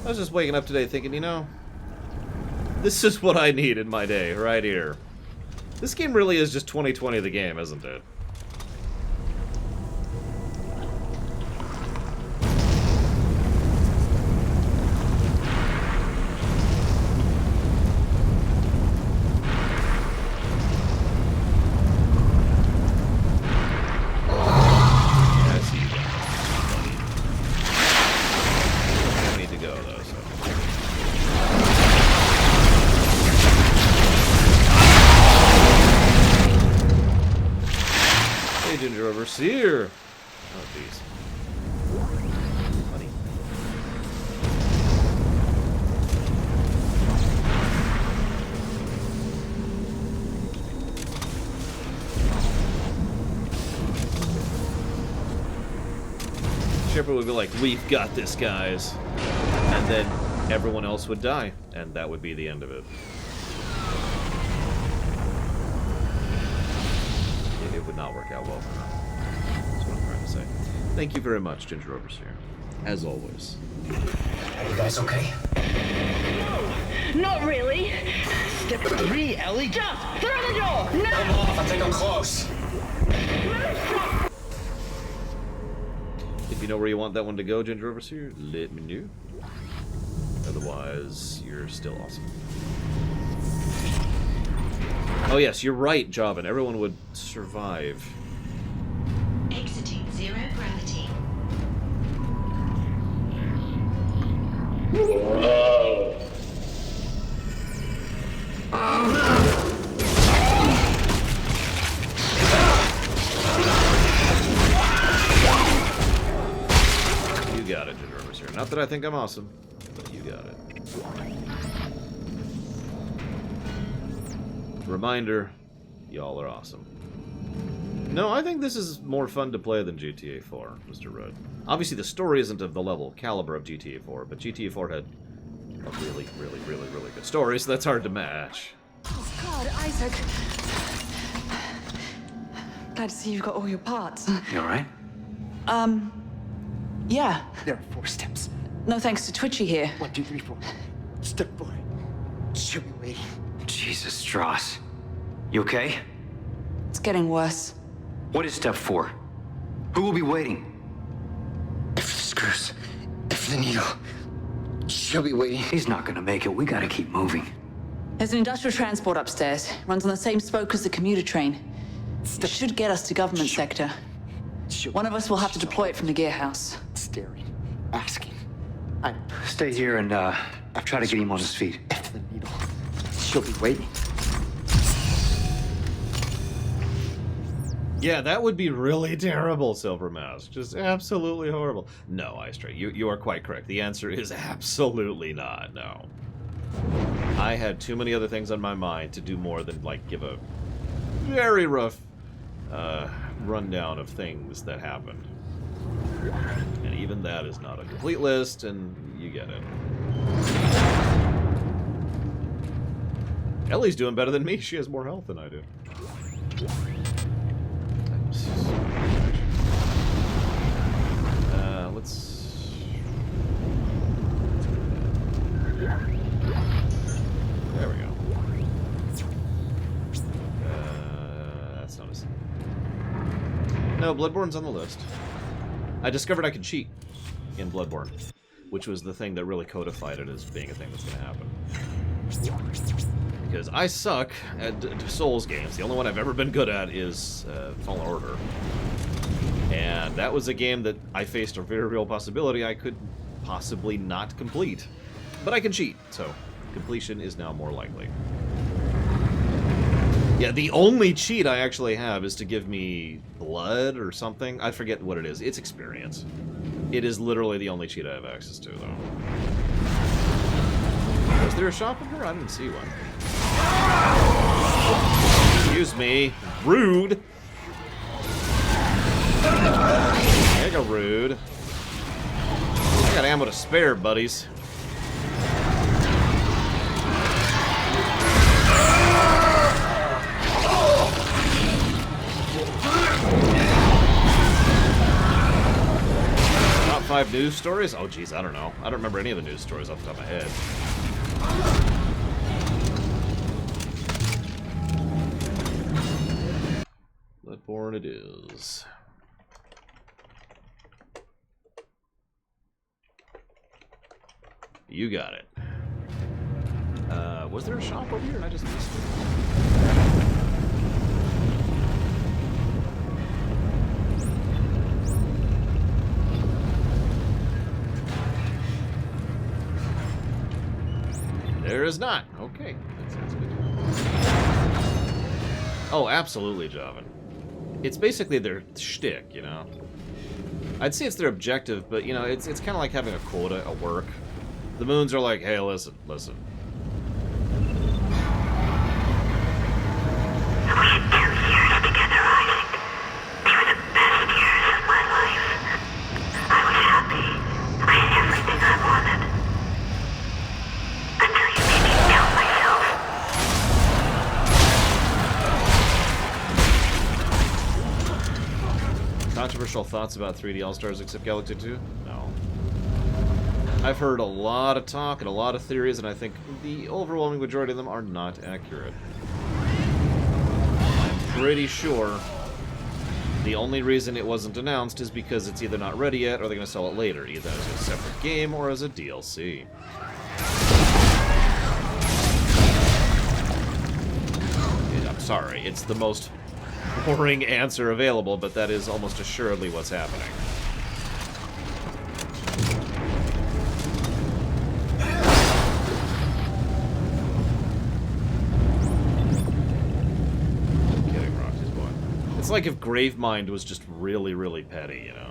I was just waking up today thinking, you know, this is what I need in my day, right here. This game really is just 2020 the game, isn't it? Overseer! Oh, jeez. Funny. Shepard would be like, we've got this, guys. And then everyone else would die. And that would be the end of it. It would not work out well for her. Say. Thank you very much, Ginger Overseer. As always. Are you guys okay? No, not really. Step 3, Ellie. Just through the door. No. Hold off. I think I'm close. If you know where you want that one to go, Ginger Overseer, let me know. Otherwise, you're still awesome. Oh yes, you're right, Jobbin. Everyone would survive. Exiting zero gravity. You got it, Ginger Overseer. Not that I think I'm awesome, but you got it. Reminder, y'all are awesome. No, I think this is more fun to play than GTA 4, Mr. Rudd. Obviously, the story isn't of the level caliber of GTA 4, but GTA 4 had a really, really, really, really good story, so that's hard to match. Oh, God, Isaac. Glad to see you've got all your parts. You alright? Yeah. There are 4 steps. No thanks to Twitchy here. 1, 2, 3, 4. Step 4. She'll be waiting. Jesus, Strauss. You okay? It's getting worse. What is step 4? Who will be waiting? If the screws, if the needle, she'll be waiting. He's not gonna make it. We gotta keep moving. There's an industrial transport upstairs. Runs on the same spoke as the commuter train. It should get us to government sector. One of us will have to deploy it from the gear house. Staring, asking. Stay here and try to get him on his feet. If the needle, she'll be waiting. Yeah, that would be really terrible, Silver Mask. Just absolutely horrible. No, Istra, you are quite correct. The answer is absolutely not, no. I had too many other things on my mind to do more than, like, give a very rough rundown of things that happened. And even that is not a complete list, and you get it. Ellie's doing better than me. She has more health than I do. Let's... There we go. That's not as... No, Bloodborne's on the list. I discovered I could cheat in Bloodborne, which was the thing that really codified it as being a thing that's going to happen. Because I suck at Souls games. The only one I've ever been good at is Fallen Order. And that was a game that I faced a very real possibility I could possibly not complete. But I can cheat, so completion is now more likely. Yeah, the only cheat I actually have is to give me blood or something. I forget what it is. It's experience. It is literally the only cheat I have access to, though. Was there a shop in here? I didn't see one. Excuse me. Rude. Mega rude. I got ammo to spare, buddies. 5 news stories? Oh, geez, I don't know. I don't remember any of the news stories off the top of my head. Bloodborne it is. You got it. Was there a shop over here and I just missed it? There is not. Okay, that sounds good. Oh, absolutely, Javan. It's basically their shtick, you know? I'd say it's their objective, but, you know, it's kind of like having a quota at work. The Moons are like, hey, listen. Controversial thoughts about 3D All-Stars except Galaxy 2? No. I've heard a lot of talk and a lot of theories, and I think the overwhelming majority of them are not accurate. I'm pretty sure the only reason it wasn't announced is because it's either not ready yet or they're going to sell it later, either as a separate game or as a DLC. I'm sorry, it's the most boring answer available, but that is almost assuredly what's happening. Kidding, Roxy's boy. It's like if Gravemind was just really, really petty, you know?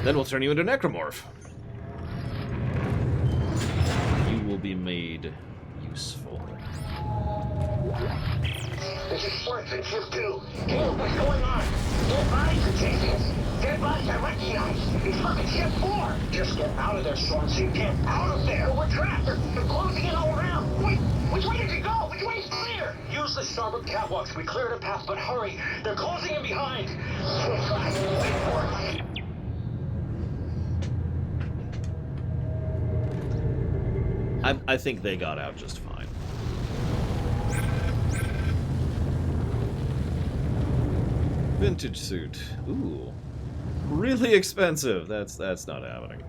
Then we'll turn you into Necromorph. You will be made useful. This is Sparks in Shift 2. Hey, what's going on? Dead bodies are chasing us. Dead bodies I recognize. It's fucking Shift 4. Just get out of there, Swansea. Get out of there. We're trapped. They're closing in all around. Wait, which way did you go? Which way is clear? Use the starboard catwalks. We cleared a path, but hurry. They're closing in behind. Wait for it. I think they got out just fine. Vintage suit. Ooh. Really expensive. That's not happening.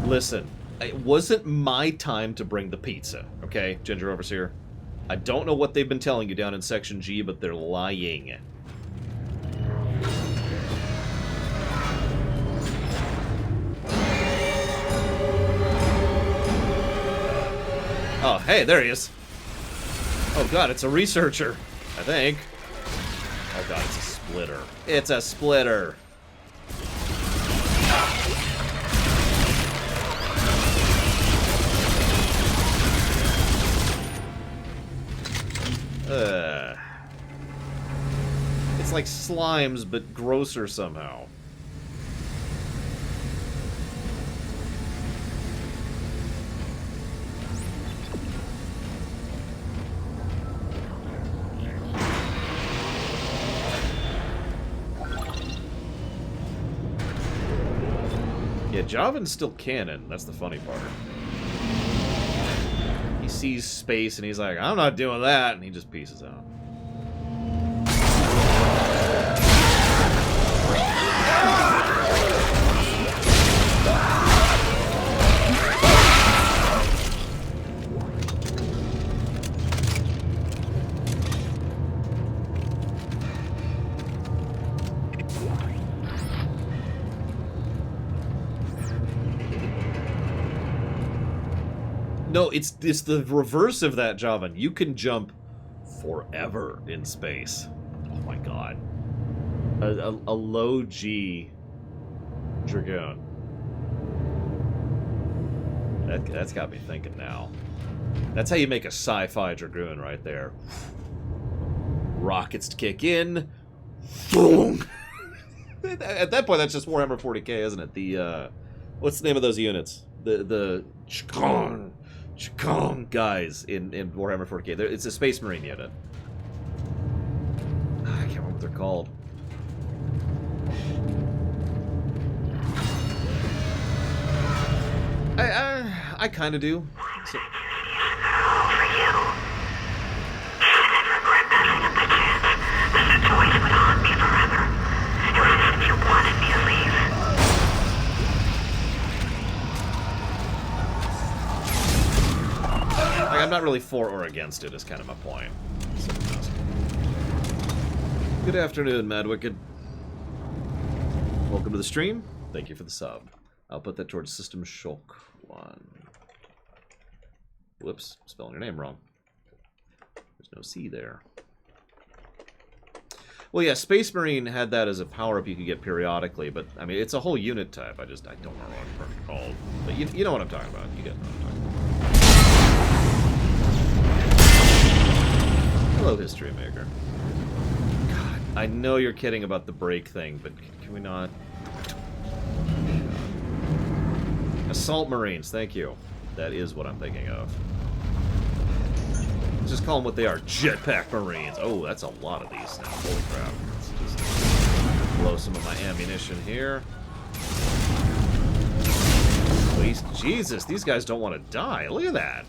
Listen, it wasn't my time to bring the pizza, okay, Ginger Overseer? I don't know what they've been telling you down in Section G, but they're lying. Oh, hey, there he is. Oh god, it's a researcher, I think. Oh god, it's a splitter. It's a splitter. It's like Slimes, but grosser somehow. Yeah, Javan's still canon. That's the funny part. He sees space and he's like, I'm not doing that, and he just pieces out. No, it's the reverse of that, Javan. You can jump forever in space. Oh my god. A low G Dragoon. That's got me thinking now. That's how you make a sci-fi Dragoon right there. Rockets to kick in. Boom! At that point, that's just Warhammer 40k, isn't it? The, what's the name of those units? The Chikong guys in Warhammer 40k. It's a Space Marine unit. I can't remember what they're called. I kind of do. So, I'm not really for or against it, is kind of my point. Good afternoon, Madwicked. Welcome to the stream. Thank you for the sub. I'll put that towards System Shulk 1. Whoops, spelling your name wrong. There's no C there. Well, yeah, Space Marine had that as a power-up you could get periodically, but, I mean, it's a whole unit type. I don't know what it's called. But you know what I'm talking about. You get what I'm talking about. Hello, History Maker. God, I know you're kidding about the break thing, but can we not? Assault Marines, thank you. That is what I'm thinking of. Let's just call them what they are. Jetpack Marines. Oh, that's a lot of these now. Holy crap. Let's just blow some of my ammunition here. Please, Jesus, these guys don't want to die. Look at that.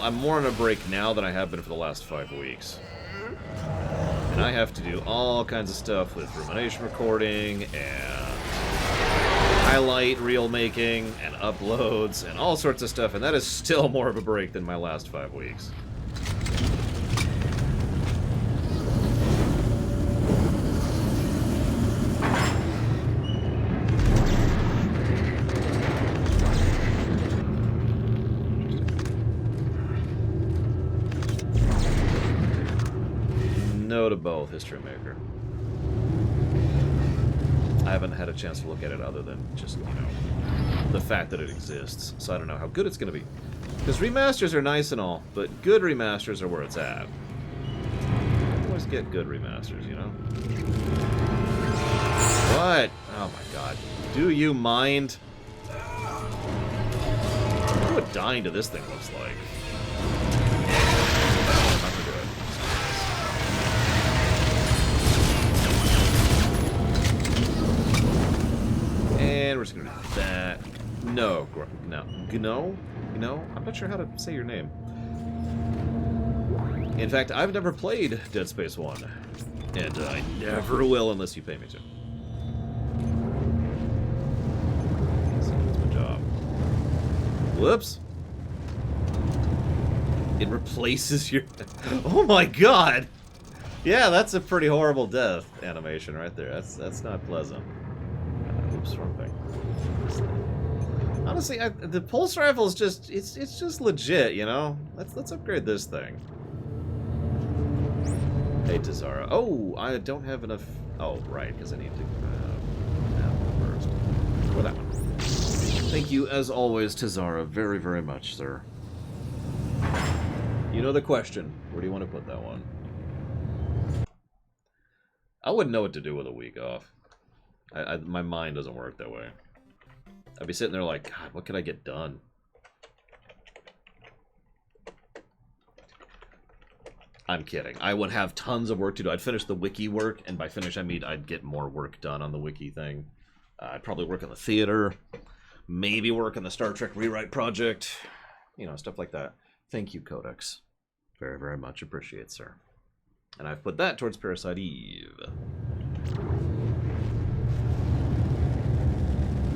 I'm more on a break now than I have been for the last 5 weeks. And I have to do all kinds of stuff with rumination recording and highlight reel making and uploads and all sorts of stuff, and that is still more of a break than my last 5 weeks. To both, History Maker. I haven't had a chance to look at it other than just, you know, the fact that it exists. So I don't know how good it's going to be. Because remasters are nice and all, but good remasters are where it's at. You always get good remasters, you know? What? Oh my god. Do you mind? Look what dying to this thing looks like. And we're just gonna do that. No, I'm not sure how to say your name. In fact, I've never played Dead Space 1. And I never will unless you pay me to. So that's my job. Whoops. It replaces your... Oh my god! Yeah, that's a pretty horrible death animation right there. That's not pleasant. Oops, wrong thing. Honestly, the pulse rifle is just it's just legit, you know. Let's upgrade this thing. Hey, Tazara. Oh, I don't have enough. Oh, right, because I need to that one first. Or that one. Thank you, as always, Tazara, very, very much, sir. You know the question. Where do you want to put that one? I wouldn't know what to do with a week off. My mind doesn't work that way. I'd be sitting there like, God, what could I get done? I'm kidding. I would have tons of work to do. I'd finish the wiki work, and by finish I mean I'd get more work done on the wiki thing. I'd probably work in the theater, maybe work on the Star Trek rewrite project, you know, stuff like that. Thank you, Codex. Very, very much appreciate, sir. And I've put that towards Parasite Eve.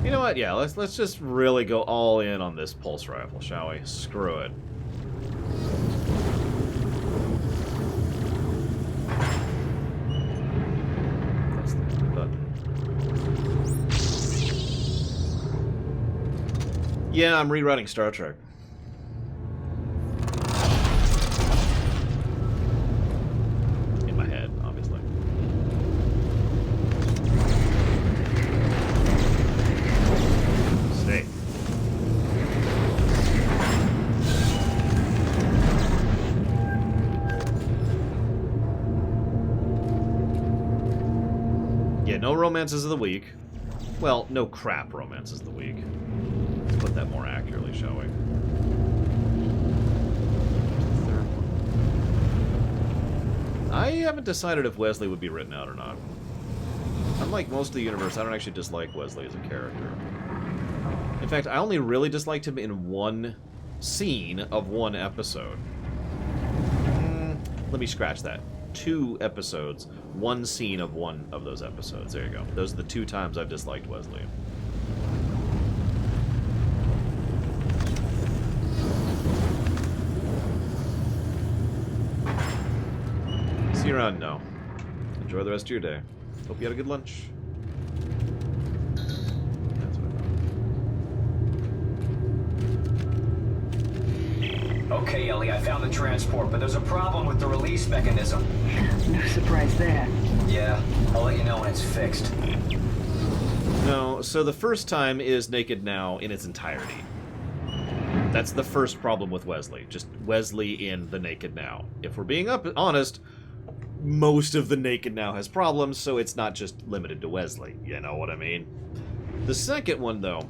You know what? Yeah, let's just really go all in on this pulse rifle, shall we? Screw it. That's the button. Yeah, I'm rewriting Star Trek. In my head, obviously. Stay. Yeah, no romances of the week. Well, no crap romances of the week. Let's put that more accurately, shall we? I haven't decided if Wesley would be written out or not. Unlike most of the universe, I don't actually dislike Wesley as a character. In fact, I only really disliked him in one scene of one episode. Let me scratch that. 2 episodes, one scene of one of those episodes. There you go. Those are the 2 times I've disliked Wesley. See you around. No. Enjoy the rest of your day. Hope you had a good lunch. That's what I thought. Okay, Ellie, I found the transport, but there's a problem with the release mechanism. No surprise there. Yeah, I'll let you know when it's fixed. No, so the first time is Naked Now in its entirety. That's the first problem with Wesley. Just Wesley in the Naked Now. If we're being honest, most of the Naked Now has problems, so it's not just limited to Wesley. You know what I mean? The second one, though...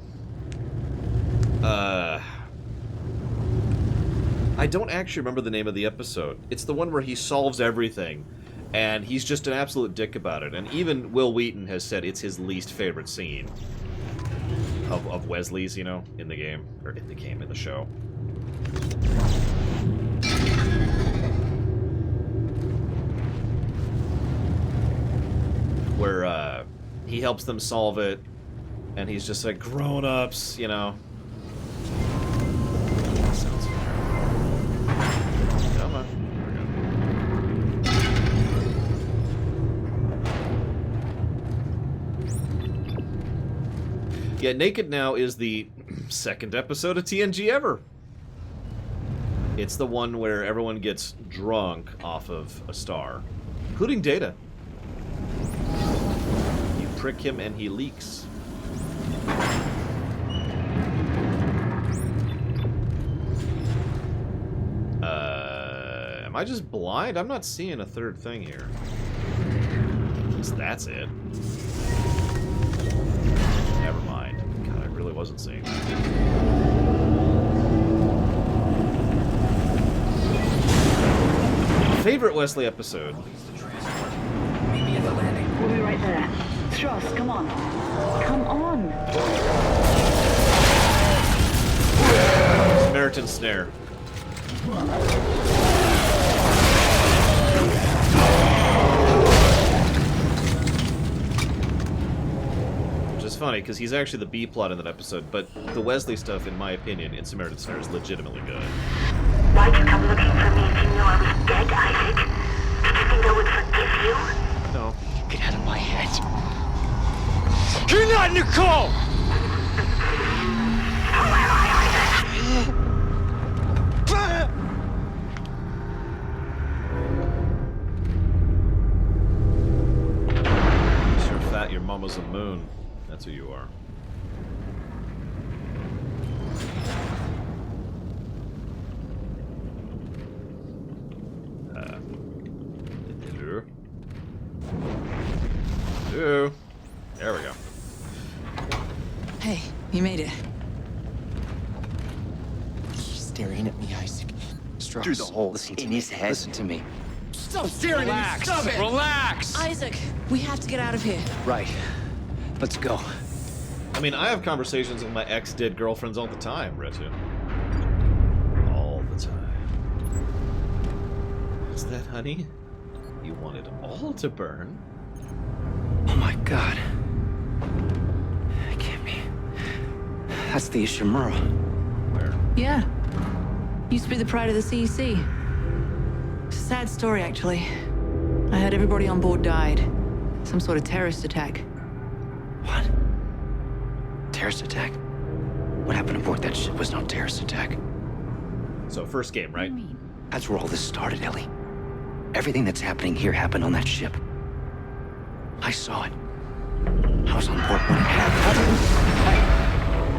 I don't actually remember the name of the episode. It's the one where he solves everything, and he's just an absolute dick about it. And even Will Wheaton has said it's his least favorite scene of Wesley's, you know, in the game. Or in the show. Where he helps them solve it, and he's just like, grown-ups, you know. That sounds familiar. Come on. Yeah, Naked Now is the second episode of TNG ever. It's the one where everyone gets drunk off of a star, including Data. You prick him and he leaks. Am I just blind? I'm not seeing a third thing here. At least that's it. Never mind. God, I really wasn't seeing that. Favorite Wesley episode? Meet me at the landing. We'll be right there. Strauss, come on. Come on. Samaritan Snare. Which is funny, because he's actually the B-plot in that episode, but the Wesley stuff, in my opinion, in Samaritan Snare is legitimately good. Why'd you come looking for me if you knew I was dead, Isaac? Did you think I would forgive you? No. Get out of my head. You're not Nicole! Where am I, Isaac? Sure fat, your mama's a moon. That's who you are. Hello. There we go. Hey, you made it. He's staring at me, Isaac. Strauss, Through the hole listen in to his me. head. Listen to me. Stop staring at me! Stop it! Relax! Isaac, we have to get out of here. Right. Let's go. I mean, I have conversations with my ex-dead girlfriends all the time, Retu. All the time. Is that honey? You want it all to burn? Oh my god. It can't be. That's the Ishimura. Where? Yeah. Used to be the pride of the CEC. It's a sad story, actually. I heard everybody on board died. Some sort of terrorist attack. What? Terrorist attack? What happened aboard that ship was no terrorist attack. So, first game, right? That's where all this started, Ellie. Everything that's happening here happened on that ship. I saw it. I was on board when it happened.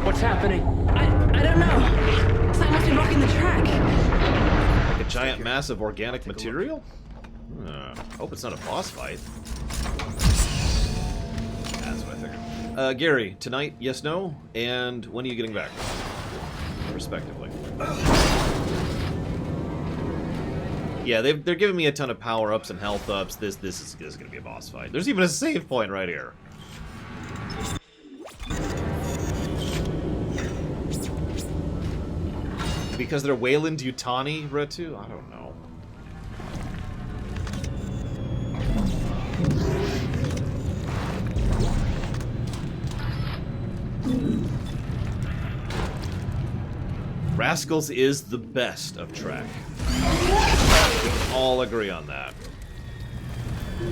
What's happening? I don't know. Something must be blocking the track. Like a giant mass of organic material? Hope it's not a boss fight. That's what I figured. Gary, tonight, yes, no? And when are you getting back? Respectively. Yeah, they're giving me a ton of power-ups and health-ups. This is going to be a boss fight. There's even a save point right here. Because they're Wayland Yutani, Retu? I don't know. Rascals is the best of Trek. We can all agree on that. At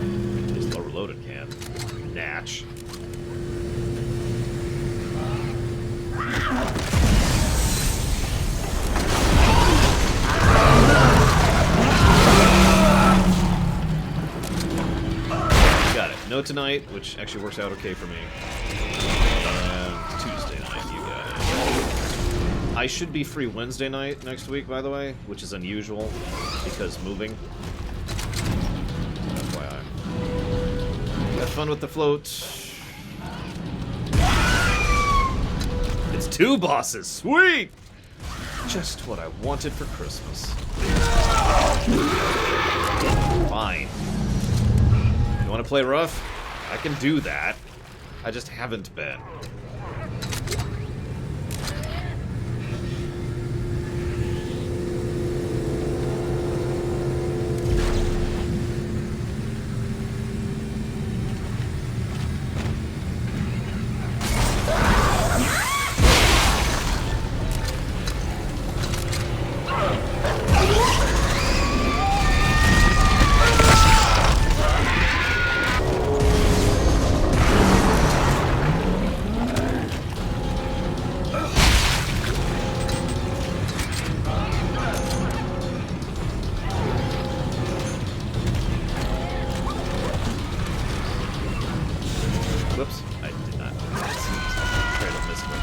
least overloaded can. Natch. Got it. No tonight, which actually works out okay for me. Tuesday night, you got it. I should be free Wednesday night next week, by the way, which is unusual because moving. FYI. Have fun with the float. It's 2 bosses. Sweet! Just what I wanted for Christmas. Fine. You want to play rough? I can do that. I just haven't been. Whoops, I did not. Try to miss one.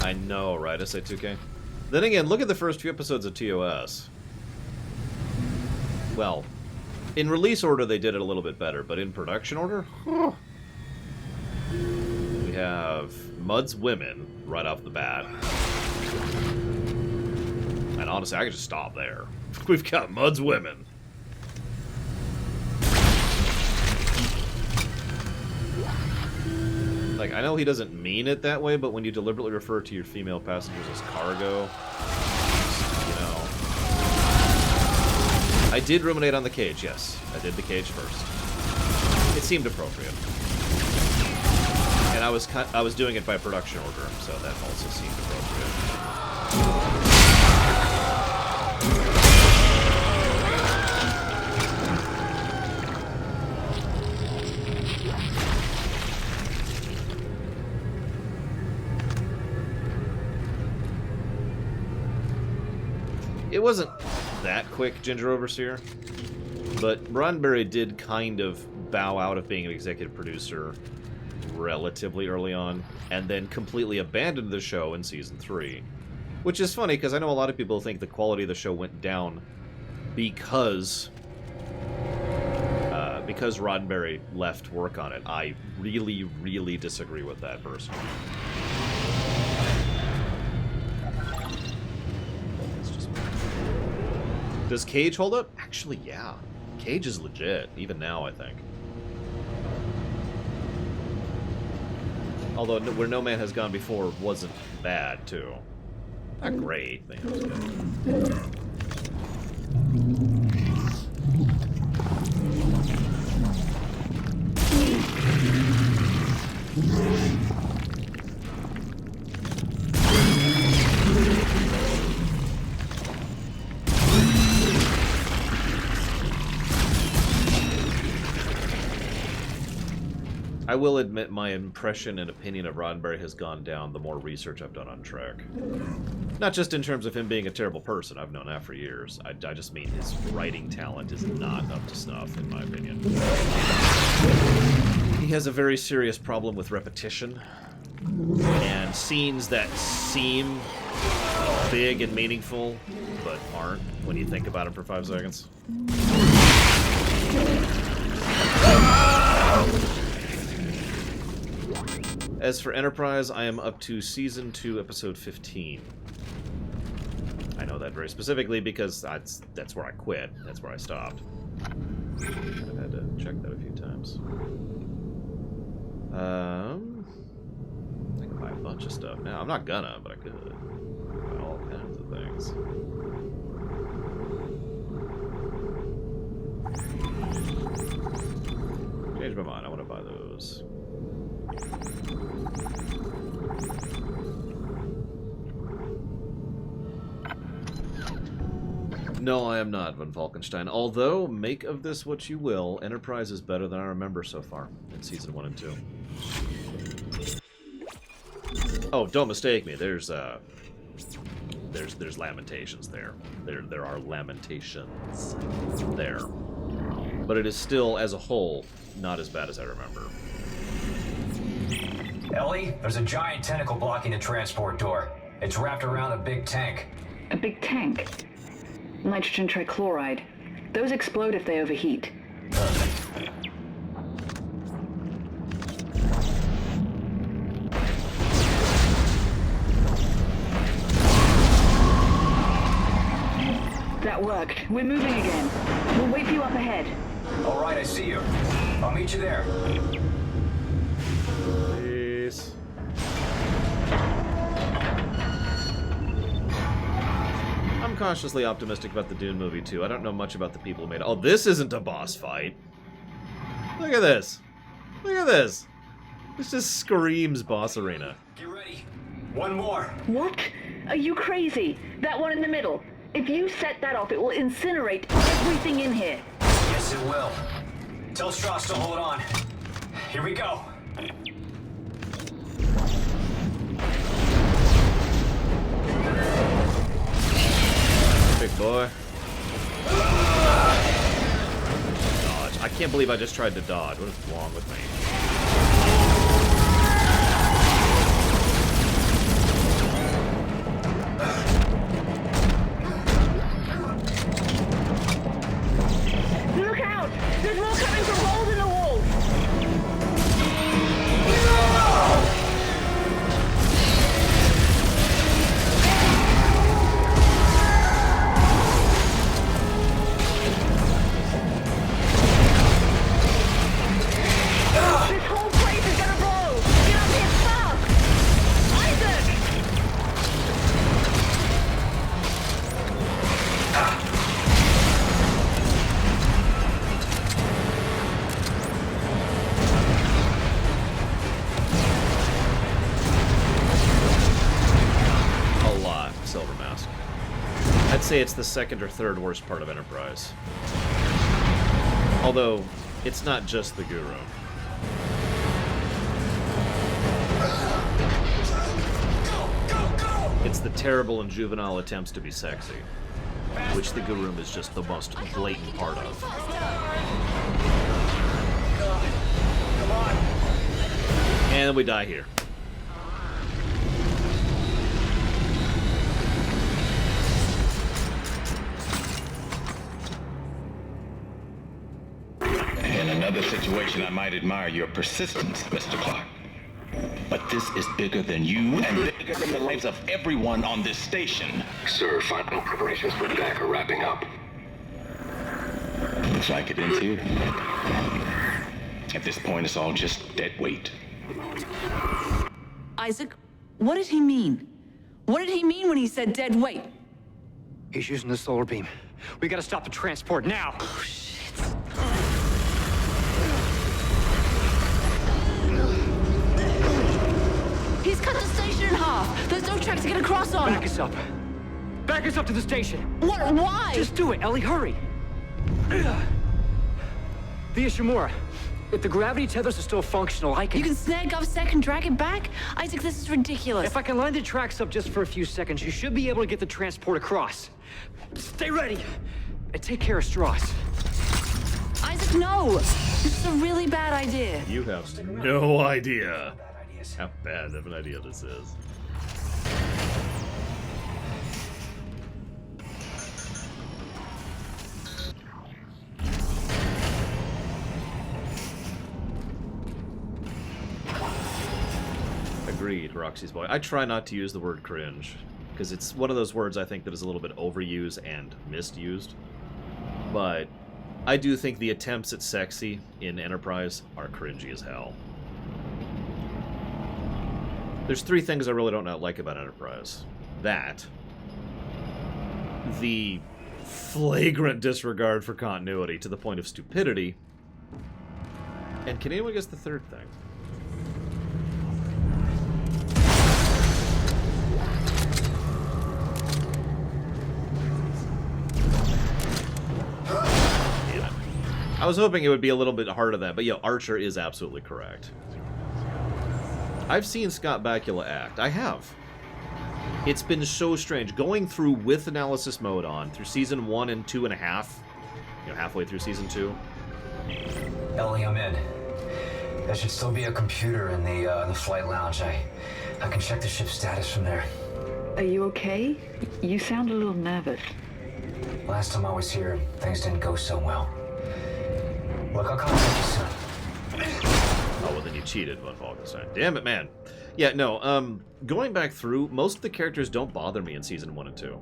I know, right, SA2K? Then again, look at the first few episodes of TOS. Well, in release order they did it a little bit better, but in production order? We have Mud's Women right off the bat. And honestly, I could just stop there. We've got Mud's Women. Like, I know he doesn't mean it that way, but when you deliberately refer to your female passengers as cargo, you know. I did ruminate on the cage, yes. I did the cage first. It seemed appropriate. And I was doing it by production order, so that also seemed appropriate. It wasn't that quick, Ginger Overseer, but Roddenberry did kind of bow out of being an executive producer relatively early on, and then completely abandoned the show in Season 3. Which is funny, because I know a lot of people think the quality of the show went down because because Roddenberry left work on it. I really, really disagree with that personally. Does Cage hold up? Actually, yeah. Cage is legit, even now, I think. Although Where No Man Has Gone Before wasn't bad, too. Not great, but it was good. I will admit my impression and opinion of Roddenberry has gone down the more research I've done on Trek. Not just in terms of him being a terrible person, I've known that for years. I just mean his writing talent is not up to snuff, in my opinion. He has a very serious problem with repetition, and scenes that seem big and meaningful, but aren't when you think about them for 5 seconds. As for Enterprise, I am up to Season 2, Episode 15. I know that very specifically because that's where I quit. That's where I stopped. I've had to check that a few times. I can buy a bunch of stuff now. I'm not gonna, but I could. Buy all kinds of things. Change my mind. I want to buy those. No, I am not, Von Falkenstein. Although, make of this what you will, Enterprise is better than I remember so far in Season 1 and 2. Oh, don't mistake me. There's lamentations there. There are lamentations there. But it is still, as a whole, not as bad as I remember. Ellie, there's a giant tentacle blocking the transport door. It's wrapped around a big tank. A big tank? Nitrogen trichloride. Those explode if they overheat. That worked. We're moving again. We'll wait for you up ahead. All right, I see you. I'll meet you there. Peace. I'm cautiously optimistic about the Dune movie, too. I don't know much about the people who made it. Oh, this isn't a boss fight. Look at this. Look at this. This just screams boss arena. Get ready. One more. What? Are you crazy? That one in the middle. If you set that off, it will incinerate everything in here. Yes, it will. Tell Strauss to hold on. Here we go. Big boy. Dodge. I can't believe I just tried to dodge. What is wrong with me? Look out! There's more coming from holes in the walls! This whole place is gonna blow! Get up here fast! Isaac! A lot, Silver Mask. I'd say it's the second or third worst part of Enterprise. Although, it's not just the Guru. It's the terrible and juvenile attempts to be sexy, which the Guru is just the most blatant part of. And we die here. In another situation, I might admire your persistence, Mr. Clark. But this is bigger than you and bigger than the lives of everyone on this station. Sir, final preparations for attack are wrapping up. Looks like it ends here. At this point, it's all just dead weight. Isaac, what did he mean? What did he mean when he said dead weight? He's using the solar beam. We gotta stop the transport now. Oh, shit. He's cut the station in half. There's no track to get across on. Back us up. Back us up to the station. What? Why? Just do it, Ellie. Hurry. The Ishimura. If the gravity tethers are still functional, I can... You can snag GovSec and drag it back? Isaac, this is ridiculous. If I can line the tracks up just for a few seconds, you should be able to get the transport across. Stay ready. And take care of Strauss. Isaac, no! This is a really bad idea. You have no idea how bad of an idea this is. Agreed, Roxy's boy. I try not to use the word cringe, because it's one of those words I think that is a little bit overused and misused. But I do think the attempts at sexy in Enterprise are cringy as hell. There's three things I really don't like about Enterprise. That, the flagrant disregard for continuity to the point of stupidity, and can anyone guess the third thing? I was hoping it would be a little bit harder than that, but yeah, Archer is absolutely correct. I've seen Scott Bakula act. I have. It's been so strange. Going through with analysis mode on through season 1 and 2.5, halfway through season 2. Ellie, I'm in. There should still be a computer in the flight lounge. I can check the ship's status from there. Are you okay? You sound a little nervous. Last time I was here, things didn't go so well. Look, I'll contact you soon. Oh, well then you cheated, Von Falkenstein. Damn it, man. Yeah, no, going back through, most of the characters don't bother me in Season 1 and 2.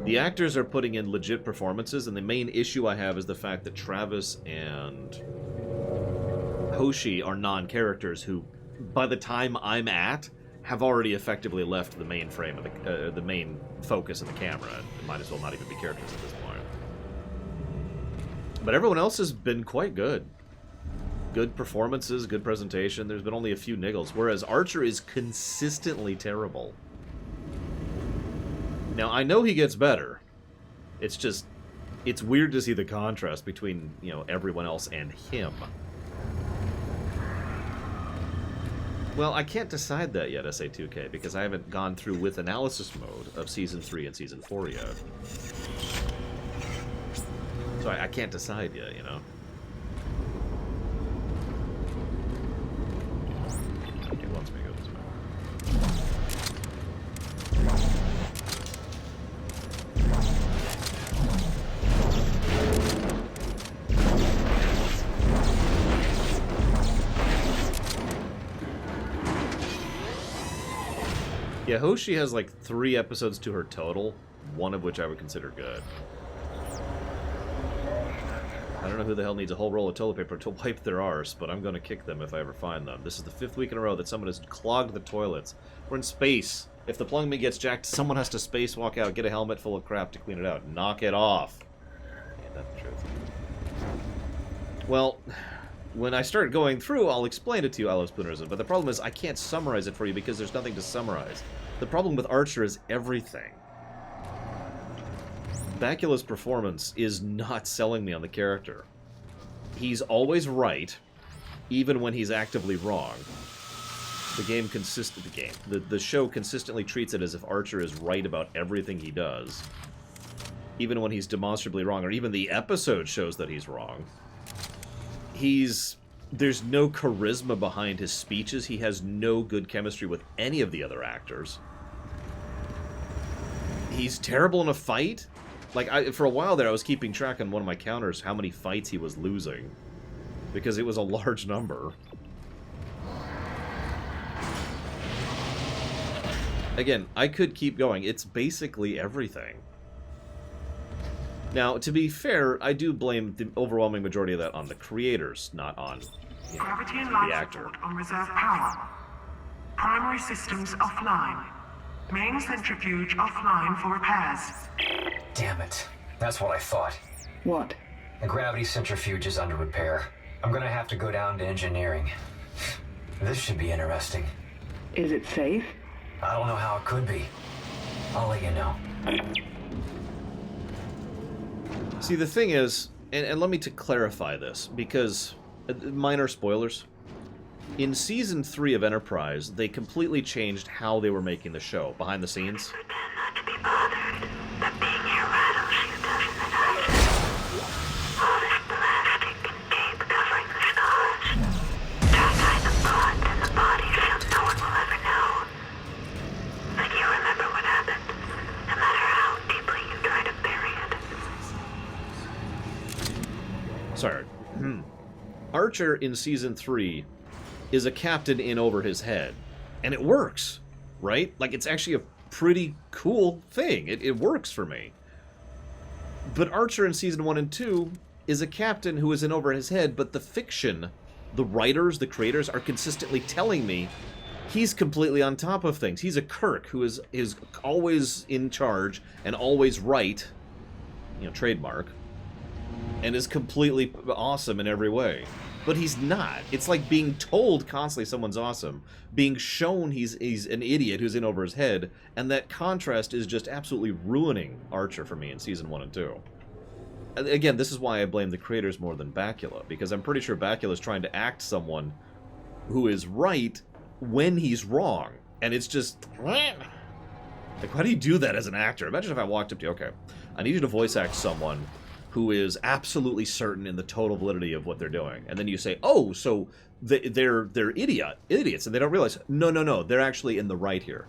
The actors are putting in legit performances, and the main issue I have is the fact that Travis and Hoshi are non-characters who, by the time I'm at, have already effectively left the main frame of the main focus of the camera. It might as well not even be characters at this point. But everyone else has been quite good. Good performances, good presentation. There's been only a few niggles, whereas Archer is consistently terrible. Now, I know he gets better. It's just, it's weird to see the contrast between, everyone else and him. Well, I can't decide that yet, SA2K, because I haven't gone through with analysis mode of Season 3 and Season 4 yet. So I can't decide yet, Okay, let's go this way. Yeah, Hoshi has like 3 episodes to her total, one of which I would consider good. I don't know who the hell needs a whole roll of toilet paper to wipe their arse, but I'm going to kick them if I ever find them. This is the 5th week in a row that someone has clogged the toilets. We're in space. If the plumbing gets jacked, someone has to spacewalk out, get a helmet full of crap to clean it out. Knock it off. Ain't that the truth? Well, when I start going through, I'll explain it to you, I love Spoonerism, but the problem is I can't summarize it for you because there's nothing to summarize. The problem with Archer is everything. Bakula's performance is not selling me on the character. He's always right, even when he's actively wrong. The show consistently treats it as if Archer is right about everything he does, even when he's demonstrably wrong, or even the episode shows that he's wrong. There's no charisma behind his speeches. He has no good chemistry with any of the other actors. He's terrible in a fight. Like, for a while there, I was keeping track on one of my counters how many fights he was losing. because it was a large number. Again, I could keep going. It's basically everything. Now, to be fair, I do blame the overwhelming majority of that on the creators, not on, you know, Gravity and life the actor. support on reserve power. Primary systems offline. Main centrifuge offline for repairs. Damn it. That's what I thought. What? The gravity centrifuge is under repair. I'm gonna have to go down to engineering. This should be interesting. Is it safe? I don't know how it could be. I'll let you know. See, the thing is, and let me clarify this, because minor spoilers. In Season 3 of Enterprise, they completely changed how they were making the show, behind the scenes. Sorry. Archer in Season 3 is a captain in over his head. And it works, right? Like, it's actually a pretty cool thing. It works for me. But Archer in Season 1 and 2 is a captain who is in over his head, but the fiction, the writers, the creators, are consistently telling me he's completely on top of things. He's a Kirk who is always in charge and always right, you know, trademark, and is completely awesome in every way. But he's not. It's like being told constantly someone's awesome, being shown he's an idiot who's in over his head, and that contrast is just absolutely ruining Archer for me in Season 1 and 2. Again, this is why I blame the creators more than Bakula, because I'm pretty sure Bakula's trying to act someone who is right when he's wrong, and it's just... like, how do you do that as an actor? Imagine if I walked up to you, okay, I need you to voice act someone who is absolutely certain in the total validity of what they're doing. And then you say, oh, so they're idiots, and they don't realize, no, they're actually in the right here.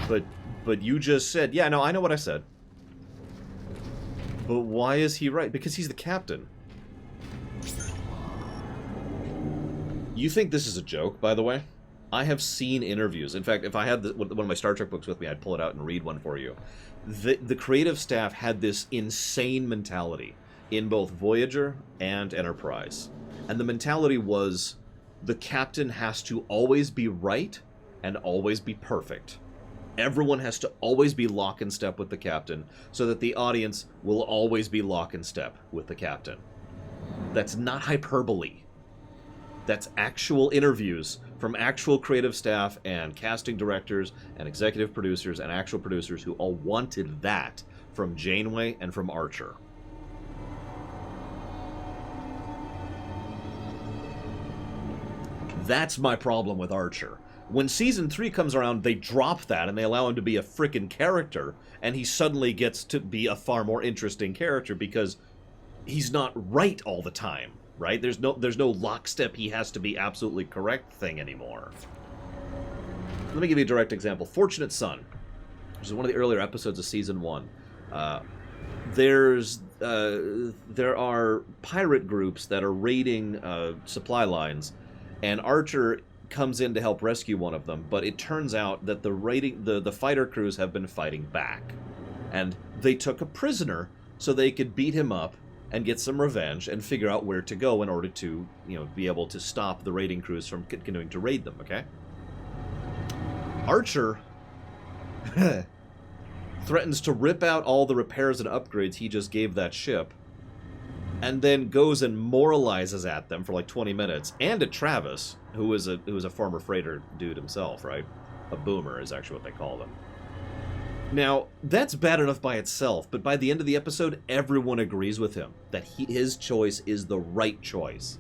But you just said, yeah, no, I know what I said. But why is he right? Because he's the captain. You think this is a joke, by the way? I have seen interviews. In fact, if I had one of my Star Trek books with me, I'd pull it out and read one for you. The creative staff had this insane mentality in both Voyager and Enterprise. And the mentality was, the captain has to always be right and always be perfect. Everyone has to always be lock and step with the captain, so that the audience will always be lock and step with the captain. That's not hyperbole. That's actual interviews from actual creative staff and casting directors and executive producers and actual producers who all wanted that from Janeway and from Archer. That's my problem with Archer. When Season 3 comes around, they drop that and they allow him to be a frickin' character, and he suddenly gets to be a far more interesting character because he's not right all the time. Right? There's no lockstep, he has to be absolutely correct thing anymore. Let me give you a direct example. Fortunate Son, which is one of the earlier episodes of Season 1. There are pirate groups that are raiding supply lines, and Archer comes in to help rescue one of them, but it turns out that the fighter crews have been fighting back. And they took a prisoner so they could beat him up and get some revenge and figure out where to go in order to, you know, be able to stop the raiding crews from continuing to raid them, okay? Archer threatens to rip out all the repairs and upgrades he just gave that ship, and then goes and moralizes at them for like 20 minutes, and at Travis, who is a former freighter dude himself, right? A boomer is actually what they call them. Now, that's bad enough by itself, but by the end of the episode, everyone agrees with him that his choice is the right choice.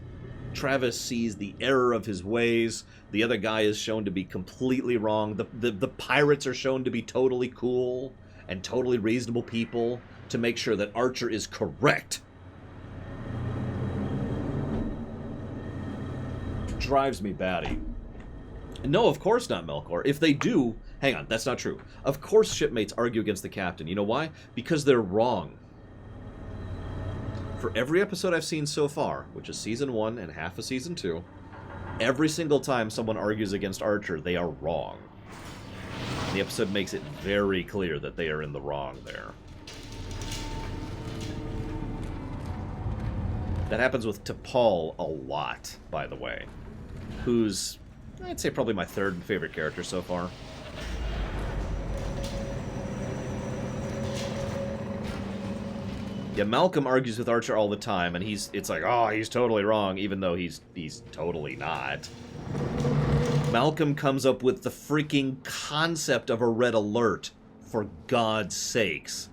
Travis sees the error of his ways, the other guy is shown to be completely wrong, the pirates are shown to be totally cool and totally reasonable people to make sure that Archer is correct. Drives me batty. No, of course not, Melkor. If they do... Hang on, that's not true. Of course shipmates argue against the captain. You know why? Because they're wrong. For every episode I've seen so far, which is Season 1 and half of Season 2, every single time someone argues against Archer, they are wrong. And the episode makes it very clear that they are in the wrong there. That happens with T'Pol a lot, by the way. Who's, I'd say, probably my third favorite character so far. Yeah, Malcolm argues with Archer all the time, and it's like, oh, he's totally wrong, even though he's totally not. Malcolm comes up with the freaking concept of a red alert, for God's sakes.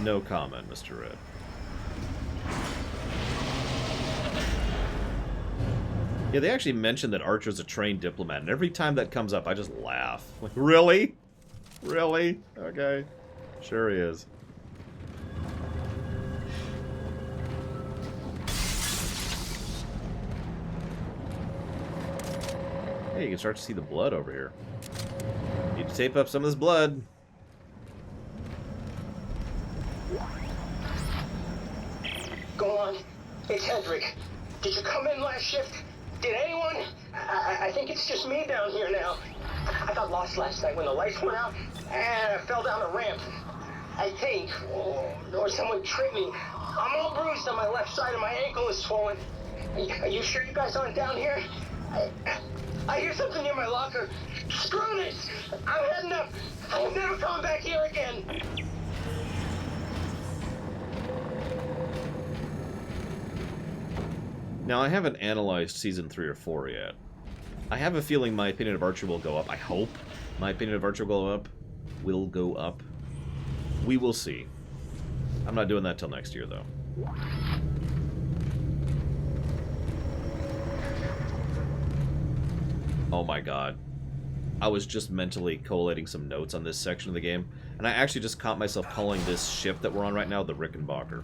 No comment, Mr. Red. Yeah, they actually mentioned that Archer's a trained diplomat, and every time that comes up, I just laugh. Like, really? Really? Okay. Sure he is. Hey, you can start to see the blood over here. Need to tape up some of this blood. Go on. It's Hendrik. Did you come in last shift? Did anyone? I think it's just me down here now. I got lost last night when the lights went out, and I fell down a ramp. I think. Or someone tripped me. I'm all bruised on my left side and my ankle is swollen. Are you sure you guys aren't down here? I hear something near my locker. Screw this! I'm heading up. I'm never coming back here again. Now, I haven't analyzed Season 3 or 4 yet. I have a feeling my opinion of Archer will go up. I hope my opinion of Archer will go up. We will see. I'm not doing that till next year, though. Oh my god. I was just mentally collating some notes on this section of the game, and I actually just caught myself calling this ship that we're on right now the Rickenbacker.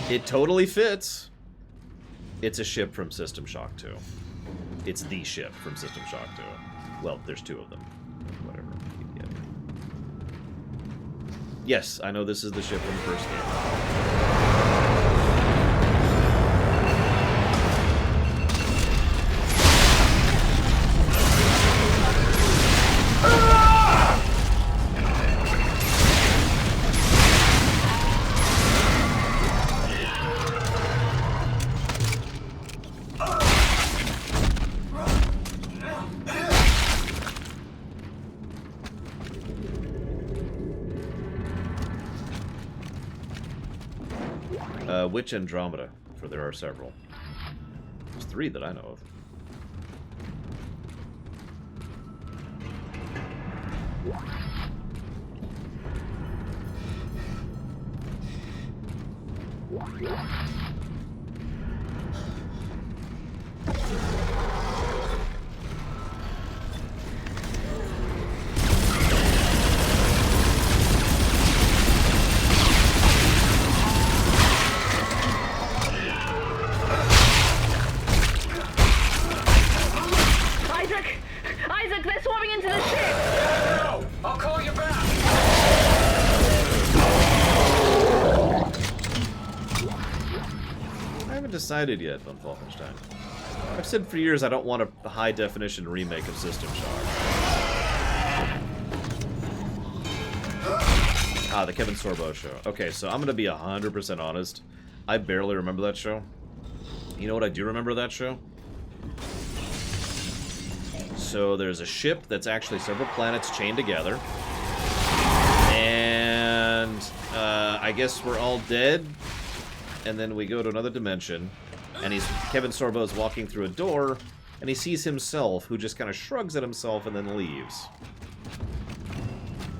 It totally fits. It's a ship from System Shock 2. It's the ship from System Shock 2. Well, there's two of them. Whatever. Yes, I know this is the ship from the first game. Which Andromeda? For there are several. There's 3 that I know of. Isaac, they're swarming into the ship! No! I'll call you back! I haven't decided yet on Wolfenstein. I've said for years I don't want a high-definition remake of System Shock. Ah, the Kevin Sorbo show. Okay, so I'm going to be 100% honest. I barely remember that show. You know what I do remember that show? So there's a ship that's actually several planets chained together. I guess we're all dead, and then we go to another dimension, and Kevin Sorbo's walking through a door, and he sees himself, who just kind of shrugs at himself and then leaves.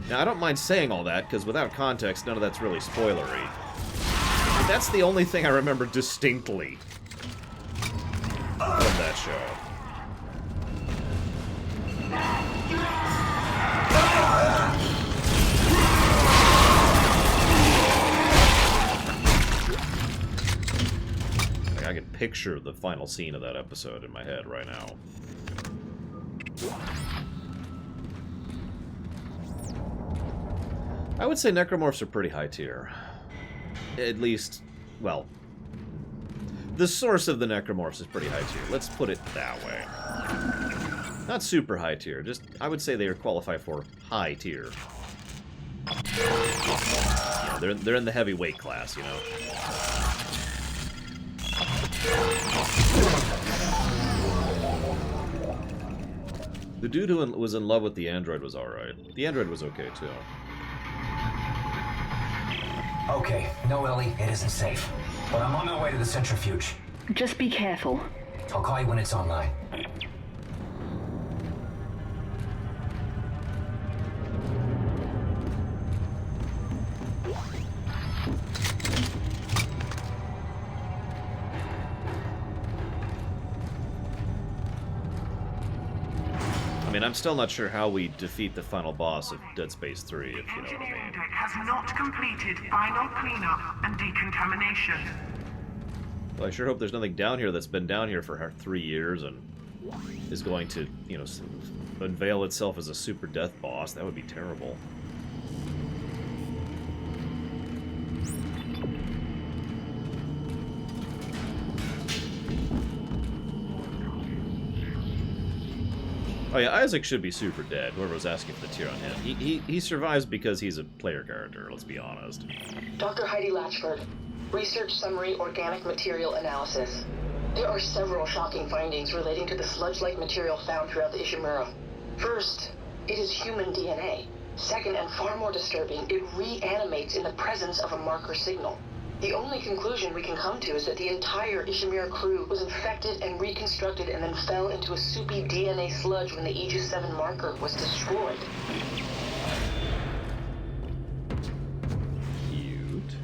Now, I don't mind saying all that, because without context, none of that's really spoilery. But that's the only thing I remember distinctly from that show. I can picture the final scene of that episode in my head right now. I would say necromorphs are pretty high tier. At least, well, the source of the necromorphs is pretty high tier. Let's put it that way. Not super high tier, just, I would say they qualify for high tier. Yeah, they're in the heavyweight class, you know. The dude who was in love with the android was alright. The android was okay, too. Okay, no, Ellie, it isn't safe. But I'm on my way to the centrifuge. Just be careful. I'll call you when it's online. I mean, I'm still not sure how we defeat the final boss of Dead Space 3, if you know what I Engineering mean. deck has not completed final cleanup and decontamination. Well, I sure hope there's nothing down here that's been down here for 3 years and is going to, you know, unveil itself as a super death boss. That would be terrible. Oh yeah, Isaac should be super dead, whoever was asking for the tier on him. He survives because he's a player character, let's be honest. Dr. Heidi Latchford, Research Summary Organic Material Analysis. There are several shocking findings relating to the sludge-like material found throughout the Ishimura. First, it is human DNA. Second, and far more disturbing, it reanimates in the presence of a marker signal. The only conclusion we can come to is that the entire Ishimura crew was infected and reconstructed and then fell into a soupy DNA sludge when the Aegis 7 marker was destroyed. Cute.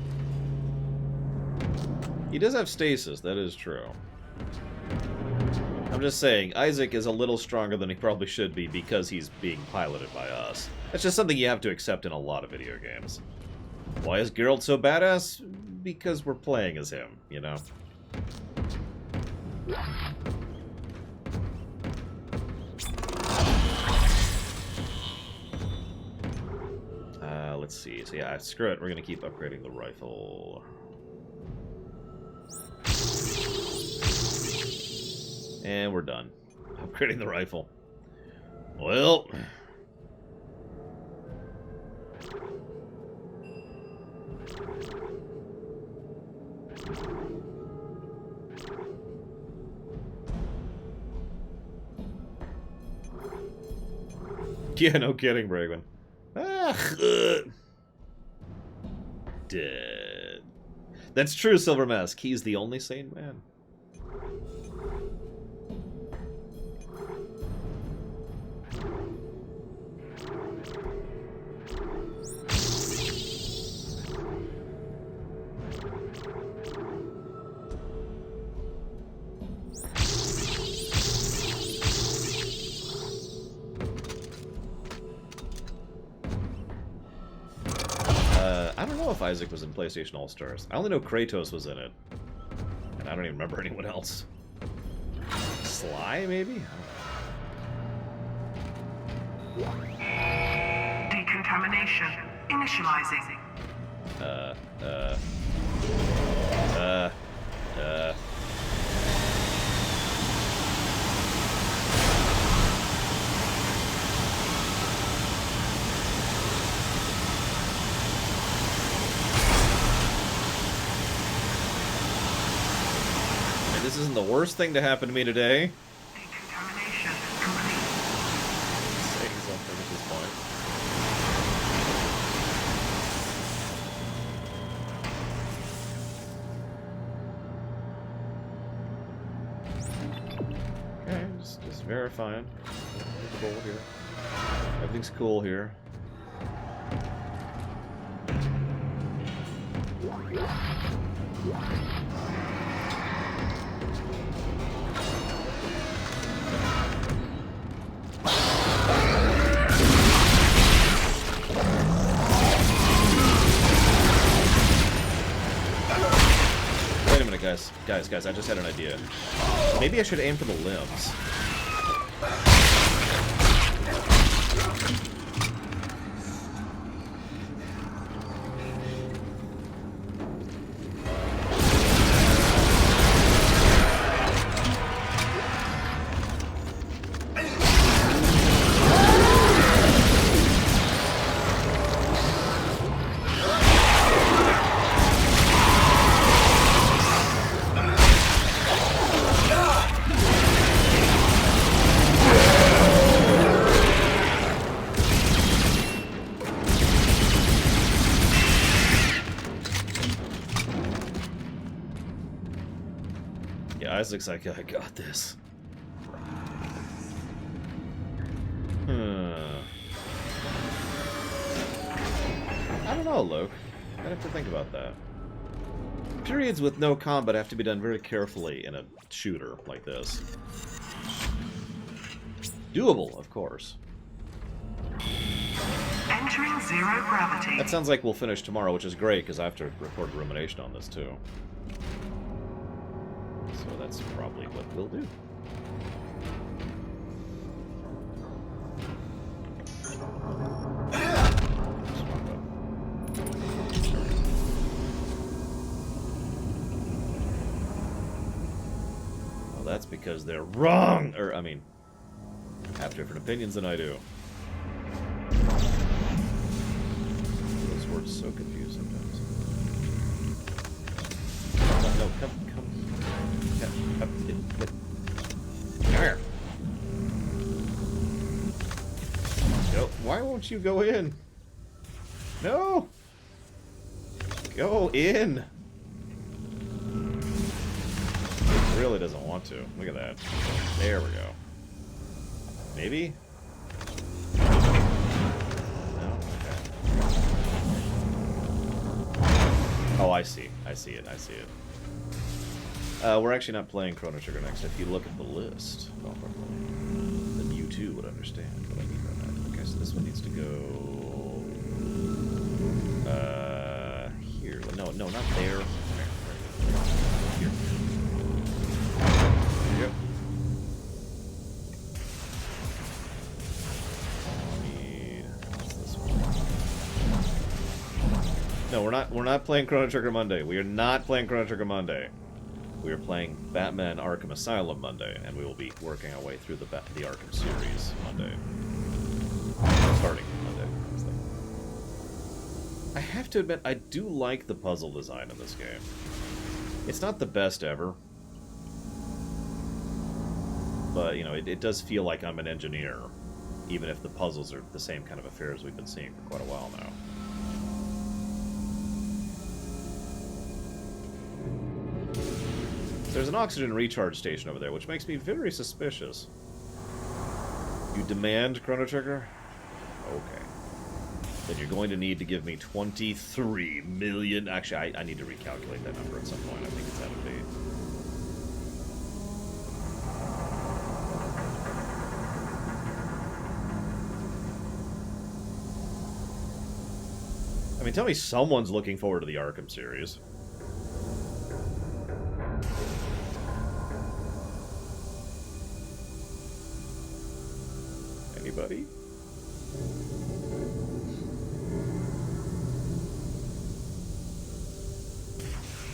He does have stasis, that is true. I'm just saying, Isaac is a little stronger than he probably should be because he's being piloted by us. That's just something you have to accept in a lot of video games. Why is Geralt so badass? Because we're playing as him, you know? Let's see. So yeah, screw it. We're gonna keep upgrading the rifle. And we're done. Upgrading the rifle. Well... Yeah, no kidding, Bragman. Dead. That's true, Silver Mask. He's the only sane man. I don't know if Isaac was in PlayStation All-Stars. I only know Kratos was in it. And I don't even remember anyone else. Sly, maybe? Decontamination. Initializing. This isn't the worst thing to happen to me today. Decontamination complete. Saying something at this point. Just verifying. Everything's cool here. Everything's cool here. Wait a minute, guys. Guys, I just had an idea. Maybe I should aim for the limbs. Isaac's like, I got this. I don't know, Luke. I'd have to think about that. Periods with no combat have to be done very carefully in a shooter like this. Doable, of course. Entering zero gravity. That sounds like we'll finish tomorrow, which is great, because I have to record Rumination on this, too. So that's probably what we'll do. Well, that's because they're wrong! Or, I mean, have different opinions than I do. Those words so confused sometimes. No, come. Come here. Go. Why won't you go in? No! Go in! It really doesn't want to. Look at that. There we go. Maybe? No? Okay. Oh, I see. I see it. We're actually not playing Chrono Trigger next. If you look at the list, then you too would understand what I mean by that. Okay, so this one needs to go... here. No, not there. Here. Yep. What's this one? No, we're not playing Chrono Trigger Monday. We are not playing Chrono Trigger Monday. We are playing Batman Arkham Asylum Monday, and we will be working our way through the Arkham series Monday. Starting Monday. I have to admit, I do like the puzzle design in this game. It's not the best ever, but, you know, it does feel like I'm an engineer, even if the puzzles are the same kind of affairs we've been seeing for quite a while now. There's an oxygen recharge station over there, which makes me very suspicious. You demand Chrono Trigger? Okay. Then you're going to need to give me 23 million... Actually, I need to recalculate that number at some point. I think it's out of date. I mean, tell me someone's looking forward to the Arkham series. Anybody?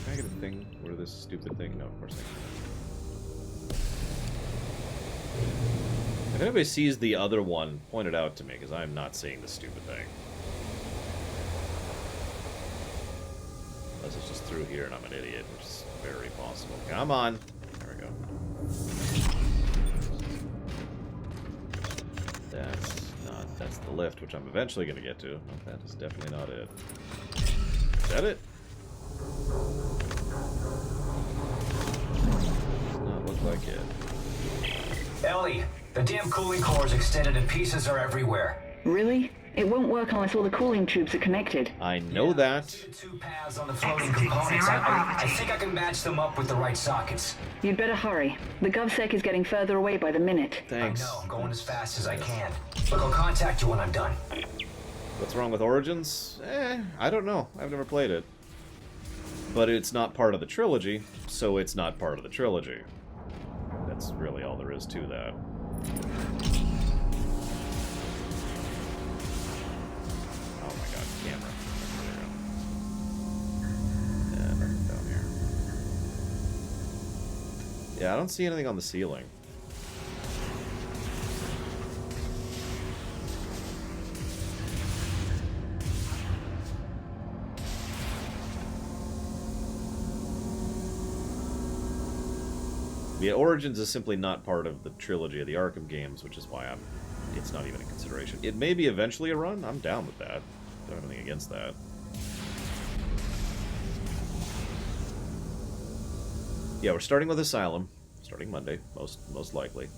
Can I get a thing? Or this stupid thing? No, of course I can't. If anybody sees the other one, point it out to me, because I'm not seeing this stupid thing. Unless it's just through here and I'm an idiot, which is very possible. Come on! There we go. That's the lift, which I'm eventually going to get to. No, that is definitely not it. Is that it? Does not look like it. Ellie, The damn cooling core is extended and pieces are everywhere. Really? It won't work unless all the cooling tubes are connected. I know that. Two paths on the floating components. I think I can match them up with the right sockets. You'd better hurry. The GovSec is getting further away by the minute. Thanks. I know, I'm going as fast as I can. Look, I'll contact you when I'm done. What's wrong with Origins? I don't know. I've never played it. But it's not part of the trilogy, so it's not part of the trilogy. That's really all there is to that. Oh my god, camera. Yeah, nothing down here. Yeah, I don't see anything on the ceiling. Yeah, Origins is simply not part of the trilogy of the Arkham games, which is why it's not even a consideration. It may be eventually a run. I'm down with that. Don't have anything against that. Yeah, we're starting with Asylum. Starting Monday, most likely.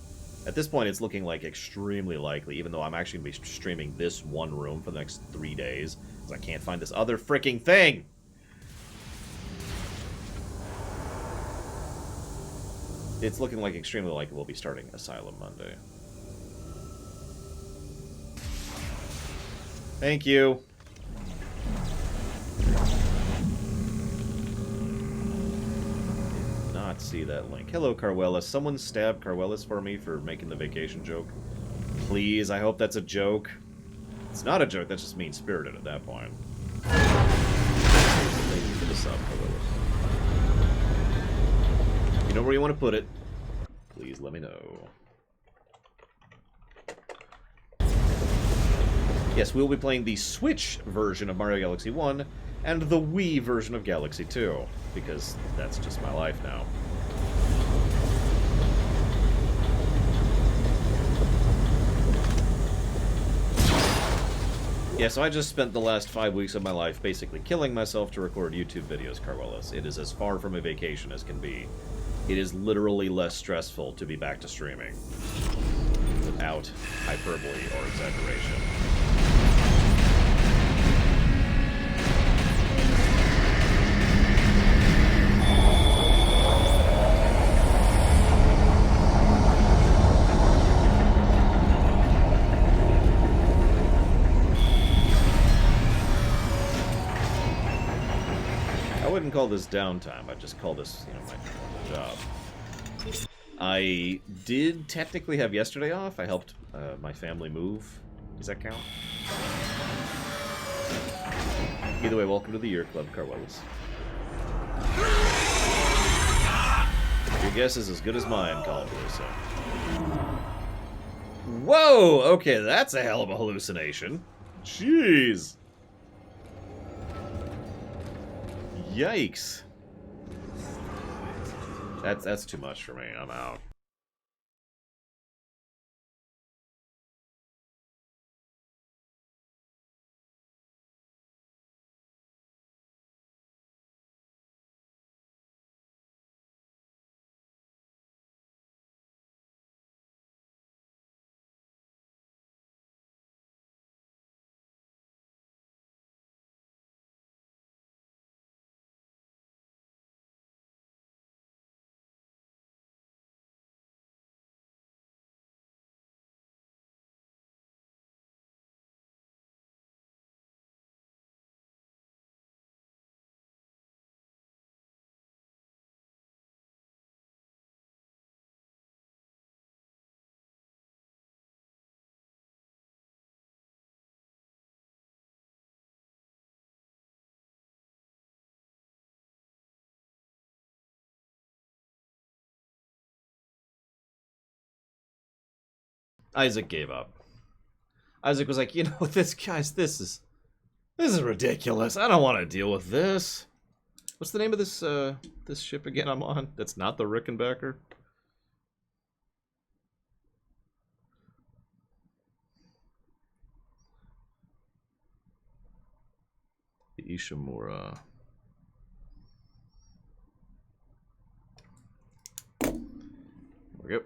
At this point, it's looking like extremely likely, even though I'm actually going to be streaming this one room for the next 3 days, because I can't find this other freaking thing! It's looking like extremely likely we'll be starting Asylum Monday. Thank you. Did not see that link. Hello, Carwellis. Someone stabbed Carwellis for me for making the vacation joke. Please, I hope that's a joke. It's not a joke, that's just mean-spirited at that point. Thank you for the sub, Carwellis. You know where you want to put it. Please let me know. Yes, we'll be playing the Switch version of Mario Galaxy 1 and the Wii version of Galaxy 2, because that's just my life now. Yeah, so I just spent the last 5 weeks of my life basically killing myself to record YouTube videos, Carwellis. It is as far from a vacation as can be. It is literally less stressful to be back to streaming. Without hyperbole or exaggeration. I wouldn't call this downtime, I'd just call this, you know, my normal job. I did technically have yesterday off. I helped my family move. Does that count? Either way, welcome to the Year Club, Carwellis. Your guess is as good as mine, Colin Caruso. Whoa! Okay, that's a hell of a hallucination. Jeez. Yikes. That's too much for me. I'm out. Isaac gave up. Isaac was like, you know, this is ridiculous. I don't want to deal with this. What's the name of this this ship again I'm on? That's not the Rickenbacker. The Ishimura. There we go.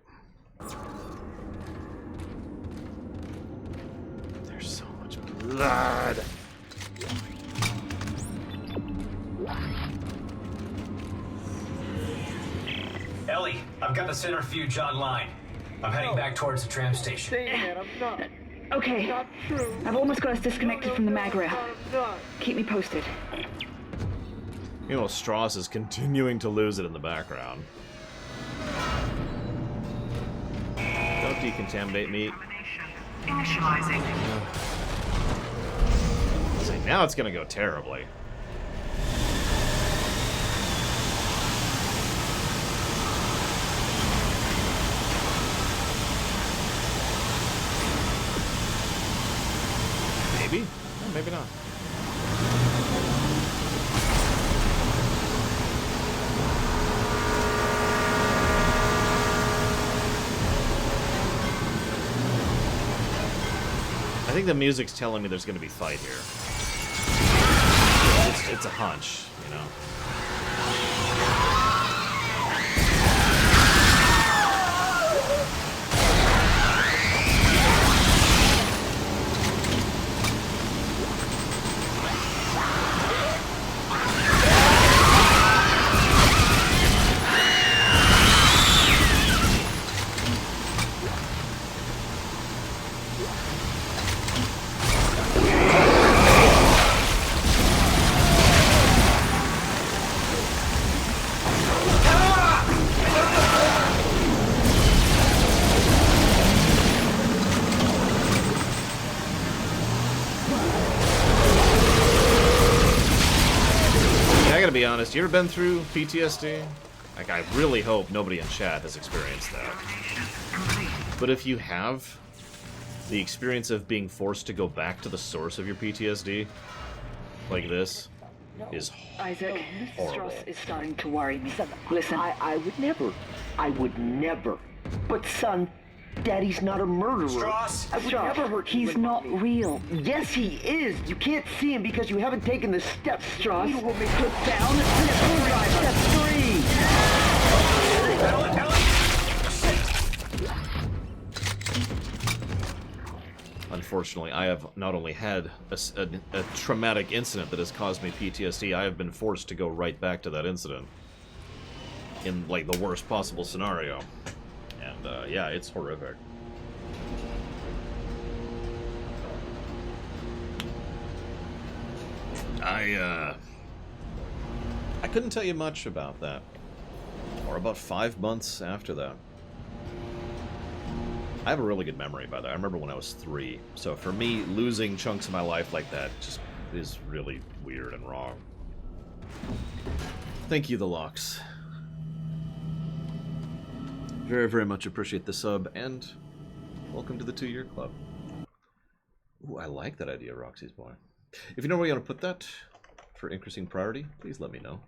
blood. Ellie, I've got the centrifuge online. I'm heading back towards the tram station. Okay. I've almost got us disconnected from the mag rail. Keep me posted. You know, Strauss is continuing to lose it in the background. Don't decontaminate me. Initializing. See, now it's gonna go terribly. Maybe? Oh, maybe not. I think the music's telling me there's going to be fight here. It's a hunch, you know. Be honest, you ever been through PTSD? Like, I really hope nobody in chat has experienced that. But if you have, the experience of being forced to go back to the source of your PTSD, like this, is Isaac, horrible. Strauss is starting to worry me. Listen. I would never. I would never. But son, Daddy's not a murderer. Strauss! I would never hurt you. He's not real. Yes, he is. You can't see him because you haven't taken the steps, Strauss. You want me to put down? Step 3. Unfortunately, I have not only had a traumatic incident that has caused me PTSD, I have been forced to go right back to that incident. In, like, the worst possible scenario. And, yeah, it's horrific. I couldn't tell you much about that. Or about 5 months after that. I have a really good memory, by the way. I remember when I was 3. So for me, losing chunks of my life like that just is really weird and wrong. Thank you, The Locks. Very, very much appreciate the sub, and welcome to the 2-year club. Ooh, I like that idea, Roxy's boy. If you know where you want to put that for increasing priority, please let me know.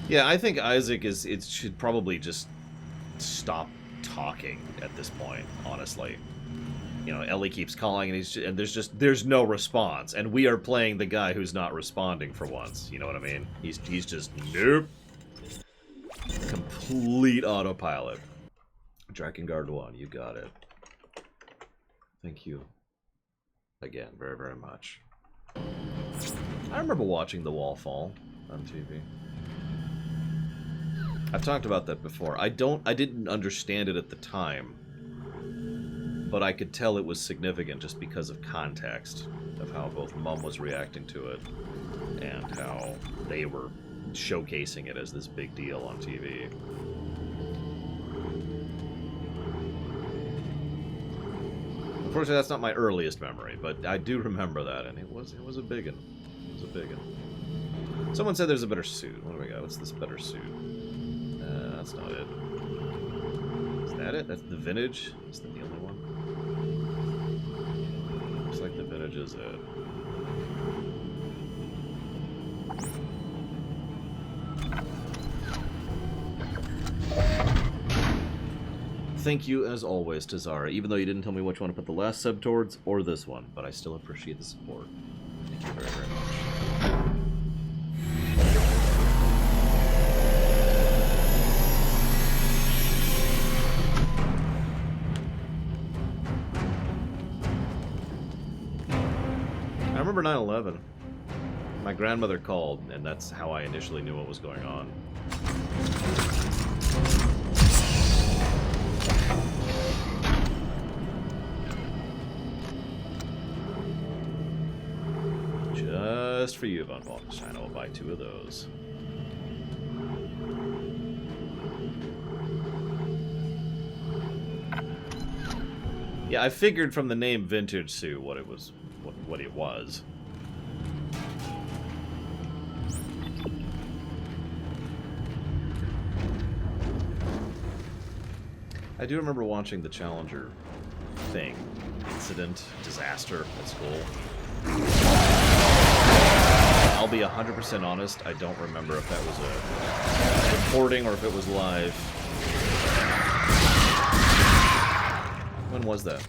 Yeah, I think Isaac should probably just stop talking at this point, honestly. You know, Ellie keeps calling, and there's no response, and we are playing the guy who's not responding for once. You know what I mean? He's just nope. Complete autopilot. Drakengard 1, you got it. Thank you again, very, very much. I remember watching The Wall Fall on TV. I've talked about that before. I didn't understand it at the time, but I could tell it was significant just because of context of how both Mum was reacting to it and how they were showcasing it as this big deal on TV. Unfortunately, that's not my earliest memory, but I do remember that, and it was a big one. It was a big one. Someone said there's a better suit. What do we got? What's this better suit? That's not it. Is that it? That's the Vintage? Is that the only one? Looks like the Vintage is it. Thank you, as always, to Zara, even though you didn't tell me which one to put the last sub towards, or this one, but I still appreciate the support. Thank you very, very much. I remember 9/11. My grandmother called, and that's how I initially knew what was going on. Just for you, Von Falkenstein, I will buy 2 of those. Yeah, I figured from the name Vintage Sue what it was. What it was. I do remember watching the Challenger thing, incident, disaster at school. I'll be 100% honest, I don't remember if that was a recording or if it was live. When was that?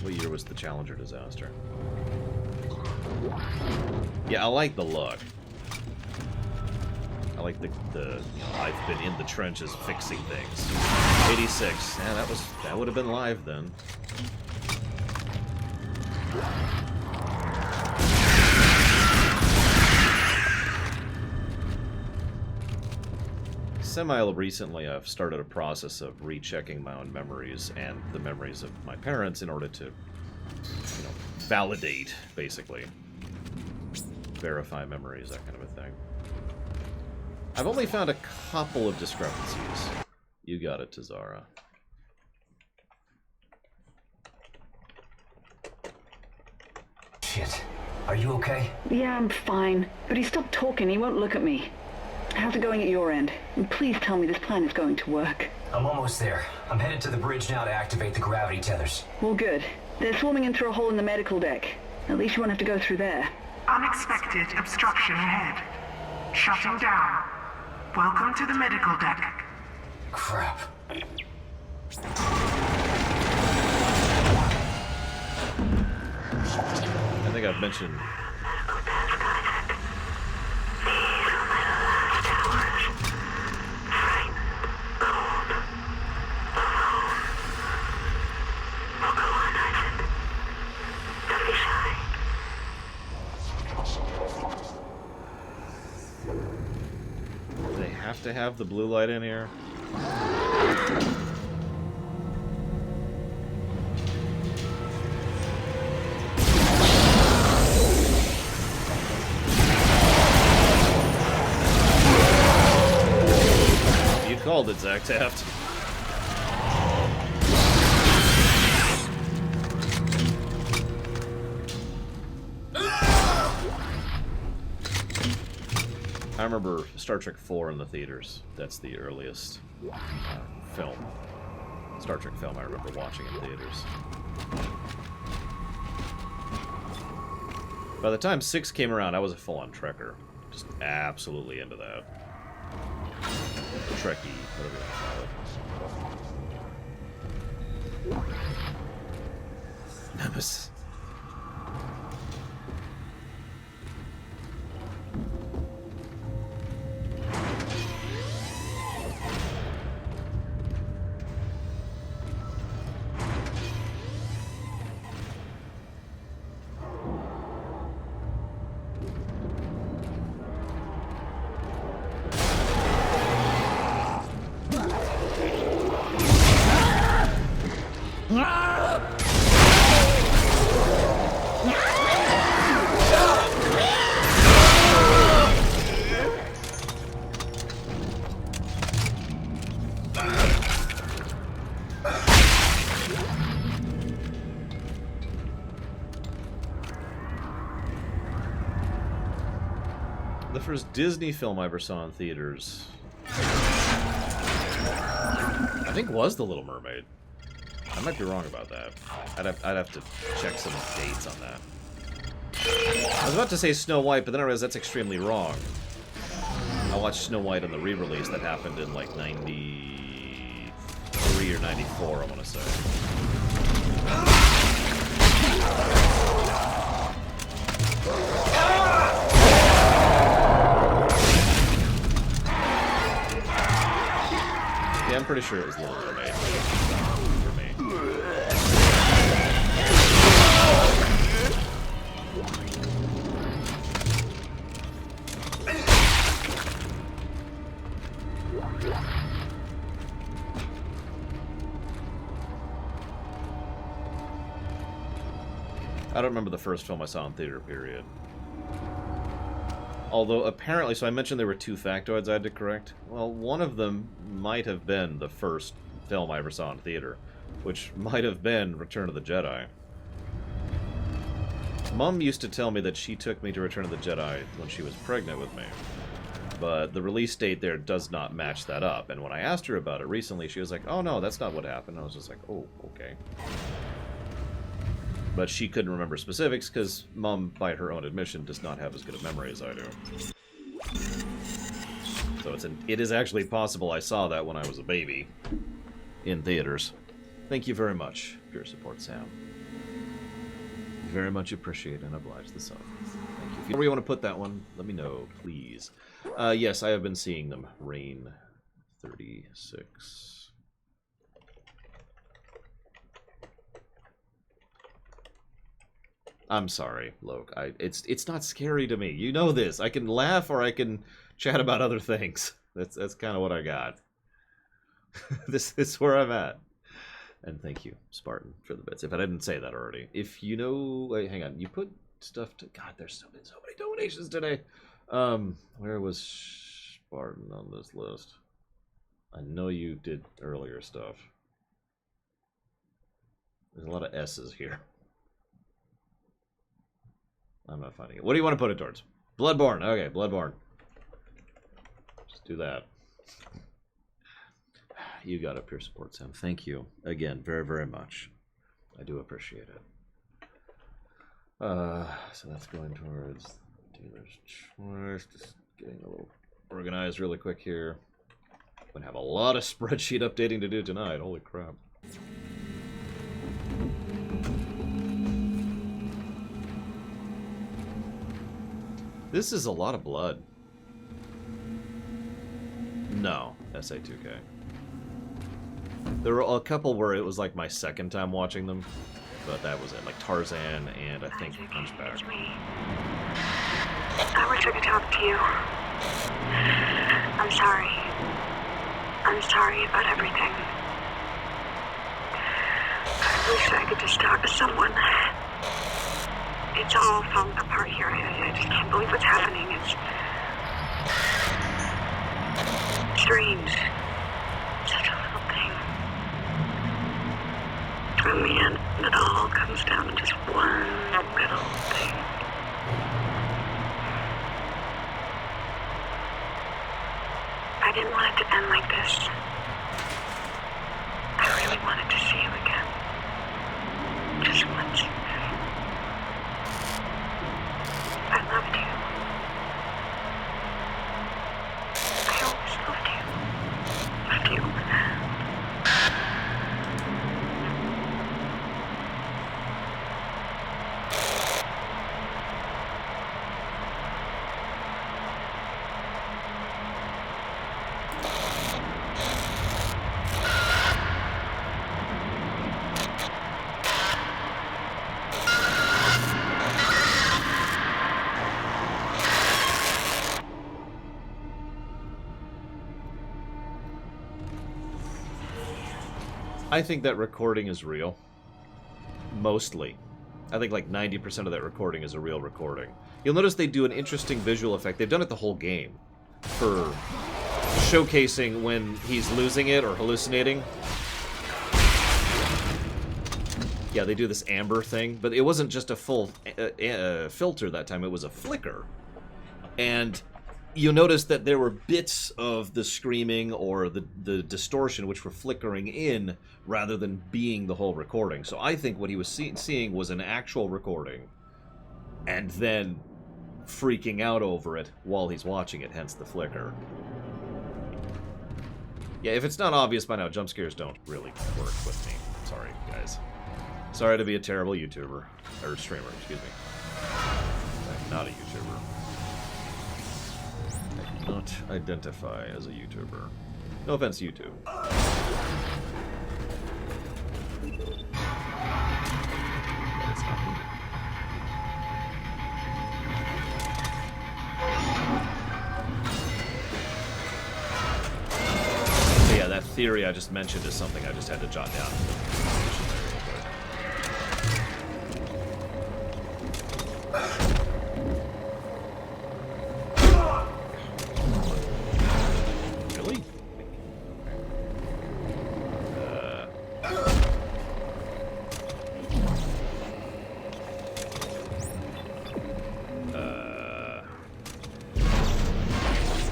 What year was the Challenger disaster? Yeah, I like the look. I like the I've been in the trenches fixing things. 86. Yeah, that would have been live then. Semi-recently, I've started a process of rechecking my own memories and the memories of my parents in order to, you know, validate, basically. Verify memories, that kind of a thing. I've only found a couple of discrepancies. You got it, Tazara. Shit. Are you okay? Yeah, I'm fine. But he stopped talking. He won't look at me. How's it going at your end? And please tell me this plan is going to work. I'm almost there. I'm headed to the bridge now to activate the gravity tethers. Well, good. They're swarming in through a hole in the medical deck. At least you won't have to go through there. Unexpected obstruction ahead. Shutting down. Welcome to the medical deck. Crap. I think I've mentioned... They have to have the blue light in here. You called it, Zach Taft. I remember Star Trek 4 in the theaters. That's the earliest film. Star Trek film I remember watching in theaters. By the time 6 came around, I was a full-on Trekker. Just absolutely into that. Trekkie, whatever you want to call it. Nemesis. The first Disney film I ever saw in theaters, I think, was The Little Mermaid. I might be wrong about that. I'd have to check some dates on that. I was about to say Snow White, but then I realized that's extremely wrong. I watched Snow White on the re-release that happened in like 93 or 94, I want to say. Yeah, I'm pretty sure it was Little Mermaid for me. don't remember the first film I saw in theater, period. Although, apparently, so I mentioned there were 2 factoids I had to correct. Well, one of them might have been the first film I ever saw in theater, which might have been Return of the Jedi. Mom used to tell me that she took me to Return of the Jedi when she was pregnant with me. But the release date there does not match that up. And when I asked her about it recently, she was like, oh no, that's not what happened. I was just like, oh, okay. But she couldn't remember specifics because Mom, by her own admission, does not have as good a memory as I do. So it is actually possible I saw that when I was a baby in theaters. Thank you very much for your support, Sam. Very much appreciate and oblige the sub. Thank you. If you know where you want to put that one, let me know, please. Yes, I have been seeing them. Rain 36. I'm sorry, Loke. It's not scary to me. You know this. I can laugh or I can chat about other things. That's kind of what I got. This is where I'm at. And thank you, Spartan, for the bits. If I didn't say that already. If you know... Wait, hang on. You put stuff to... God, there's so many donations today. Where was Spartan on this list? I know you did earlier stuff. There's a lot of S's here. I'm not finding it. What do you want to put it towards? Bloodborne. Okay, Bloodborne. Just do that. You got up your support, Sam. Thank you again, very, very much. I do appreciate it. So that's going towards dealer's choice. Just getting a little organized really quick here. I'm gonna have a lot of spreadsheet updating to do tonight. Holy crap. This is a lot of blood. No, SA2K. There were a couple where it was like my second time watching them, but that was it. Like Tarzan and I think Hunchback. I wish I could talk to you. I'm sorry. I'm sorry about everything. I wish I could just talk to someone. It's all falling apart here. I just can't believe what's happening. It's strange. Such a little thing. In the end, it all comes down to just one little thing. I didn't want it to end like this. I really wanted to see you again. Just once. I loved you. I always loved you. Loved you. I think that recording is real. Mostly. I think like 90% of that recording is a real recording. You'll notice they do an interesting visual effect. They've done it the whole game for showcasing when he's losing it or hallucinating. Yeah, they do this amber thing, but it wasn't just a full filter that time. It was a flicker. And you'll notice that there were bits of the screaming or the distortion which were flickering in rather than being the whole recording. So I think what he was seeing was an actual recording and then freaking out over it while he's watching it, hence the flicker. Yeah, if it's not obvious by now, jump scares don't really work with me. Sorry, guys. Sorry to be a terrible YouTuber. Or streamer, excuse me. I'm not a YouTuber. Not identify as a YouTuber. No offense, YouTube. But yeah, that theory I just mentioned is something I just had to jot down. Really?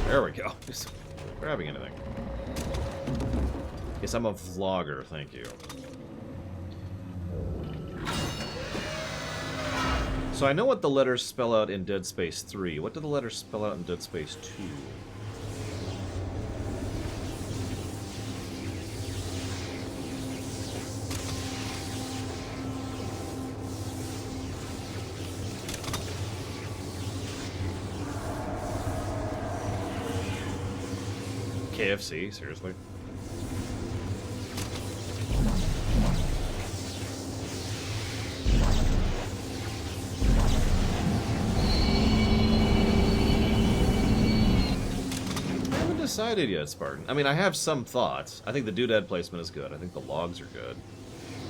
There we go. Just grabbing anything. Yes, I'm a vlogger, thank you. So I know what the letters spell out in Dead Space 3. What do the letters spell out in Dead Space 2? KFC, seriously? I haven't decided yet, Spartan. I mean, I have some thoughts. I think the doodad placement is good. I think the logs are good.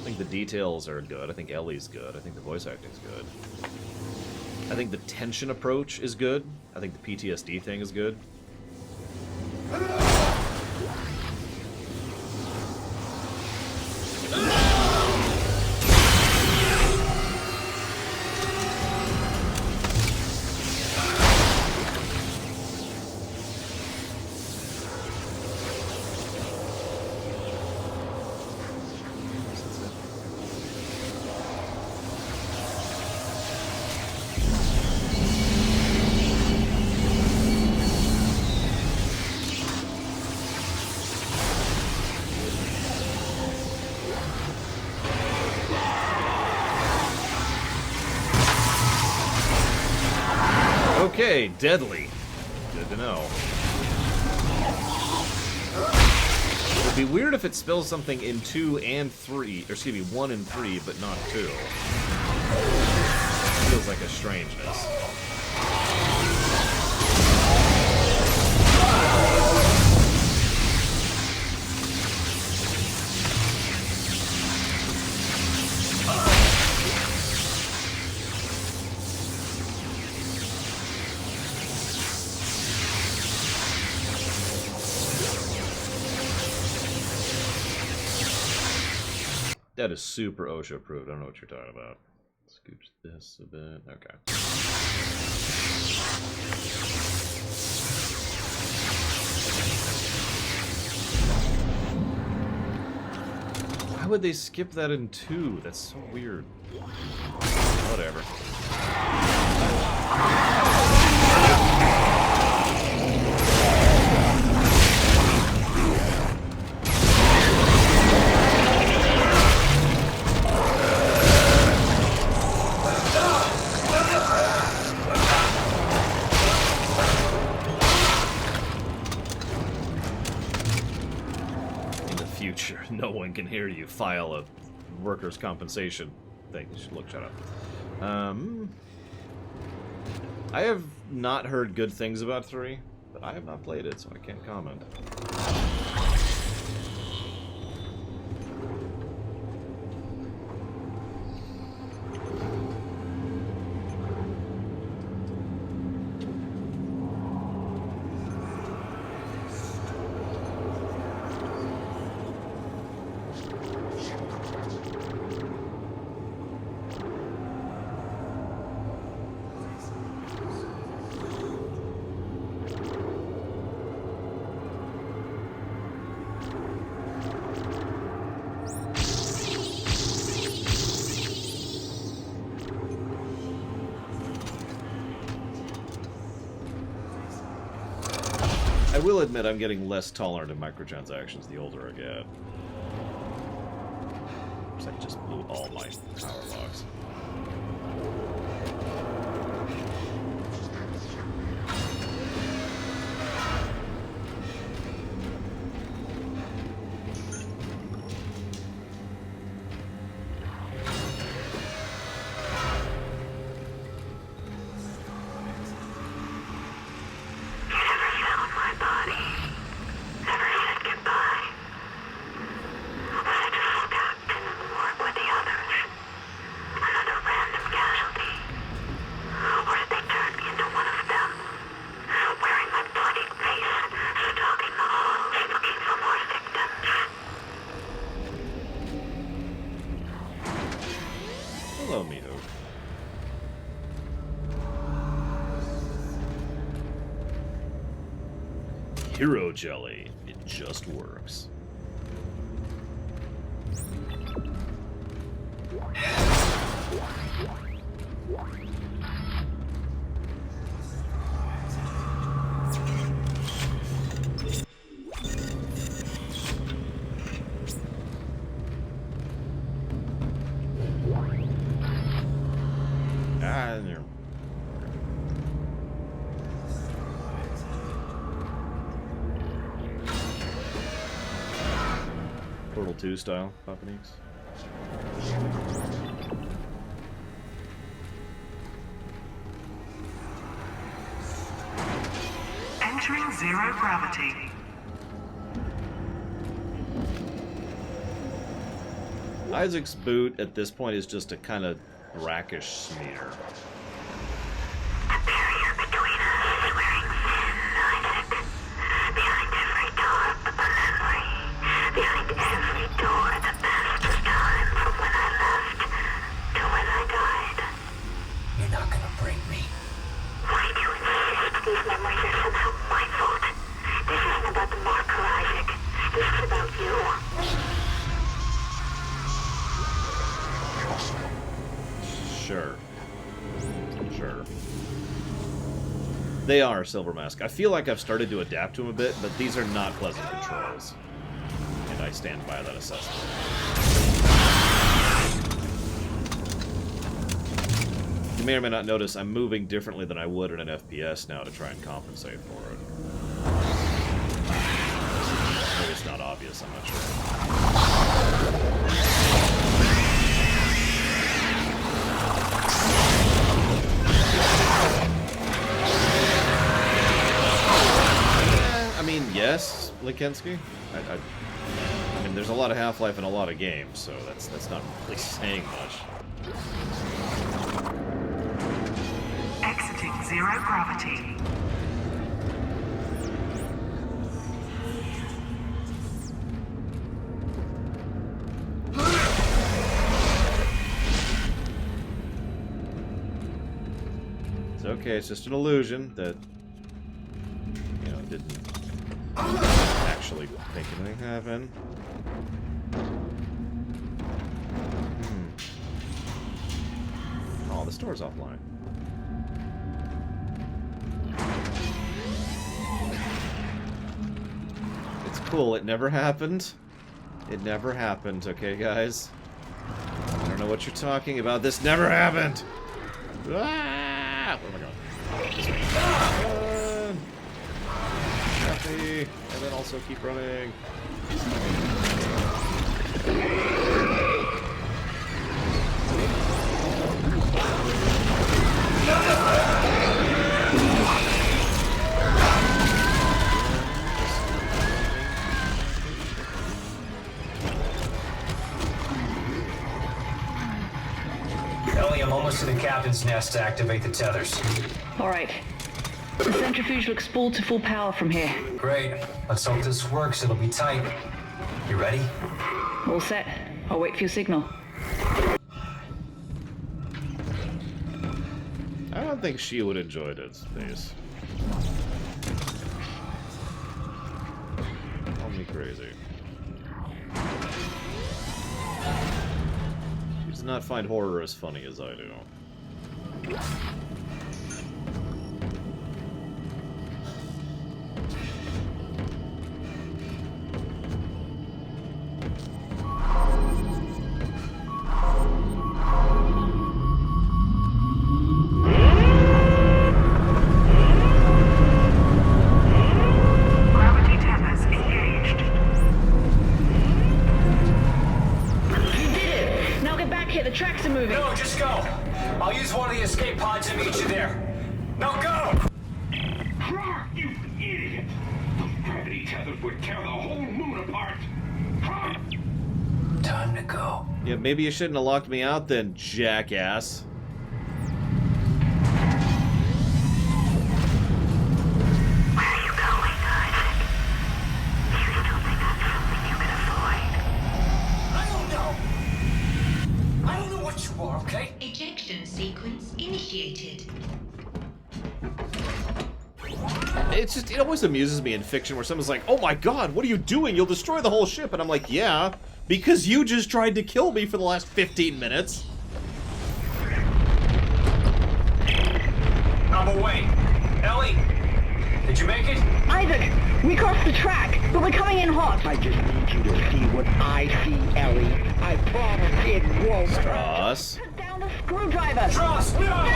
I think the details are good. I think Ellie's good. I think the voice acting's good. I think the tension approach is good. I think the PTSD thing is good. Okay, deadly. Good to know. It would be weird if it spells something in 2 and 3, or excuse me, 1 and 3, but not 2. Feels like a strangeness. That is super OSHA approved. I don't know what you're talking about. Scooch this a bit. Okay. Why would they skip that in 2? That's so weird. Whatever. No one can hear you file a workers' compensation thing. You should look, shut up. I have not heard good things about 3, but I have not played it, so I can't comment. I will admit I'm getting less tolerant of microtransactions the older I get. I just blew all my power locks. Work with the others. I don't Hero jelly. It just works. Portal 2 style happenings. Entering zero gravity. Isaac's boot at this point is just a kind of brackish smear. You're not gonna break me. Why do you insist these memories are somehow my fault? This isn't about the marker, Isaac. This is about you. Sure. Sure. They are Silver Mask. I feel like I've started to adapt to them a bit, but these are not pleasant controls. And I stand by that assessment. You may or may not notice I'm moving differently than I would in an FPS now to try and compensate for it. Maybe it's not obvious, I'm not sure. I mean, yes, Linkensky. I mean, there's a lot of Half-Life and a lot of games, so that's not really saying much. Exiting zero gravity. It's okay, it's just an illusion that, you know, didn't actually make anything happen. Oh, the store's offline. It's cool, it never happened. It never happened, okay, guys? I don't know what you're talking about. This never happened! Ah! Where am I going? Happy, and then also keep running. Ellie, I'm almost to the captain's nest to activate the tethers. All right. The centrifuge looks spooled to full power from here. Great. Let's hope this works. It'll be tight. You ready? All set. I'll wait for your signal. I don't think she would enjoy Dead Space. Call me crazy. She does not find horror as funny as I do. Gravity tethers engaged. You did it! Now get back here, the tracks are moving. No, just go. I'll use one of the escape pods to meet you there. Now go! You idiot! Those gravity tethers would tear the whole moon apart. Time to go. Yeah, maybe you shouldn't have locked me out then, jackass. Where are you going, Isaac? Do you still think that's something you can avoid? I don't know what you are, okay? Ejection sequence initiated. It's just, it always amuses me in fiction where someone's like, oh my god, what are you doing? You'll destroy the whole ship. And I'm like, yeah, because you just tried to kill me for the last 15 minutes. I'm away. Ellie, did you make it? Isaac, we crossed the track, but we're coming in hot. I just need you to see what I see, Ellie. I promise it won't. Stross. Put down the screwdriver. Stross, no!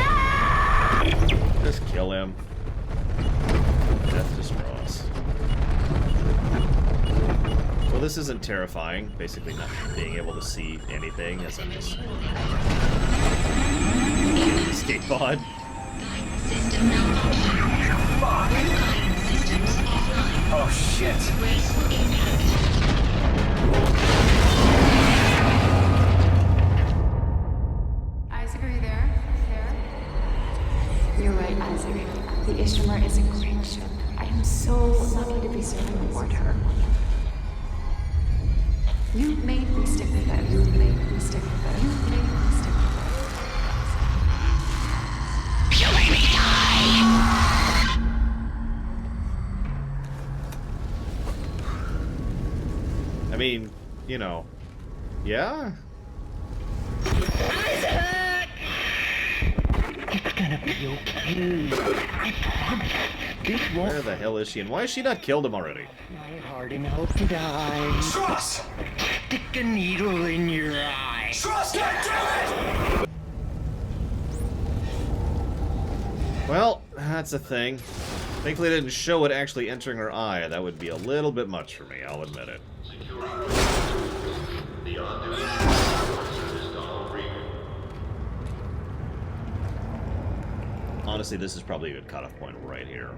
Just kill him. Death to Stross. Well, this isn't terrifying. Basically not being able to see anything as I'm just... escape pod. System malfunction. Fuck! Systems offline. Oh shit! Graceful impact. Isaac, are you there? You're right, Isaac. The Ishimura is a great ship. I am so lucky to be serving aboard her. You made me stick with it. You made me stick with it. You made me stick with it. You made me die! I mean, you know, yeah? It's gonna be okay. I promise. This won't. Where the hell is she, and why is she not killed him already? My heart and hope to die. Stross! Stick a needle in your eye. Stross, goddammit! Well, that's a thing. Thankfully, they didn't show it actually entering her eye. That would be a little bit much for me, I'll admit it. Honestly, this is probably a good cutoff point right here.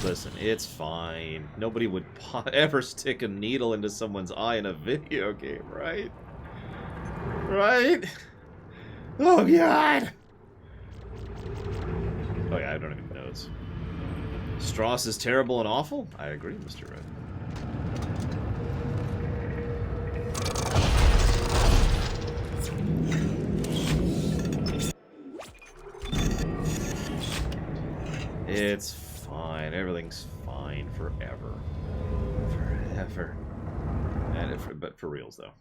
Listen, it's fine. Nobody would ever stick a needle into someone's eye in a video game, right? Right? Oh, God! Oh, yeah, I don't even know. Stross is terrible and awful? I agree, Mr. Red. It's fine. Everything's fine forever. Forever. But for reals, though.